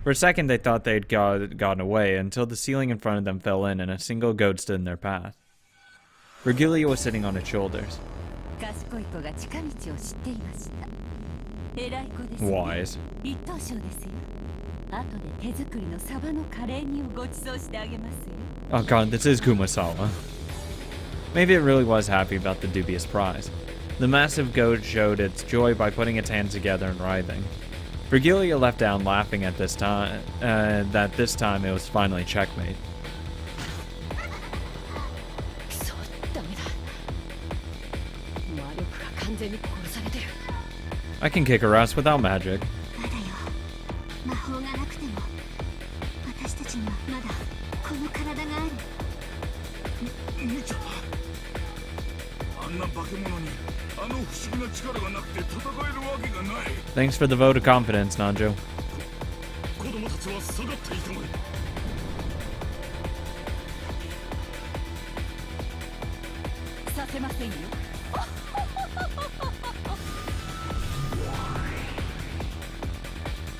For a second, they thought they'd gotten away until the ceiling in front of them fell in and a single goat stood in their path. Virgilia was sitting on its shoulders. Wise. Oh god, this is Kumasawa. Maybe it really was happy about the dubious prize. The massive goat showed its joy by putting its hands together and writhing. Virgilia left down laughing at this time, that this time it was finally checkmate. I can kick her ass without magic. Thanks for the vote of confidence, Nanjo.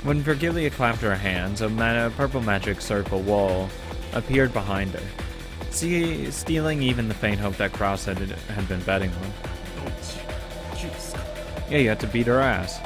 When Virgilia clapped her hands, a purple magic circle wall appeared behind her, stealing even the faint hope that Krauss had been betting on. Yeah, you had to beat her ass.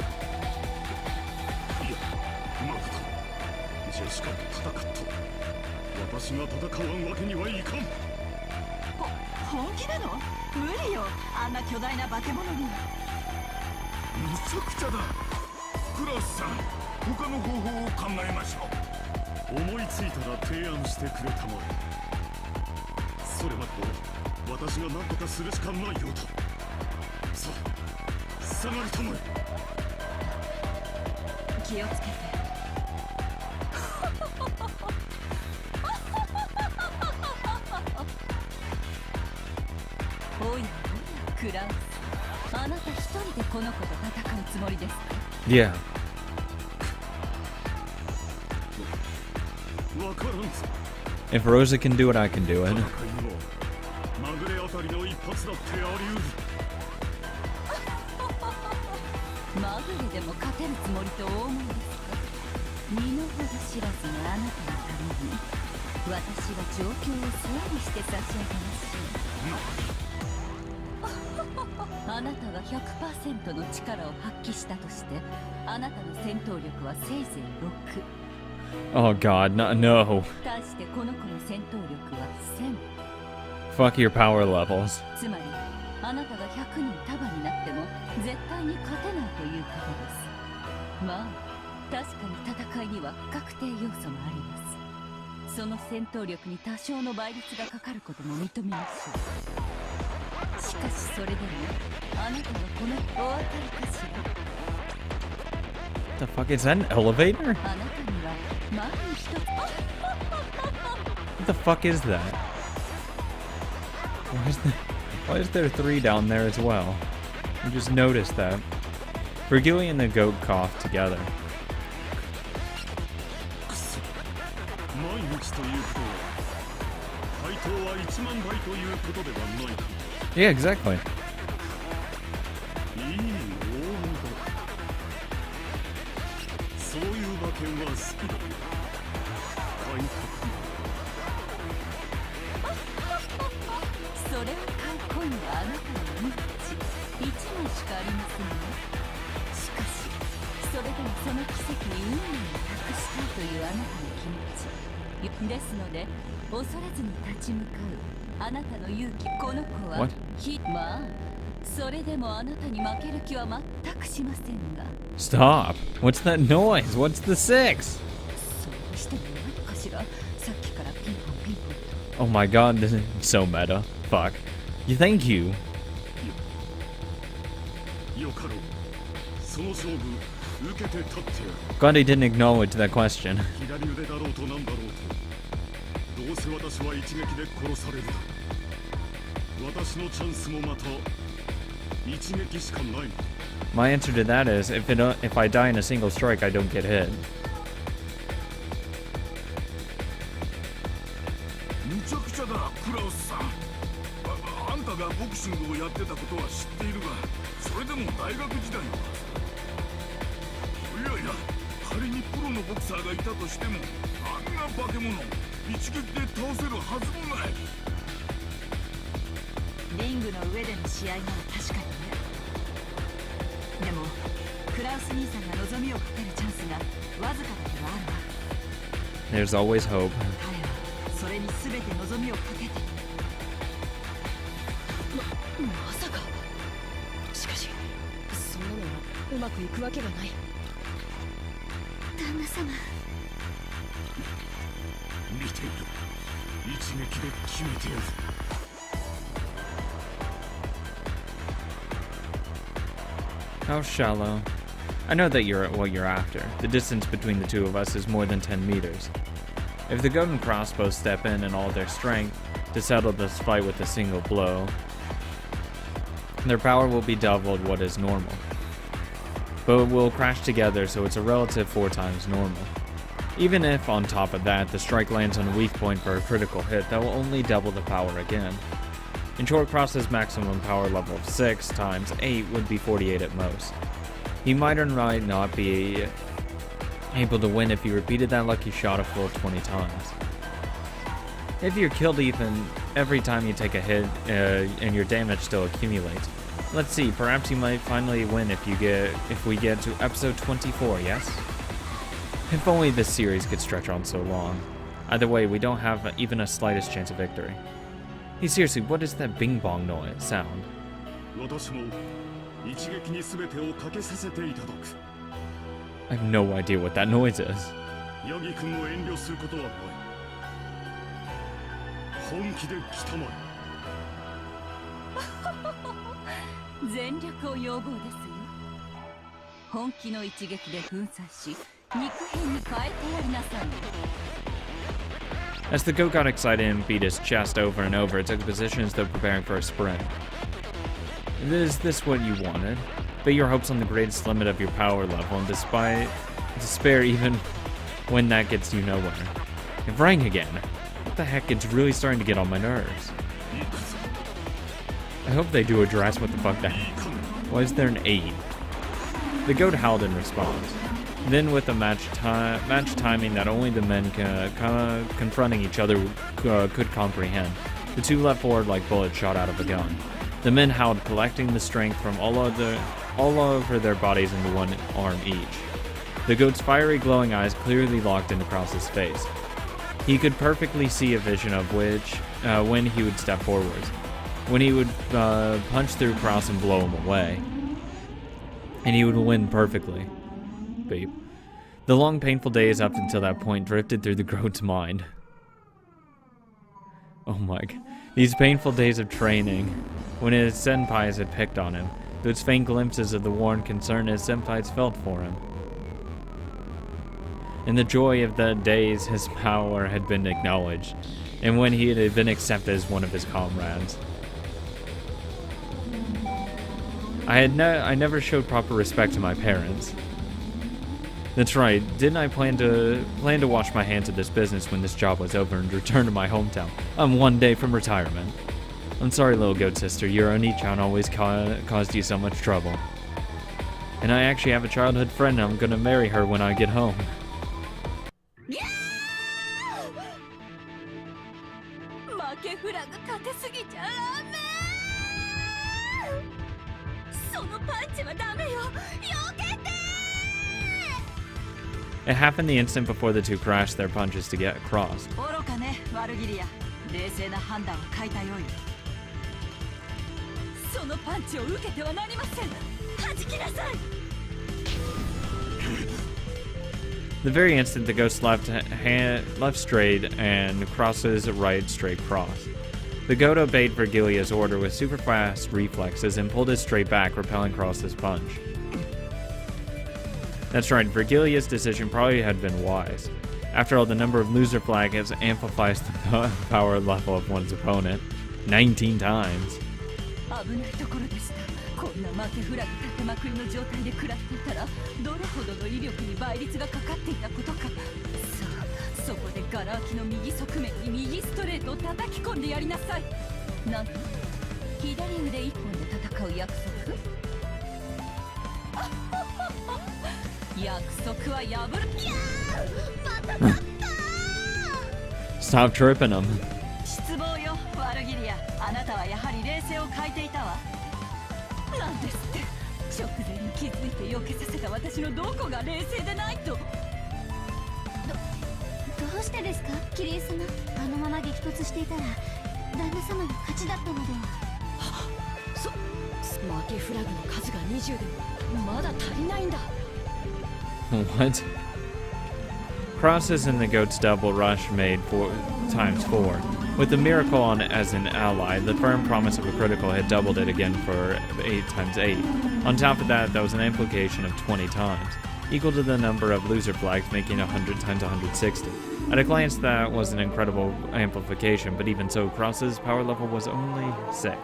Yeah. If Rosa can do it, I can do it. Oh god, no. Fuck your power levels. The fuck is that, an elevator? What the fuck is that? Why is there 3 down there as well? I just noticed that. Virgilia and the goat coughed together. Yeah, exactly. What? Stop! What's that noise? What's the 6? Oh my god, this is so meta. Fuck. Thank you. よかろう。その勝負受けて立ってやる。 Glad he didn't acknowledge that question. 左腕だろうとなんだろうと、どうせ私は一撃で殺されるだろう。私のチャンスもまた一撃しかないの。 My answer to that is, if I die in a single strike, I don't get hit. むちゃくちゃだ、クラウスさん。あんたがボクシングをやってたことは知っているが、それでも大学時代は。いやいや、仮にプロのボクサーがいたとしても、あんな化け物一撃で倒せるはずもない。リングの上での試合なら確かにね。でもクラウス兄さんが望みをかけるチャンスがわずかだけはあるわ。 There's always hope. 彼はそれに全て望みをかけて。まさか。しかしそんなのはうまくいくわけがない。旦那様。見ている。一撃で決めてやる。 How shallow. I know that you're what you're after. The distance between the two of us is more than 10 meters. If the goat and Krauss both step in all their strength to settle this fight with a single blow, their power will be doubled what is normal. But we'll crash together, so it's a relative 4 times normal. Even if, on top of that, the strike lands on a weak point for a critical hit, that will only double the power again. In short, Krauss's maximum power level of 6 times 8 would be 48 at most. He might or might not be able to win if he repeated that lucky shot a full 20 times. If you're killed even every time you take a hit and your damage still accumulates. Let's see, perhaps you might finally win if we get to episode 24, yes? If only this series could stretch on so long. Either way, we don't have even a slightest chance of victory. Hey, seriously, what is that bing bong noise sound? 私も一撃に全てをかけさせていただく。 I have no idea what that noise is. ヤギ君を遠慮することはない。本気で来たまえ。全力を要望ですよ。本気の一撃で粉砕し、肉片に変えてやりなさい。 As the goat got excited and beat his chest over and over, it took a position as though preparing for a sprint. Is this what you wanted? Bet your hopes on the greatest limit of your power level, and despair even when that gets you nowhere. It rang again. What the heck? It's really starting to get on my nerves. I hope they do address what the fuck that. Why is there an 8? The goat howled in response. Then, with a match timing that only the men confronting each other could comprehend, the two leapt forward like bullets shot out of a gun. The men howled, collecting the strength from all over their bodies into one arm each. The goat's fiery, glowing eyes clearly locked into Krauss's face. He could perfectly see a vision of when he would step forwards, when he would punch through Krauss and blow him away, and he would win perfectly. Babe. The long, painful days up until that point drifted through the goat's mind. Oh my god. These painful days of training, when his senpais had picked on him, those faint glimpses of the worn concern his senpais felt for him. In the joy of the days his power had been acknowledged, and when he had been accepted as one of his comrades. I never showed proper respect to my parents. That's right, didn't I plan to wash my hands of this business when this job was over and return to my hometown? I'm one day from retirement. I'm sorry, little goat sister, your Oni-chan always caused you so much trouble. And I actually have a childhood friend and I'm gonna marry her when I get home. It happened the instant before the two crashed their punches to get across. The very instant the ghost left straight and Krauss's right straight cross. The goat obeyed Virgilia's order with super fast reflexes and pulled it straight back, repelling Krauss's punch. That's right, Virgilia's decision probably had been wise. After all, the number of loser flags amplifies the power level of one's opponent 19 times. 危ないところでした。こんな負けフラグ立てまくりの状態で食らっていたらどれほどの威力に倍率がかかっていたことか。さあ、そこでガラ空きの右側面に右ストレートを叩き込んでやりなさい。なんと左腕一本で戦う約束約束は破る。いやー、また勝った。 Stop tripping him. 失望よ、ワルギリア。あなたはやはり冷静を欠いていたわ。なんですって。直前に気づいて避けさせた私のどこが冷静でないと。どうしてですか、キリエ様。あのまま激突していたら旦那様の勝ちだったのでは。負けフラグの数が20でもまだ足りないんだ。What? Crosses in the goat's double rush made 4 times 4. With the miracle on as an ally, the firm promise of a critical hit doubled it again for 8 times 8. On top of that, there was an amplification of 20 times, equal to the number of loser flags, making 100 times 160. At a glance, that was an incredible amplification, but even so, Krauss's power level was only 6.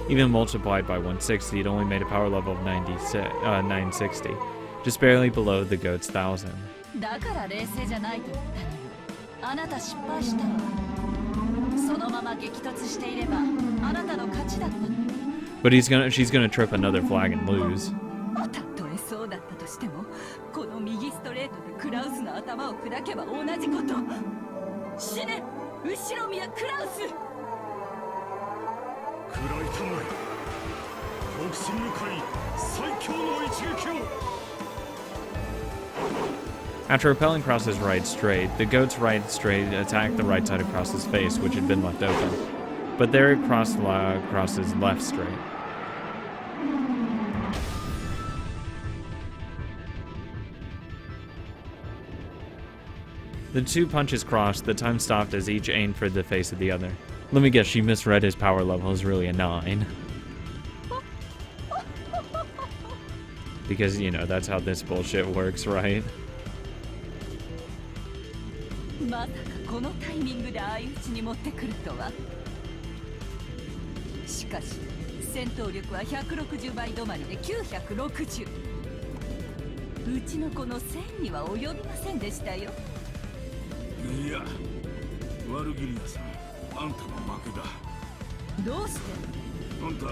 Even multiplied by 160, it only made a power level of 960, just barely below the goat's 1000. だから冷静じゃないと言ったのよ。あなた失敗したわ。そのまま激突していればあなたの勝ちだったの。 But she's gonna trip another flag and lose. たとえそうだったとしても、この右ストレートでクラウスの頭を砕けば同じこと。死ね、後ろ宮クラウス。食らいたまえ。ボクシング界最強の一撃を。 After repelling Krauss's right straight, the goat's right straight attacked the right side of Krauss's face, which had been left open. But there it crossed Krauss's left straight. The two punches crossed, the time stopped as each aimed for the face of the other. Let me guess, she misread his power level as really a 9. Because, you know, that's how this bullshit works, right? まさかこのタイミングで相打ちに持ってくるとは。しかし戦闘力は160倍止まりで960。うちの子の1000には及びませんでしたよ。いや、ワルギリアさん、あんたの負けだ。どうして？あんた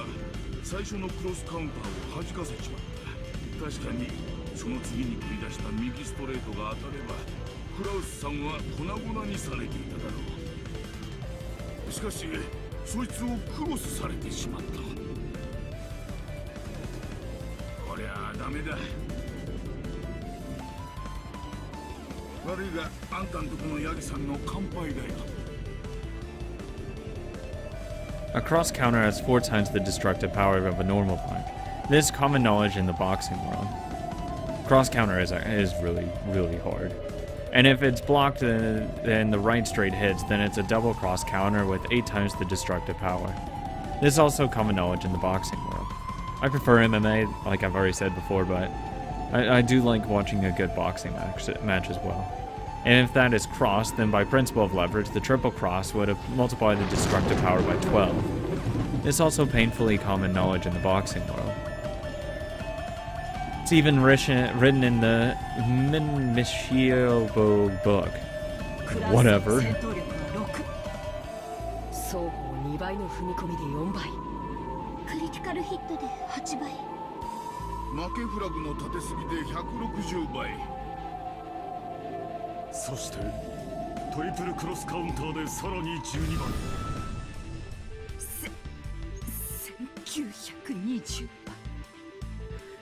最初のクロスカウンターを弾かせちまった。確かにその次に繰り出した右ストレートが当たればクラウスさんは粉々にされていただろう。しかしそいつをクロスされてしまった。こりゃダメだ。悪いがあんたんとこのヤギさんの乾杯だよ。 A cross counter has 4 times the destructive power of a normal punch. This is common knowledge in the boxing world. Cross counter is really, really hard. And if it's blocked and the right straight hits, then it's a double cross counter with 8 times the destructive power. This is also common knowledge in the boxing world. I prefer MMA, like I've already said before, but I do like watching a good boxing match as well. And if that is crossed, then by principle of leverage, the triple cross would have multiplied the destructive power by 12. This is also painfully common knowledge in the boxing world. It's even written in the Unshakable book. Whatever. 双方2倍の踏み込みで4倍。クリティカルヒットで8倍。負けフラグの立てすぎで160倍。そしてトリプルクロスカウンターでさらに12倍。1920。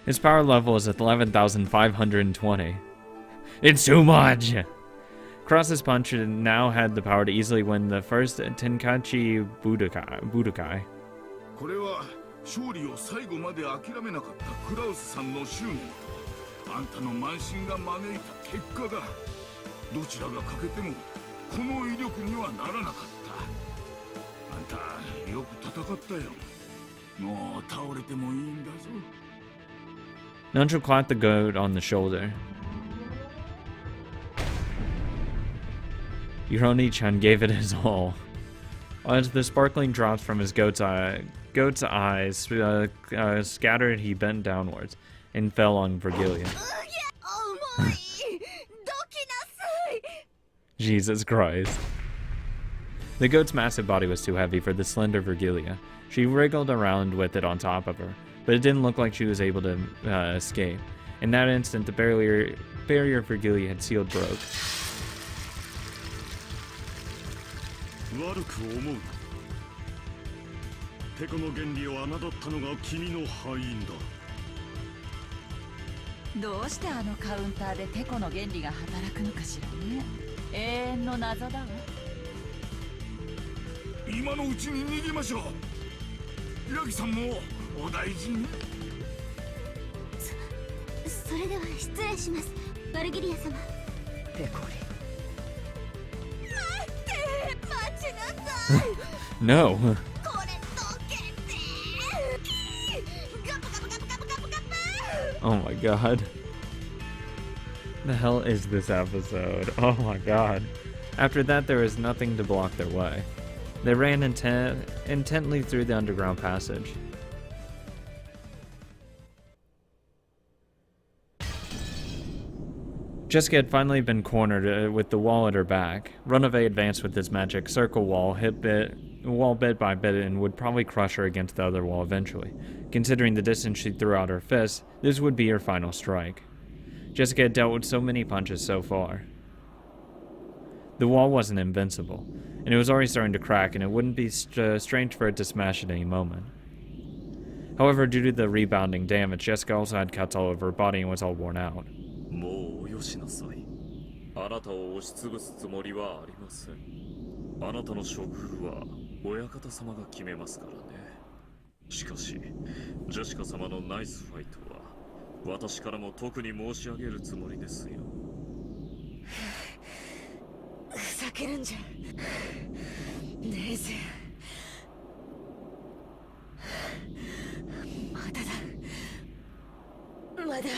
His power level is at 11,520. It's too much! Krauss's punch now had the power to easily win the first Tenkachi Budokai. これは勝利を最後まで諦めなかったクラウスさんの執念。あんたの慢心が招いた結果だ。どちらが欠けてもこの威力にはならなかった。あんたよく戦ったよ。もう倒れてもいいんだぞ。 Nuncho clapped the goat on the shoulder. Hironi-chan gave it his all. As the sparkling drops from his goat's eyes scattered, he bent downwards and fell on Virgilia. Jesus Christ. The goat's massive body was too heavy for the slender Virgilia. She wriggled around with it on top of her, but it didn't look like she was able to escape. In that instant, the barrier Virgilia had sealed broke. 悪く思うな。テコの原理を侮ったのが君の敗因だ。どうしてあのカウンターでテコの原理が働くのかしらね。永遠の謎だわ。今のうちに逃げましょう。平木さんもお大事に。それでは失礼します、バルギリア様。ペコリ。 No. Oh my god. The hell is this episode? Oh my god. After that, there was nothing to block their way. They ran intently through the underground passage. Jessica had finally been cornered with the wall at her back. Runaway advanced with his magic circle wall, hit bit by bit, and would probably crush her against the other wall eventually. Considering the distance she threw out her fist, this would be her final strike. Jessica had dealt with so many punches so far. The wall wasn't invincible, and it was already starting to crack, and it wouldn't be strange for it to smash at any moment. However, due to the rebounding damage, Jessica also had cuts all over her body and was all worn out. もうよしなさい。あなたを押しつぶすつもりはありません。あなたの処遇は親方様が決めますからね。しかし、ジェシカ様のナイスファイトは私からも特に申し上げるつもりですよ。ふざけるんじゃねえぜ。まだだ。まだ終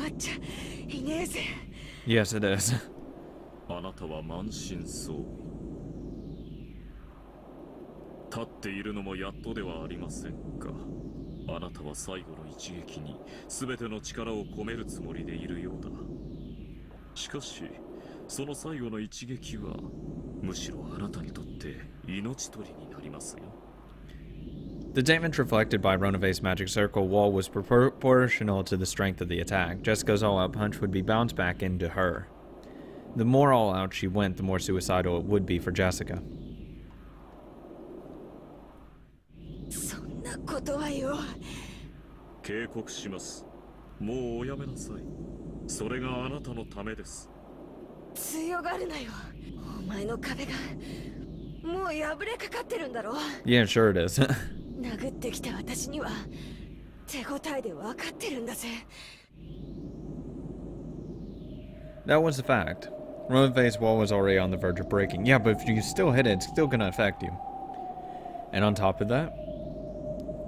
わっちゃいねえぜ。Yes, it is. あなたは満身創痍。立っているのもやっとではありませんか。あなたは最後の一撃に全ての力を込めるつもりでいるようだ。しかし、その最後の一撃はむしろあなたにとって命取りになりますよ。The damage reflected by Runaway's magic circle wall was proportional to the strength of the attack. Jessica's all-out punch would be bounced back into her. The more all-out she went, the more suicidal it would be for Jessica. そんなことはよ。警告します。もうおやめなさい。それがあなたのためです。強がるなよ。お前の壁がもう破れかかってるんだろ。 Yeah, sure it is. 殴ってきた私には手応えで分かってるんだぜ。 That was a fact. Runaway's wall was already on the verge of breaking. Yeah, but if you still hit it, it's still gonna affect you. And on top of that,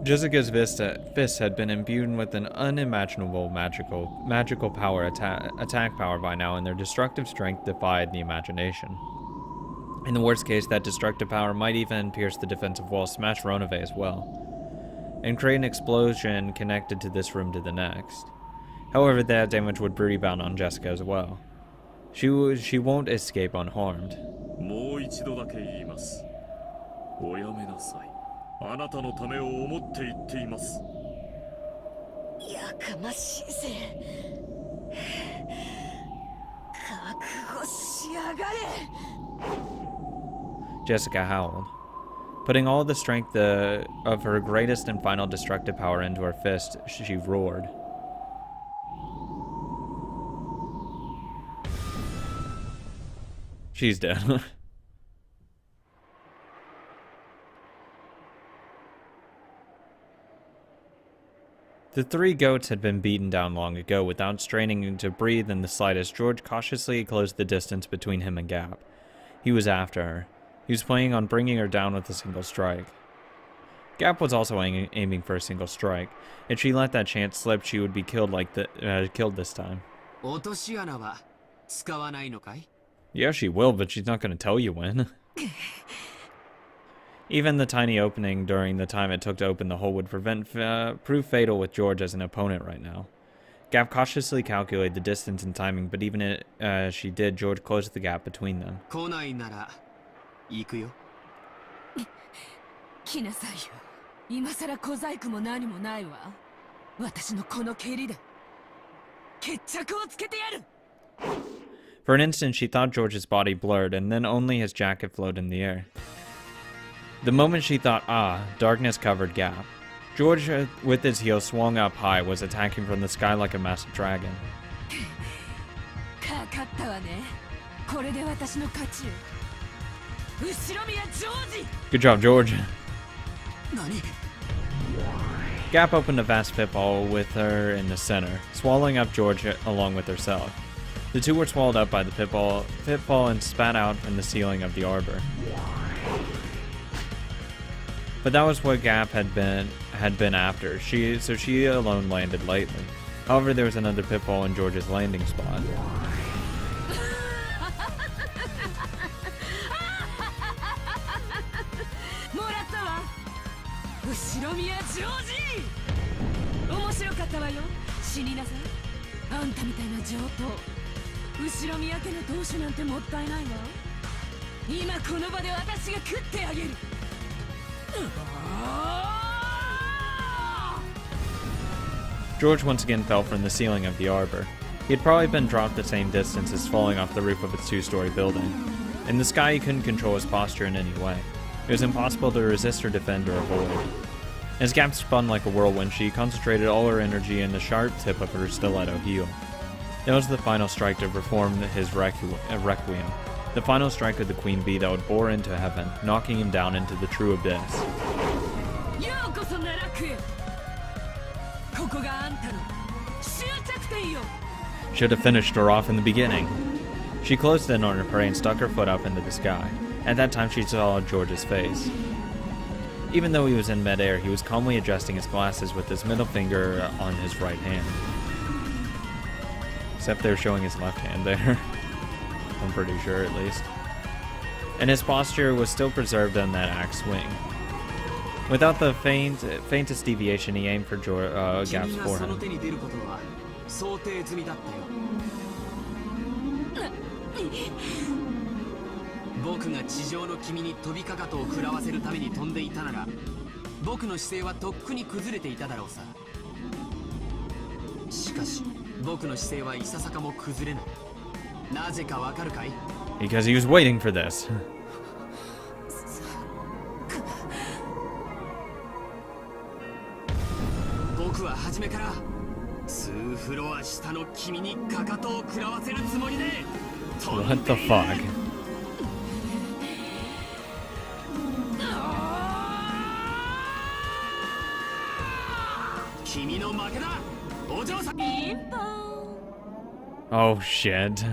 Jessica's fists had been imbued with an unimaginable magical power attack power by now, and their destructive strength defied the imagination. In the worst case, that destructive power might even pierce the defensive wall, smash Runaway as well, and create an explosion connected to this room to the next. However, that damage would rebound on Jessica as well. She won't escape unharmed. もう一度だけ言います。おやめなさい。あなたのためを思って言っています。やかましいぜ。覚悟しやがれ。 Jessica howled. Putting all the strength of her greatest and final destructive power into her fist, she roared. She's dead. The three goats had been beaten down long ago. Without straining to breathe in the slightest, George cautiously closed the distance between him and Gap. He was after her. He was planning on bringing her down with a single strike. Gap was also aiming for a single strike. If she let that chance slip, she would be killed killed this time. 落とし穴は使わないのかい? Yeah, she will, but she's not going to tell you when. Even the tiny opening during the time it took to open the hole would prove fatal with George as an opponent right now. Gap cautiously calculated the distance and timing, but even as she did, George closed the gap between them. 来ないなら行くよ。来なさいよ。今さら小細工も何もないわ。私のこの蹴りで決着をつけてやる。 For an instant, she thought George's body blurred, and then only his jacket floated in the air. The moment she thought, darkness covered Gap. George, with his heels swung up high, was attacking from the sky like a massive dragon. かかったわね。これで私の勝ちよ。後ろ宮ジョージ。 Good job, George. 何? Gap opened a vast pitfall with her in the center, swallowing up George along with herself. The two were swallowed up by the pitfall and spat out from the ceiling of the arbor. But that was what Gap had been after. So she alone landed lightly. However, there was another pitfall in George's landing spot. もらったわ。後ろ宮ジョージ。面白かったわよ。死になさい。あんたみたいな上等。 後ろ宮家の当主なんてもったいないわ。今この場で私が食ってあげる。George once again fell from the ceiling of the arbor. He had probably been dropped the same distance as falling off the roof of its two-story building. In the sky, he couldn't control his posture in any way. It was impossible to resist or defend or avoid. As Gap spun like a whirlwind, she concentrated all her energy in the sharp tip of her stiletto heel. That was the final strike to perform his requiem. The final strike of the Queen Bee that would bore into heaven, knocking him down into the true abyss. Should have finished her off in the beginning. She closed in on her prey and stuck her foot up into the sky. At that time, she saw George's face. Even though he was in midair, he was calmly adjusting his glasses with his middle finger on his right hand. Except they're showing his left hand there. I'm pretty sure, at least. And his posture was still preserved on that axe swing. Without the faintest deviation, he aimed for Gap's forehead. 僕が地上の君に飛びかかとを食らわせるために飛んでいたなら、僕の姿勢はとっくに崩れていただろうさ。しかし、僕の姿勢はいささかも崩れない。なぜかわかるかい? Because he was waiting for this. 僕は初めから2フロア下の君にかかとを食らわせるつもりで。What the fuck? 君の負けだ、お嬢さん。ピンポン。 Oh shit.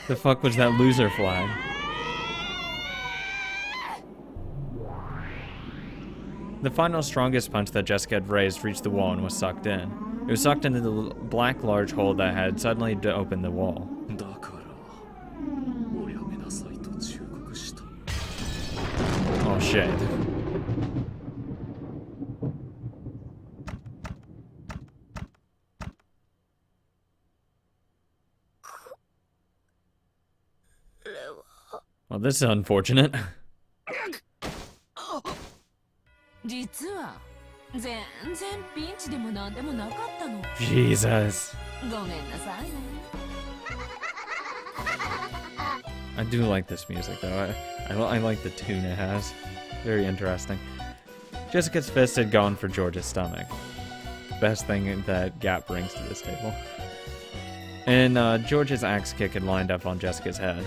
The fuck was that loser flag? The final strongest punch that Jessica had raised reached the wall and was sucked in. It was sucked into the black large hole that had suddenly opened the wall. Oh shit. Well, this is unfortunate. 実は全然ピンチでもなんでもなかったの。 Jesus. ごめんなさいね。 I do like this music though. I like the tune it has. Very interesting. Jessica's fist had gone for George's stomach. Best thing that Gap brings to this table. And George's axe kick had lined up on Jessica's head.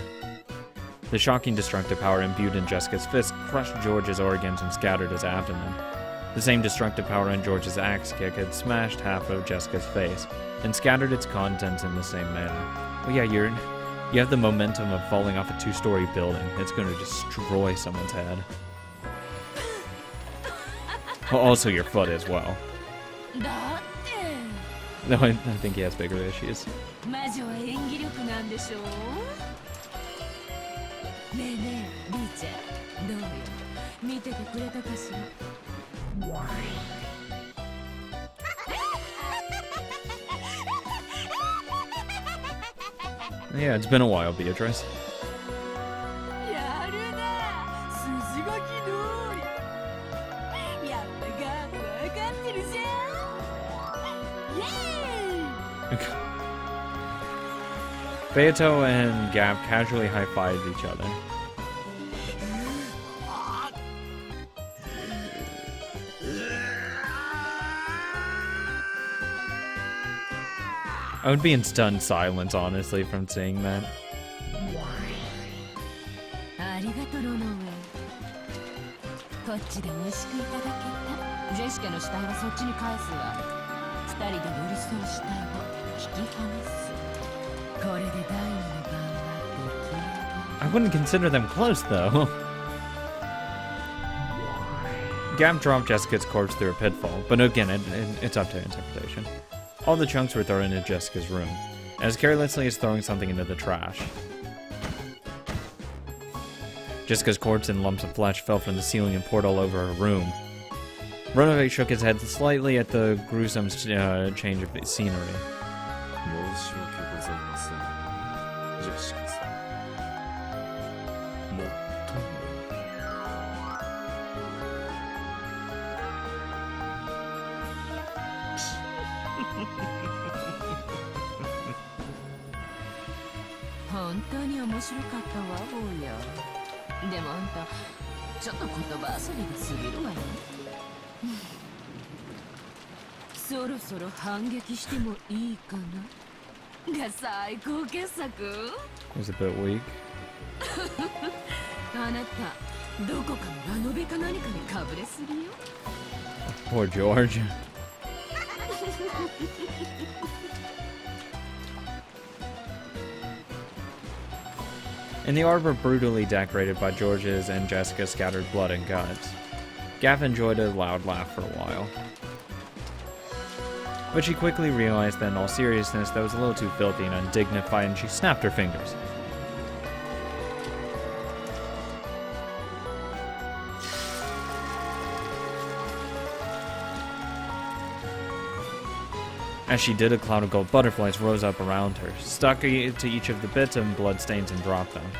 The shocking destructive power imbued in Jessica's fist crushed George's organs and scattered his abdomen. The same destructive power in George's axe kick had smashed half of Jessica's face and scattered its contents in the same manner. Well, yeah, You have the momentum of falling off a 2-story building. It's going to destroy someone's head. Well, also your foot as well. No, I think he has bigger issues. Yeah, it's been a while, Beatrice. Beato and Gap casually high-fived each other. I would be in stunned silence, honestly, from seeing that. I wouldn't consider them close, though. Gap dropped Jessica's corpse through a pitfall, but again, it's up to interpretation. All the chunks were thrown into Jessica's room, as carelessly as throwing something into the trash. Jessica's corpse and lumps of flesh fell from the ceiling and poured all over her room. Runaway shook his head slightly at the gruesome change of scenery. Was a bit weak. Poor George. In the arbor brutally decorated by George's and Jessica's scattered blood and guts, Gav enjoyed a loud laugh for a while. But she quickly realized that in all seriousness that was a little too filthy and undignified, and she snapped her fingers. As she did, a cloud of gold butterflies rose up around her, stuck to each of the bits and bloodstains and dropped them.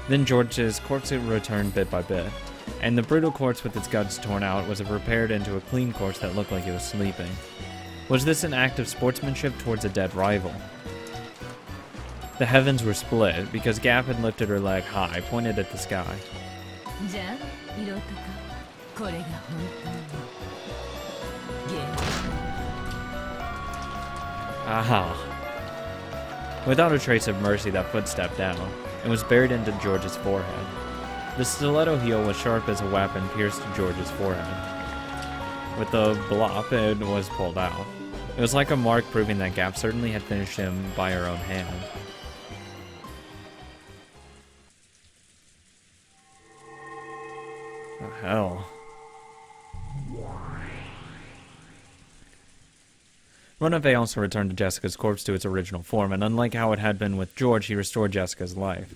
Then George's corpse returned bit by bit, and the brutal corpse with its guts torn out was repaired into a clean corpse that looked like it was sleeping. Was this an act of sportsmanship towards a dead rival? The heavens were split because Gap had lifted her leg high, pointed at the sky. Aha. Without a trace of mercy, that foot stepped down and was buried into George's forehead. The stiletto heel was sharp as a weapon pierced George's forehead. With the blop, it was pulled out. It was like a mark proving that Gap certainly had finished him by her own hand. Oh, hell. Runaway also returned to Jessica's corpse to its original form, and unlike how it had been with George, he restored Jessica's life.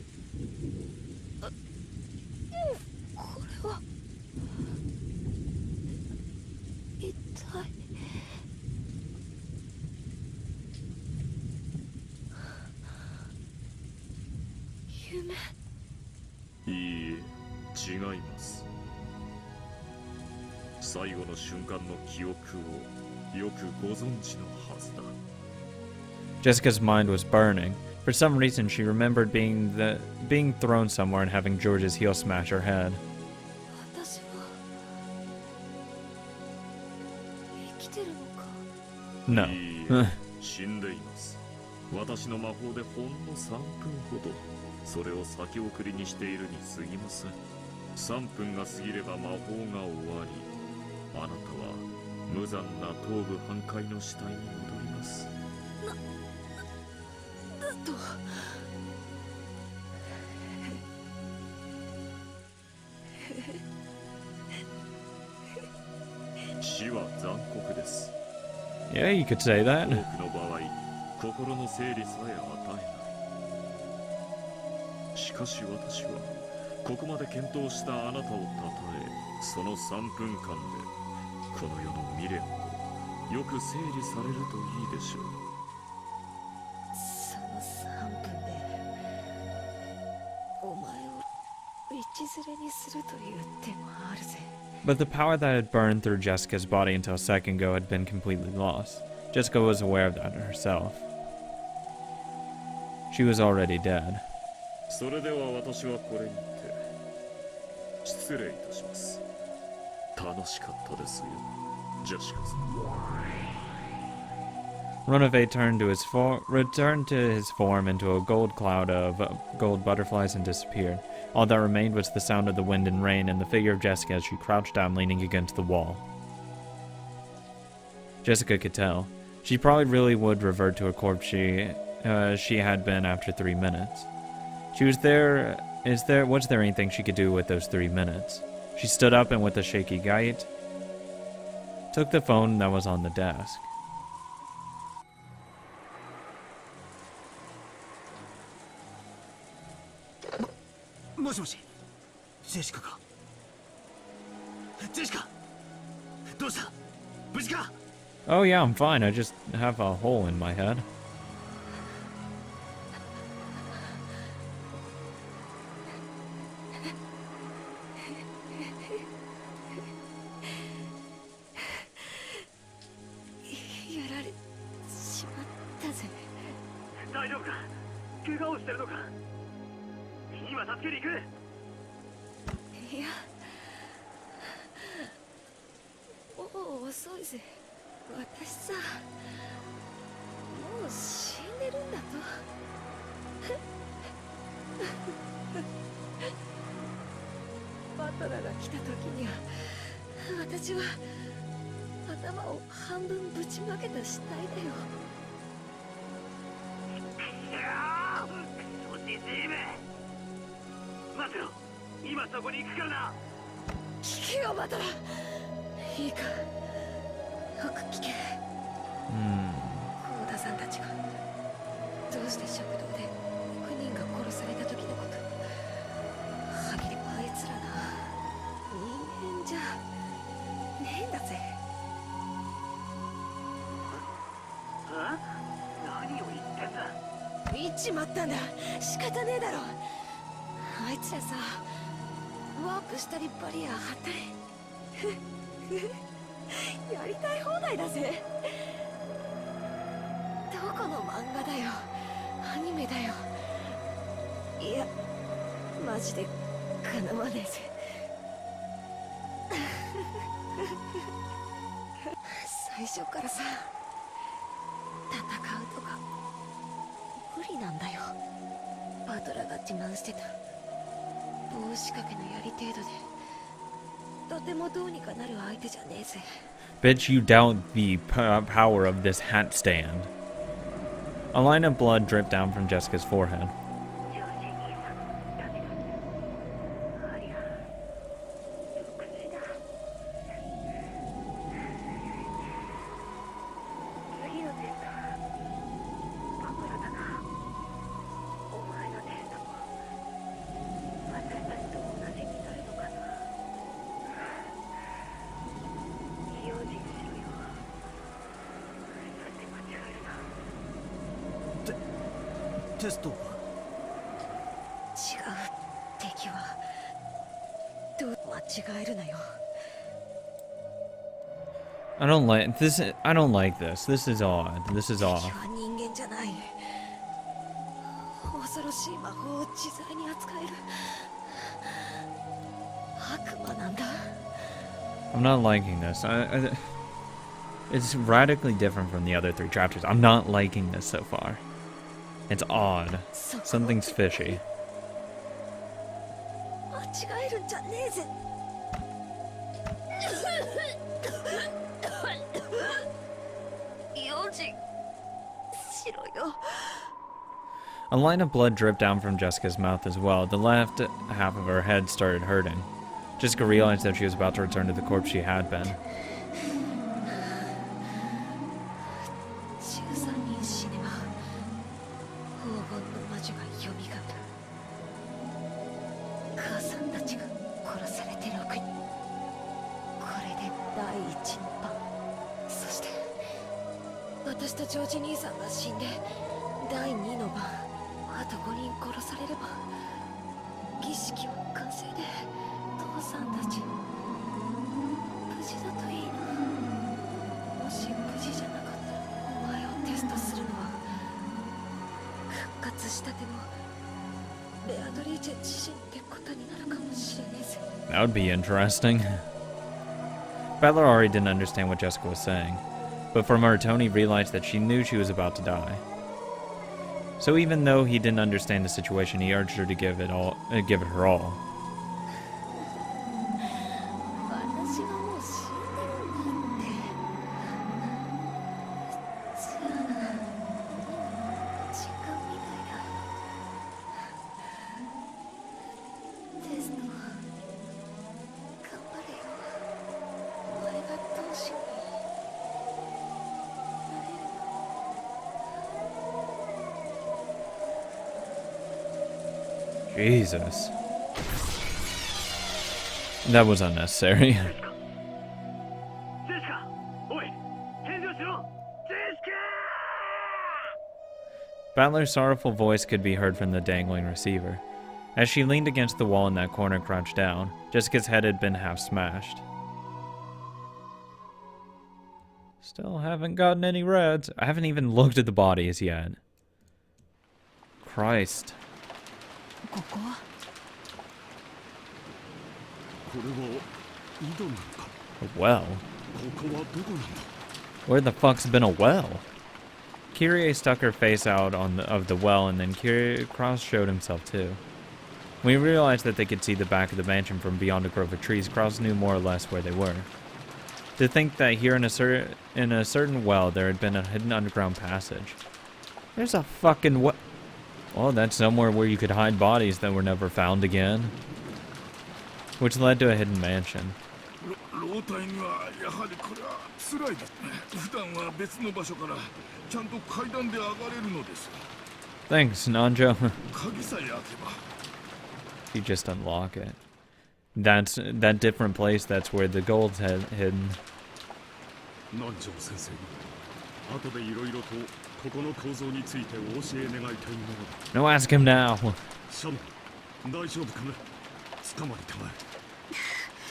Jessica's mind was burning. For some reason, she remembered being thrown somewhere and having George's heel smash her head. No. 死んでいます。私の魔法でほんの3分ほどそれを先送りにしているに過ぎません。3分が過ぎれば魔法が終わり、あなたは無残な頭部半壊の死体に戻ります。死は残酷です。 Yeah, you could say 多 that. くの場合、心の整理さえ与えない。しかし私はここまで検討したあなたをたたえ、その3分間でこの世の未練をよく整理されるといいでしょう。その3分でお前を道連れにするという手もあるぜ。 But the power that had burned through Jessica's body until a second ago had been completely lost. Jessica was aware of that herself. She was already dead. それでは私はこれにて失礼いたします。楽しかったですよ、ジェシカさん。Runaway returned to his form into a gold cloud of gold butterflies and disappeared. All that remained was the sound of the wind and rain and the figure of Jessica as she crouched down leaning against the wall. Jessica could tell. She probably really would revert to a corpse she had been after 3 minutes. She was there. Was there anything she could do with those 3 minutes? She stood up and with a shaky gait, took the phone that was on the desk. もしもし、ジェシカか。ジェシカ、どうした？無事か？ Oh yeah, I'm fine. I just have a hole in my head. やられしまったぜ。大丈夫か？怪我をしてるのか？今助けに行く。いや、もう遅いぜ。私さ、もう死んでるんだと。バトラーが来た時には、私は頭を半分ぶちまけた死体だよ。いやー、クソじじいめ。待てろ、今そこに行くからな。聞けよ、バトラー。いいか、よく聞け。幸田さんたちがどうして食堂で9人が殺された時のこと、はぎれもあいつらな、人間じゃねえんだぜ。何を言ってんだ。言っちまったんだ。仕方ねえだろ。あいつらさ、ワープしたりバリア張ったりやりたい放題だぜ。どこの漫画だよ、アニメだよ。いや、マジでかなわねえぜ。最初からさ、戦うとか無理なんだよ。バトラーが自慢してた棒仕掛けのやり程度でとてもどうにかなる相手じゃねえぜ。 Bitch, you doubt the power of this hat stand. A line of blood dripped down from Jessica's forehead. I don't like this. I don't like this. This is odd. This is off. I'm not liking this. It's radically different from the other 3 chapters. I'm not liking this so far. It's odd. Something's fishy. A line of blood dripped down from Jessica's mouth as well. The left half of her head started hurting. Jessica realized that she was about to return to the corpse she had been. 黄金の魔女が蘇る。母さんたちが殺されて6人。これで第1の番。そして私とジョージ兄さんが死んで第2の番。あと5人殺されれば儀式は完成で父さんたち無事だといいな。もし無事じゃなかったらお前をテストするのは復活したてのベアドリーチェ自身ってことになるかもしれねえぜ。 That would be interesting. Butler already didn't understand what Jessica was saying, but from her tone he realized that she knew she was about to die. So even though he didn't understand the situation, he urged her to give it her all. 私がもう死んでるんだって。じゃあ時間みたいだ。テスト頑張れよ。お前が当主になれるの。Jesus. That was unnecessary. Butler's sorrowful voice could be heard from the dangling receiver. As she leaned against the wall in that corner and crouched down, Jessica's head had been half smashed. Still haven't gotten any reds. I haven't even looked at the bodies yet. Christ. ここはこれは井戸なのか。 A well? ここはどこなんだ。 Where the fuck's been a well? Kirie stuck her face out of the well, and then Krauss showed himself too. When he realized that they could see the back of the mansion from beyond a grove of trees, Krauss knew more or less where they were. To think that here in a certain well there had been a hidden underground passage. There's a fucking well. Oh, that's somewhere where you could hide bodies that were never found again. Which led to a hidden mansion. Thanks, Nanjo. You just unlock it. That's that different place, that's where the gold's hidden. No, ask him now.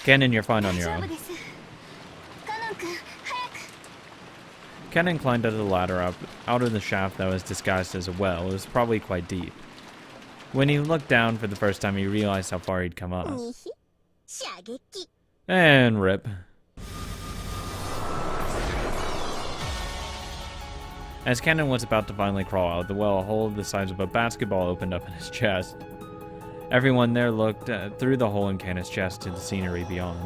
Cannon, you're fine on your own. Cannon climbed up the ladder out of the shaft that was disguised as a well. It was probably quite deep. When he looked down for the first time, he realized how far he'd come up. And rip. As Cannon was about to finally crawl out of the well, a hole the size of a basketball opened up in his chest. Everyone there looked through the hole in Cannon's chest to the scenery beyond.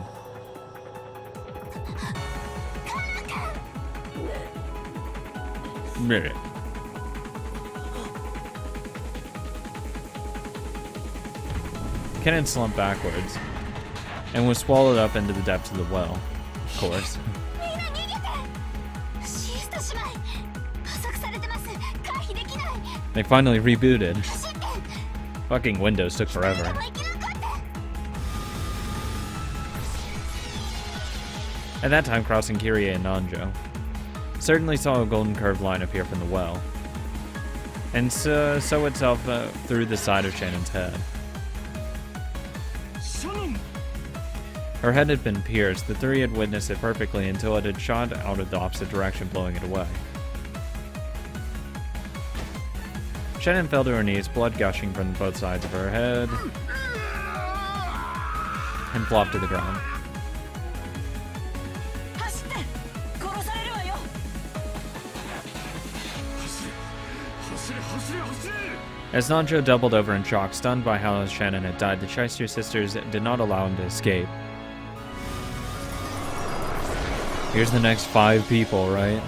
Cannon slumped backwards and was swallowed up into the depths of the well, of course. They finally rebooted. Fucking Windows took forever. At that time, crossing Kirie and Nanjo certainly saw a golden curved line appear from the well, and sow itself through the side of Shannon's head. Her head had been pierced. The three had witnessed it perfectly until it had shot out of the opposite direction, blowing it away. Shannon fell to her knees, blood gushing from both sides of her head, and flopped to the ground. As Nanjo doubled over in shock, stunned by how Shannon had died, the Shyster sisters did not allow him to escape. Here's the next 5 people, right?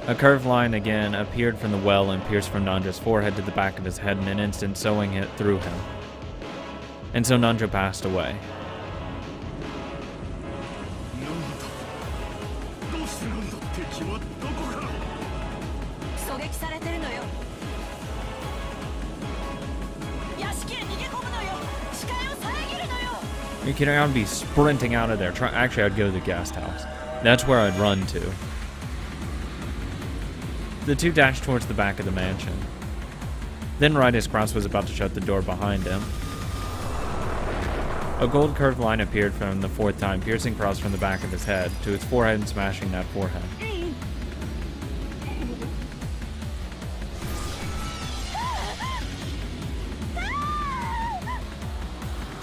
A curved line again appeared from the well and pierced from Nanjo's forehead to the back of his head in an instant, sewing it through him. And so Nanjo passed away. You kidding? I'd be sprinting out of there. Actually, I'd go to the guest house. That's where I'd run to. The two dashed towards the back of the mansion. Then, right as Krauss was about to shut the door behind him, a gold curved line appeared from the fourth time, piercing Krauss from the back of his head to his forehead and smashing that forehead.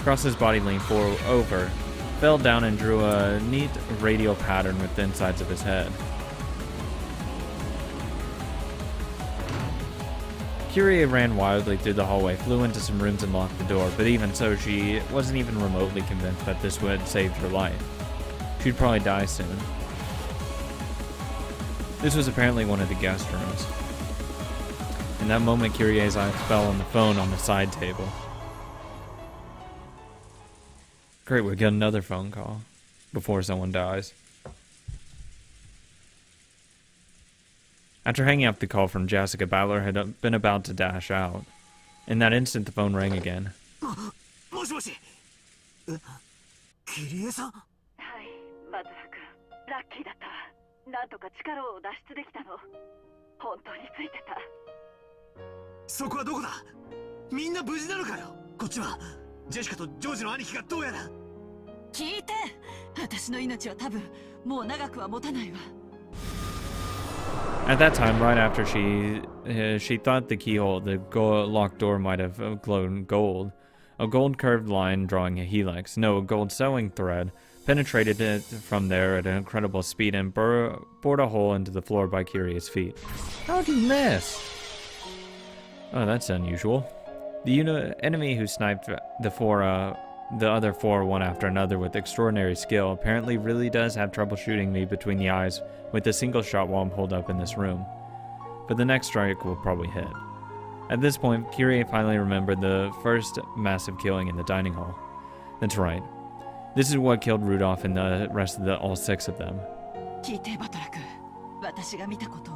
Krauss's body leaned over, fell down, and drew a neat radial pattern with the insides of his head. Kirie ran wildly through the hallway, flew into some rooms and locked the door, but even so, she wasn't even remotely convinced that this would save her life. She'd probably die soon. This was apparently one of the guest rooms. In that moment, Kirie's eyes fell on the phone on the side table. Great, we get another phone call before someone dies. After hanging up the call from Jessica, Butler had been about to dash out. In that instant, the phone rang again. もしもし。キリエさん。はい、バトラ君、ラッキーだったわ。なんとか力を脱出できたの。本当についてた。そこはどこだ？みんな無事なのかよ。こっちはジェシカとジョージの兄貴がどうやら。聞いて、私の命は多分もう長くは持たないわ。At that time, right after she thought the keyhole, the locked door might have glowed gold. A gold curved line drawing a helix, no, a gold sewing thread, penetrated it from there at an incredible speed and bored a hole into the floor by Kirie's feet. How'd you miss? Oh, that's unusual. The enemy who sniped the other four one after another with extraordinary skill apparently really does have trouble shooting me between the eyes with a single shot while I'm holed up in this room. But the next strike will probably hit. At this point, Kirie finally remembered the first massive killing in the dining hall. That's right. This is what killed Rudolph and the rest of all six of them. 聞いて、バトラ君。私が見たことを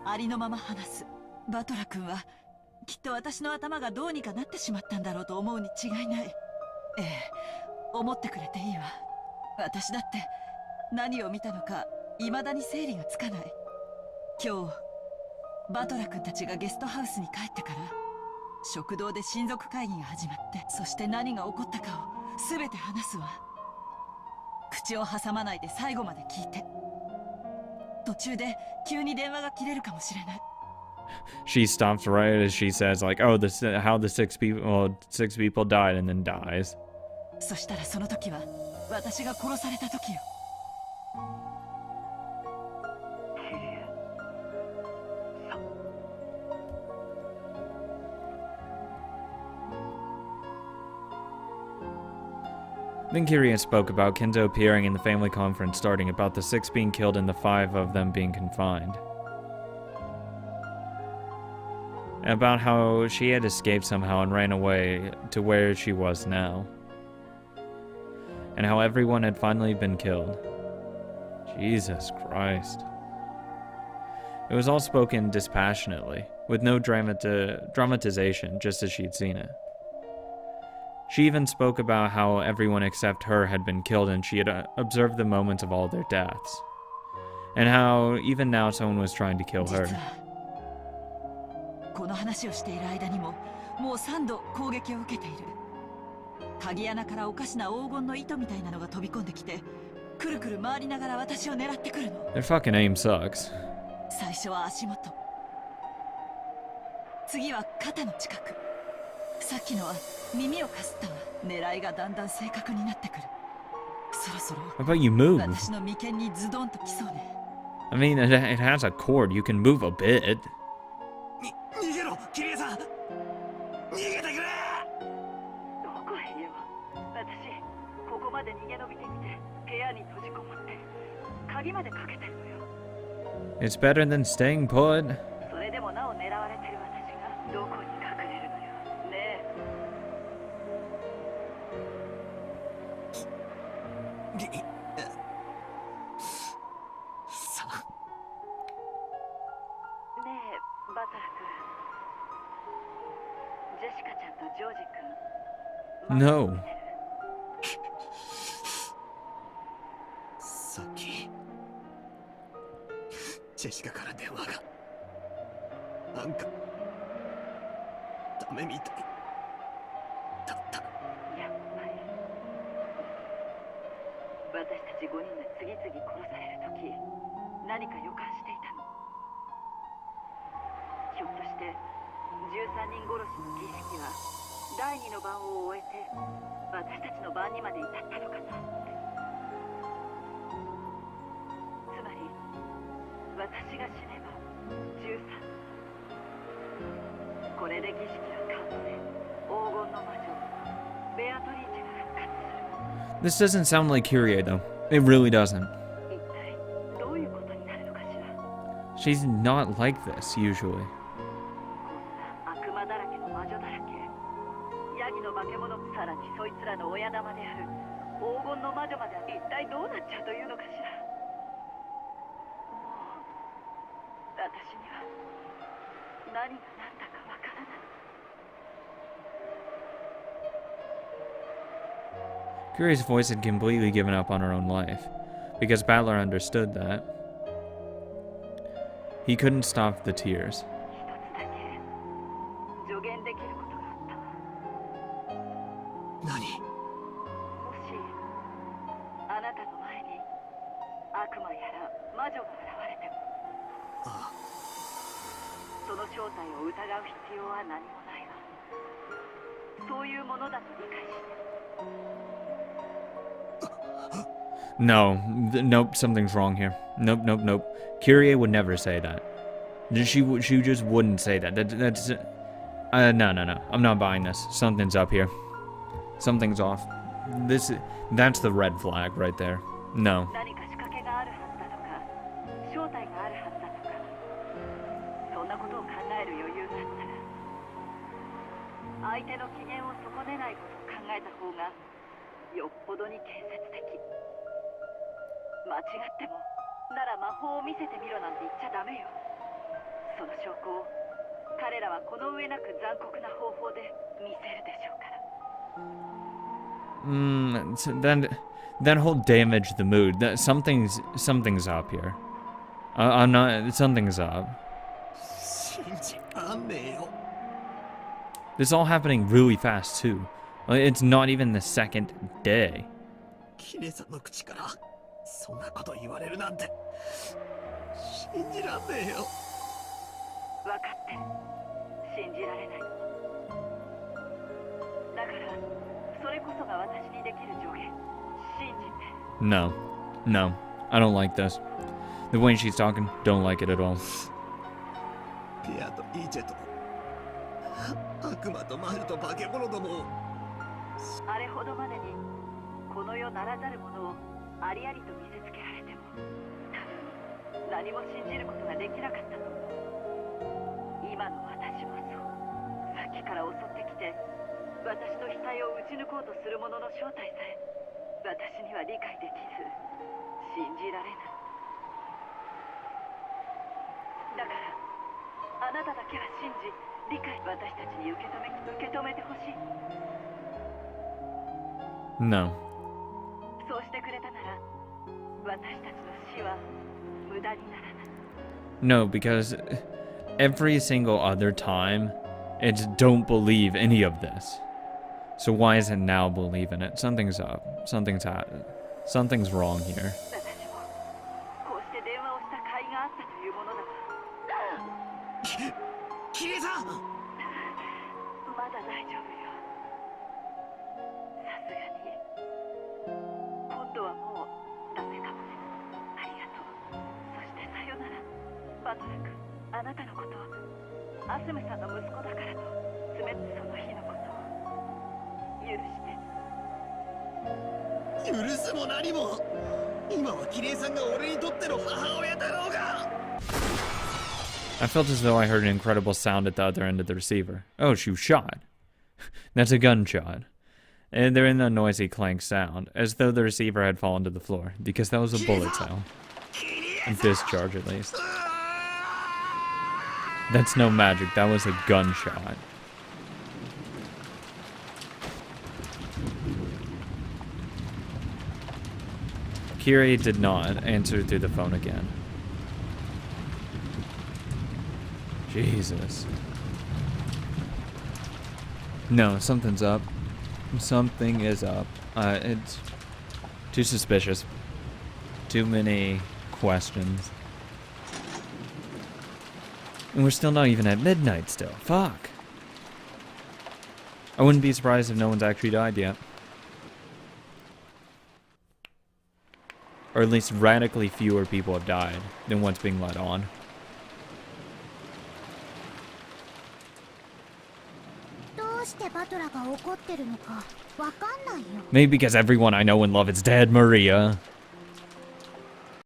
ありのまま話す。バトラ君はきっと私の頭がどうにかなってしまったんだろうと思うに違いない。ええ、思ってくれていいわ。私だって何を見たのか未だに整理がつかない。今日バトラ君たちがゲストハウスに帰ってから食堂で親族会議が始まって、そして何が起こったかを全て話すわ。口を挟まないで最後まで聞いて。途中で急に電話が切れるかもしれない。She stops right as she says, like, oh, how the six people died, and then dies. そしたらその時は私が殺された時よ。Then Kirie spoke about Kinzo appearing in the family conference starting, about the six being killed and the five of them being confined. And about how she had escaped somehow and ran away to where she was now. And how everyone had finally been killed. Jesus Christ. It was all spoken dispassionately, with no dramatization, just as she'd seen it. She even spoke about how everyone except her had been killed and she had observed the moments of all their deaths. And how even now someone was trying to kill her. この話をしている間にももう3度攻撃を受けている。鍵穴からおかしな黄金の糸みたいなのが飛び込んできて、くるくる回りながら私を狙ってくるの。Their fucking aim sucks. 最初は足元、次は肩の近く、さっきのは耳をかすったわ。狙いがだんだん正確になってくる。そろそろ How about you move? 私の眉間にズドンときそうね。I mean, it has a cord. You can move a bit. 逃げろ、キリエさん。逃げてくれ。どこへよ。私ここまで逃げ延びてみて、部屋に閉じこもって鍵までかけてるのよ。It's better than staying put. それでもなお狙われてる私がどこに隠れるのよ。ねえ。さあ。ねえ、バトラ君。ジェシカちゃんとジョージ君。No. ジェシカから電話が。なんかダメみたいだった。やっぱり私たち5人が次々殺される時、何か予感していたの。ひょっとして13人殺しの儀式は第2の番を終えて私たちの番にまで至ったのかなって。つまり私が死ねば13、これで儀式は完成。黄金の魔女ベアトリーチェが復活する。 This doesn't sound like Kirie, though. It really doesn't. 一体どういうことになるのかしら。 She's not like this, usually. こんな悪魔だらけの魔女だらけ、ヤギの化け物、さらにそいつらの親玉である黄金の魔女までは一体どうなっちゃうというのかしら。もう私には何が何だかわからない。 Kirie's voice had completely given up on her own life, because Butler understood that. He couldn't stop the tears. 一つだけ助言できることがあったわ。何？もしあなたの前に悪魔やら魔女が現れても、ああ、その正体を疑う必要は何もないわ。そういうものだと理解して。 No, nope, something's wrong here. Nope, nope, nope. Kirie would never say that. She just wouldn't say that. That's no. I'm not buying this. Something's up here. Something's off. That's the red flag right there. No. 何か仕掛けがあるはずだとか、正体があるはずだとか、そんなことを考える余裕があったら、相手の機嫌を損ねないことを考えた方がよっぽどに建設的。間違ってもなら魔法を見せてみろなんて言っちゃダメよ。その証拠を彼らはこの上なく残酷な方法で見せるでしょうから。That whole damaged the mood. Something's up here. I'm not. Something's up. 信じらんねえよ。 This all happening really fast too. It's not even the second day. キレさんの口からそんなこと言われるなんて信じらんねえよ。分かってる。信じられない。だからそれこそが私にできる助言。信じて。 No. I don't like this. The way she's talking, don't like it at all. ペアとイーチェと悪魔と魔女と化け物どもを。あれほどまでにこの世ならざるものをありありと見せつけられても、多分何も信じることができなかったと思う。今の私もそう。さっきから襲ってきて私の額を打ち抜こうとする者の正体さえ私には理解できず、信じられない。だからあなただけは信じ、理解、私たちに受け止めてほしい。 No. そうしてくれたなら私たちの死は無駄にならない。 No, because every single other time, it's don't believe any of this. So why is it now believe in it? Something's up. Something's wrong here. 私もこうして電話をした甲斐があったというものだわ。キリさん、まだ大丈夫よ。さすがに今度はもうダメかもね。ありがとう。そしてさよなら。バトラ君、あなたのこと、アスムさんの息子だからとその日のことを許して。許すも何も、今はキリエさんが俺にとっての母親だろうが。 I felt as though I heard an incredible sound at the other end of the receiver. Oh, she was shot. That's a gunshot. And they're in the noisy clank sound, as though the receiver had fallen to the floor, because that was a bullet sound. A discharge, at least. That's no magic, that was a gunshot. Kirie did not answer through the phone again. Jesus. No, something's up. Something is up. It's too suspicious. Too many questions. And we're still not even at midnight still. Fuck. I wouldn't be surprised if no one's actually died yet. Or at least radically fewer people have died than what's being let on. Maybe because everyone I know and love is dead, Maria.